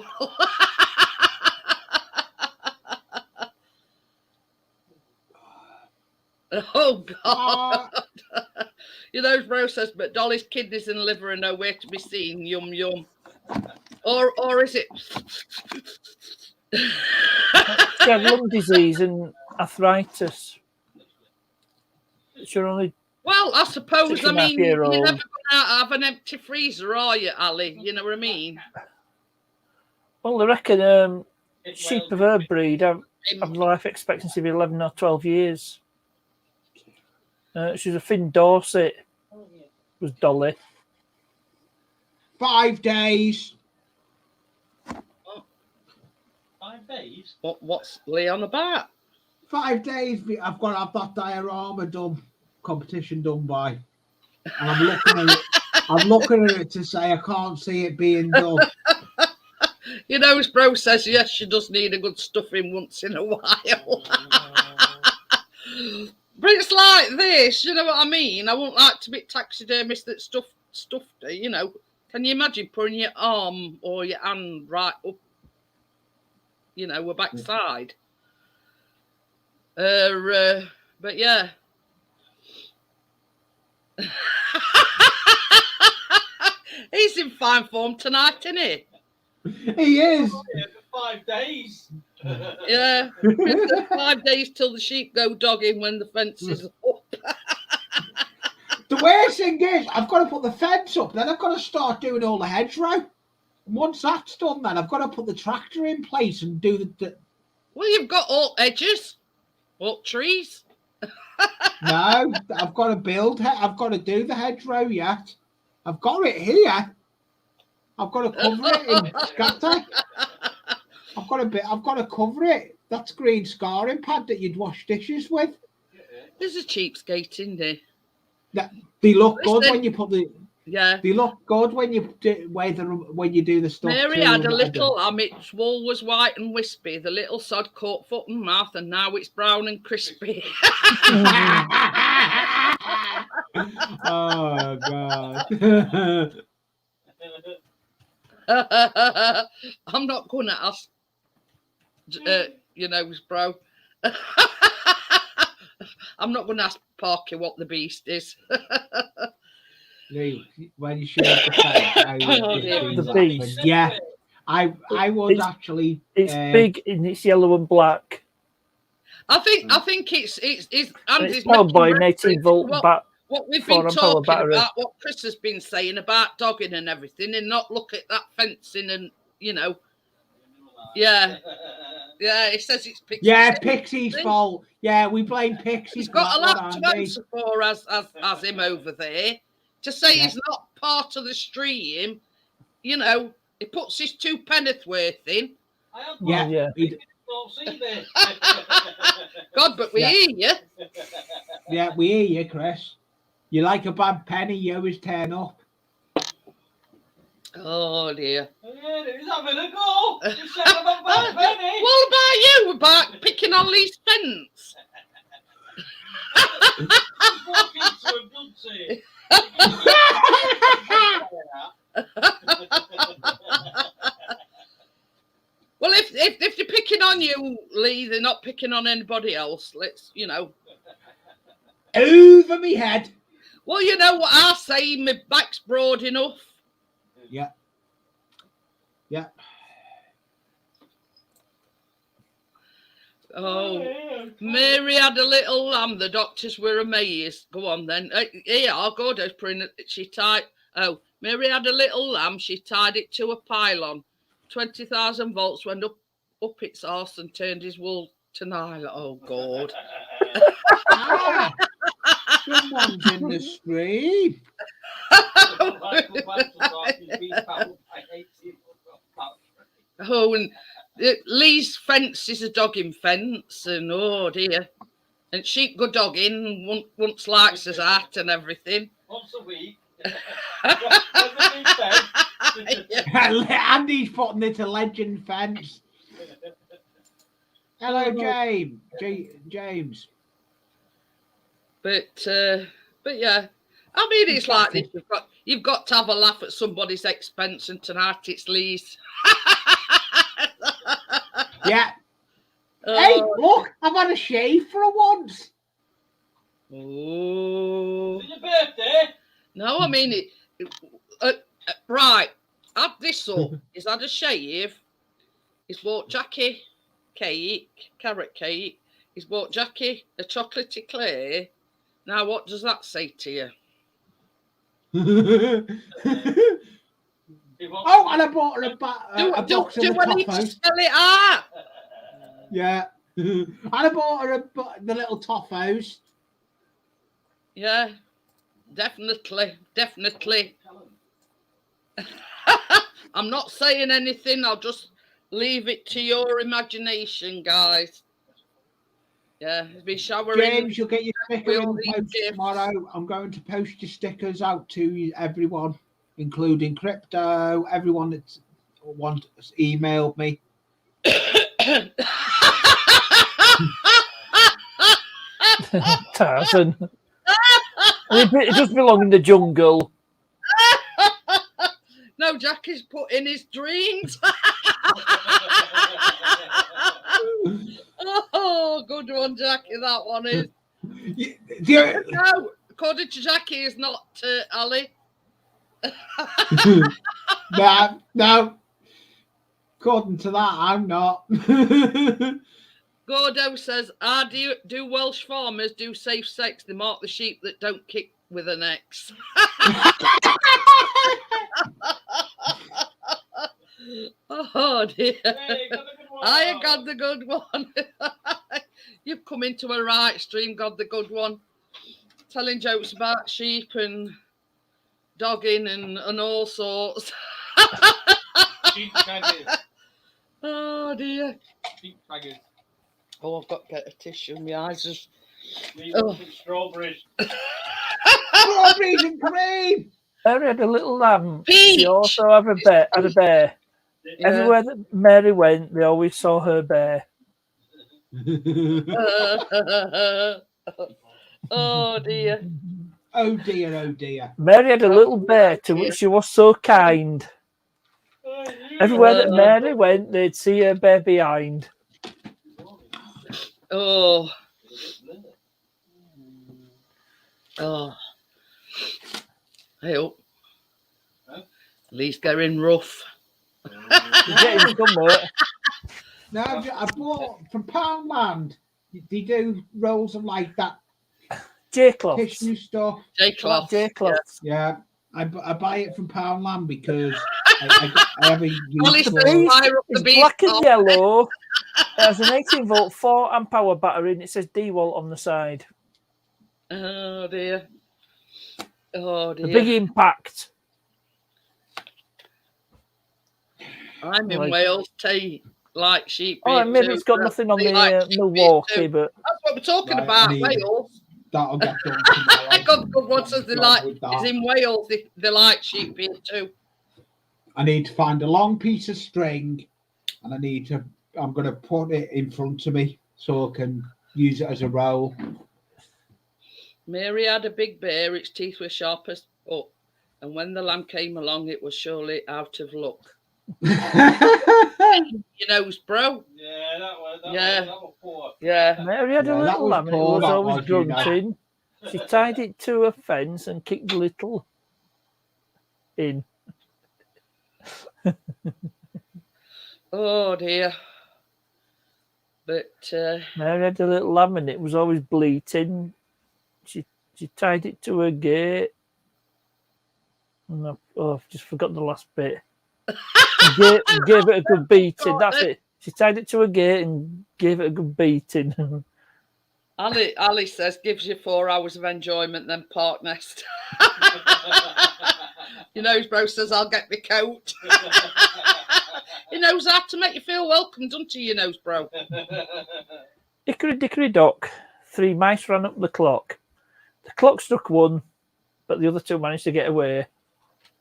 Oh God. You know, bro says, but Dolly's kidneys and liver are nowhere to be seen. Yum yum. Or is it? She had lung disease and arthritis. She's only. Well, I suppose. I mean, you're never going to have an empty freezer, are you, Ali? You know what I mean? Well, I reckon sheep of her breed have life expectancy of 11 or 12 years. She's a Finn Dorset. Was Dolly. 5 days. 5 days? What's Leon about? 5 days. I've got to have that diorama done, competition done by. And I'm looking at it to say I can't see it being done. You know, his bro says, yes, she does need a good stuffing once in a while. But it's like this, you know what I mean? I wouldn't like to be taxidermist that stuffed her, you know. Can you imagine putting your arm or your hand right up, you know, her backside? But yeah. He's in fine form tonight, isn't he? He is. For 5 days. Yeah. 5 days till the sheep go dogging when the fence is up. The worst thing is, I've got to put the fence up, then I've got to start doing all the hedgerow. And once that's done, then I've got to put the tractor in place and do the... Well, you've got all edges, all trees. No, I've got to build it. I've got to do the hedgerow yet. I've got it here. I've got to cover it in scatter. I've got to cover it. That's green scarring pad that you'd wash dishes with. There's a cheapskate in there. They look good when you put the... Yeah. They look good when you do the stuff. Mary had a little lamb. Its wool was white and wispy. The little sod caught foot and mouth, and now it's brown and crispy. Oh God! I'm not going to ask, you know, bro. I'm not going to ask Parky what the beast is. When you showed the beast, yeah, I would actually. It's big and it's yellow and black. I think it's Andy's powered by an 18-volt what we've been talking about, what Chris has been saying about dogging and everything, and not look at that fencing and, you know, yeah, he says it's Pixie's. Yeah, Pixie's fault. Yeah, we blame Pixie. He's got a lot to answer for as him over there. To say he's not part of the stream, you know, he puts his 2 penneth worth in. Yeah. God, but we hear you. Yeah, we hear you, Chris. You like a bad penny, you always turn up. Oh dear. He's having a go. He's saying about bad penny. What about you about picking on Lee's fence? He's walking to him, doesn't he? Well, if they're picking on you, Lee, they're not picking on anybody else. Let's, you know. Over me head. Well, you know what I say, my back's broad enough. Yeah. Yeah. Oh, Mary had a little lamb. The doctors were amazed. Go on then. Here, I'll go down. She tied. Oh, Mary had a little lamb. She tied it to a pylon. 20,000 volts went up its arse and turned his wool to Nile. Oh God. Someone's in the stream. Oh, and Lee's fence is a dogging fence, and oh dear. And sheep go dogging, once likes us at and everything. Once a week. Andy's putting it to legend fence. Hello, James. James. But yeah, I mean, it's like this. You've got to have a laugh at somebody's expense, and tonight it's Lee's. Yeah. Hey, look, I've had a shave for once. Oh. Is it your birthday? No, I mean it. Right. Add this up. He's had a shave. He's bought Jackie carrot cake. He's bought Jackie a chocolate eclair. Now, what does that say to you? Oh, and I bought her a box of the Do I need to spell it out? Yeah. And I bought her the little toffos. Yeah, definitely. I'm not saying anything. I'll just leave it to your imagination, guys. Yeah, it's been showering. James, you'll get your sticker in the post tomorrow. I'm going to post your stickers out to everyone, including Crypto, everyone that's once emailed me. Tarzan. It does belong in the jungle. No, Jackie's put in his dreams. Oh, good one, Jackie. That one is. No, according to Jackie, is not Ali. No. According to that, I'm not. Gordo says, do Welsh farmers do safe sex? They mark the sheep that don't kick with an X. Oh dear. Hey, I got the good one. You've come into a right stream, got the good one. Telling jokes about sheep and dogging and all sorts. Sheep taggers. Oh dear. Sheep taggers. Oh, I've got to get a tissue. My eyes just. Strawberries. Strawberries and cream. Mary had a little lamb. Peach. She also had a bear. Yeah. Everywhere that Mary went, they always saw her bear. Oh dear. Oh dear. Mary had a little bear to which she was so kind. Everywhere that Mary went, they'd see her bear behind. Oh. I hope. At least getting rough. You're getting somewhere. No, I bought from Poundland. They do rolls of like that J-cloths. tissue stuff. J-cloth. J-cloths. Yeah, I buy it from Poundland because I have a Well, use it's for the It's beef black and top. yellow. It has an 18-volt 4-amp hour battery and it says DeWalt on the side. Oh dear. Oh The dear. big impact. I'm in Wales. Tea like sheep. Oh, beef maybe too. it's got nothing on They the like sheep beef Milwaukee, too. but That's what we're talking Right, about. I need- Wales. that'll get done tomorrow. I got good one says they Job like. with that. It's in Wales. They like sheep beef too. I need to find a long piece of string, and I'm going to put it in front of me so I can use it as a roll. Mary had a big bear. Its teeth were sharp as up, and when the lamb came along, it was surely out of luck. You knows, bro. Yeah, that was poor. Yeah. Mary had a Yeah, that little was lamb and it poor, was that always was, you know. grunting. She tied it to a fence and kicked the little in. Oh dear. But Mary had a little lamb and it was always bleating. She tied it to a gate. And I've just forgot the last bit. gave it a good beating. That's it. She tied it to a gate and gave it a good beating. Ali says gives you 4 hours of enjoyment, then park nest. You know, his bro says I'll get my coat. He knows how to make you feel welcome, doesn't he? You know, bro. Hickory dickory dock. 3 mice ran up the clock. The clock struck 1, but the other 2 managed to get away.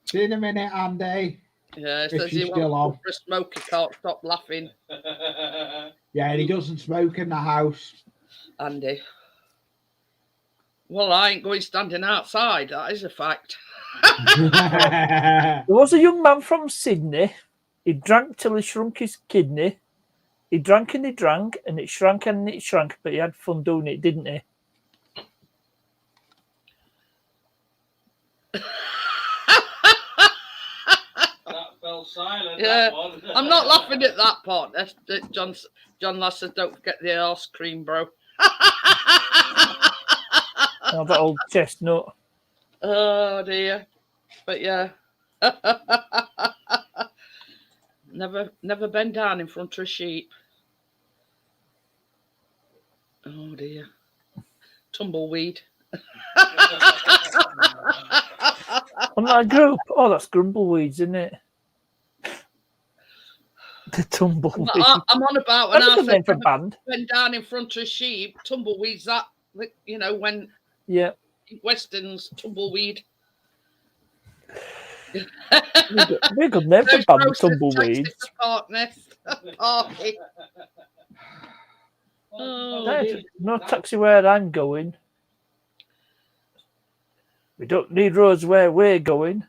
See you in a minute, Andy. Yeah, If says she's he still wants on. for a smoke. He can't stop laughing. Yeah, and he doesn't smoke in the house. Andy. Well, I ain't going standing outside. That is a fact. There was a young man from Sydney. He drank till he shrunk his kidney. He drank, and it shrank and it shrank, but he had fun doing it, didn't he? That fell silent. Yeah. That one. I'm not laughing at that part. That's John Lass says, don't forget the ice cream, bro. Oh, that old chestnut. Oh dear. But yeah. Never bend down in front of a sheep. Oh dear. Tumbleweed. On that group. Oh, that's Grumbleweeds, isn't it? The tumbleweed. I'm on about when That's a I good name said for a band. bend down in front of a sheep. Tumbleweeds, that, you know, when Yeah. Westerns, tumbleweed. We're good name for Those band, the process Tumbleweeds. takes it apart, Nest. Parky. Oh, There's dear. no taxi where I'm going. We don't need roads where we're going.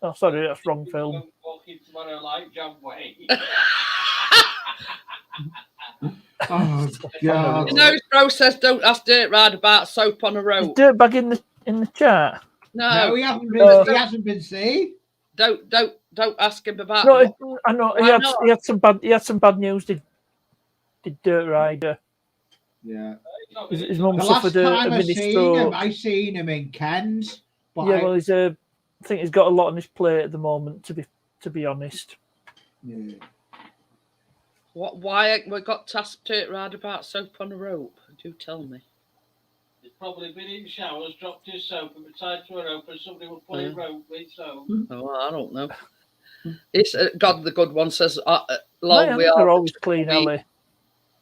Oh, sorry, that's wrong film. Walking tomorrow like John Wayne. Oh, God. You know, his bro says don't ask Dirt Ride about soap on a Is rope. Dirtbag in the chat? No, No, he hasn't been seen. don't ask him about. No, I know Why not? he had some bad news. Did Dirt Rider? Yeah. His mum The last suffered a time I mini seen him, stroke. I seen him in Ken's. But Yeah, well, I think he's got a lot on his plate at the moment. To be honest. yeah. What? Why ain't we got to ask Dirt Ride about soap on a rope? Do tell me. He's probably been in showers, dropped his soap, and tied to a rope, and somebody will play rope with soap. Oh, I don't know. It's God. The good one says, My "Lol, we hands are are always clean, tumbleweed." Ellie.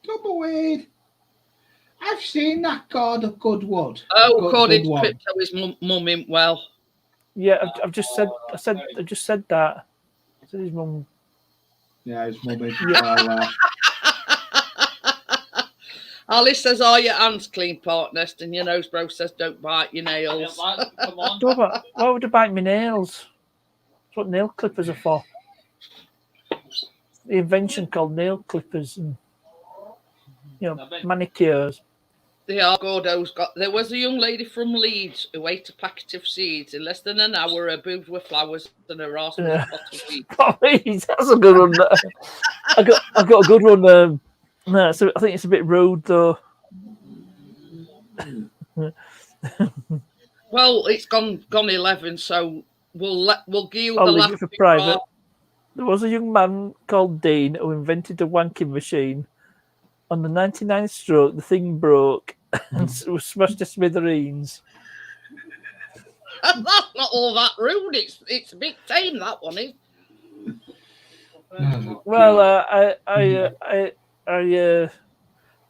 Tumbleweed. I've seen that God of Goodwood. Oh, Good according to one. Crypto, his mum ain't well. Yeah, I just said that. I said his mum. Yeah, his mum is. Alice says, "Are your hands clean, partner?" And your nose bro says, "Don't bite your nails." Come on. Why would I bite my nails? That's what nail clippers are for. The invention called nail clippers and manicures. They are Gordo's got. There was a young lady from Leeds who ate a packet of seeds. In less than an hour, her boobs were flowers and her arse was a pot of wheat. Please, that's a good one. I got a good one. No, so I think it's a bit rude though. Well, it's gone 11, so we'll give you the I'll leave last it for bit private. more. There was a young man called Dean who invented a wanking machine. On the 99th stroke, the thing broke and was smashed to smithereens. That's not all that rude. It's a bit tame, that one is. Well, I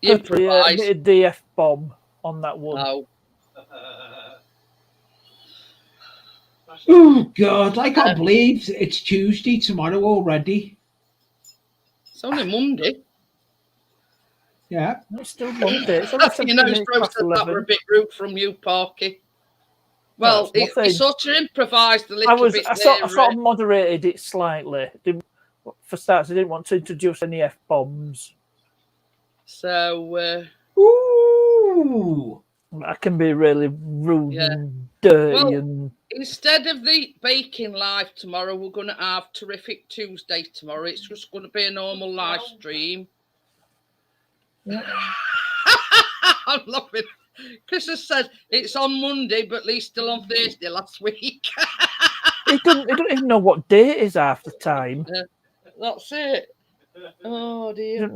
Improvise. admitted the F-bomb on that one. No. Oh God! I can't believe it's Tuesday tomorrow already. It's only Monday. Yeah. It's still Monday. It's only You 17 know, minutes past that were 11. a bit rude from you, Parky. Well, That's he sort of improvised a little bit. I sort of moderated it slightly. For starters, I didn't want to introduce any F-bombs. So, Ooh. I can be really rude Yeah. and dirty Well, and instead of the baking live tomorrow, we're going to have Terrific Tuesday tomorrow. It's just going to be a normal live stream. yeah. I'm laughing. Chris has said it's on Monday, but Lee's still on Thursday last week. He don't even know what day it is half the time. That's it. Oh dear.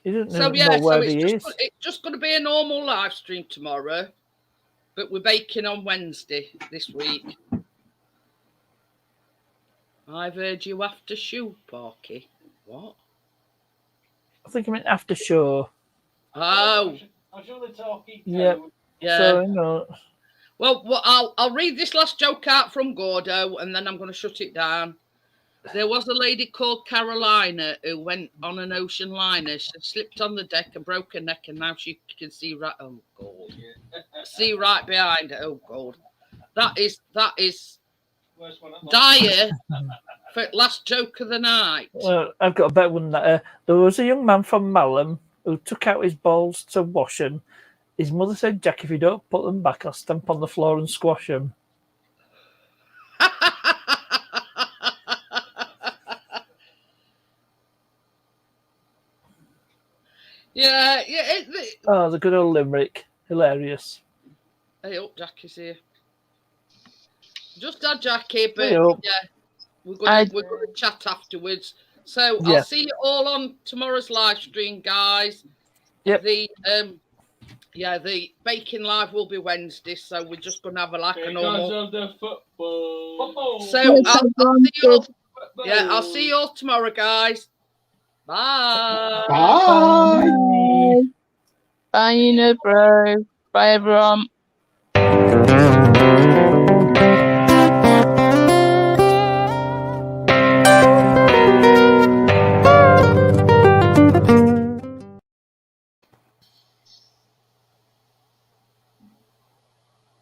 He doesn't So know where he is. It's just going to be a normal live stream tomorrow, but we're baking on Wednesday this week. I've heard you after shoe, Parky. What? I think I meant after show. Oh. I was only talking. Yeah. Yeah. So Well, I'll read this last joke out from Gordo, and then I'm going to shut it down. There was a lady called Carolina who went on an ocean liner. She slipped on the deck and broke her neck, and now she can see right. Oh God! See right behind her. Oh God! That is dire for last joke of the night. Well, I've got a better one than that. There was a young man from Malham who took out his balls to wash them. His mother said, "Jack, if you don't put them back, I'll stamp on the floor and squash them." Yeah. Oh, the good old limerick. Hilarious. Hey, up, Jackie's here. Just had Jackie, but Hey, up. yeah, we're going to chat afterwards. So Yeah. I'll see you all on tomorrow's live stream, guys. Yep. The baking live will be Wednesday, so we're just going to have a normal. Because of the football. So I'll see you all. Yeah, I'll see you all tomorrow, guys. Bye. Bye. Bye, bro. Bye, everyone.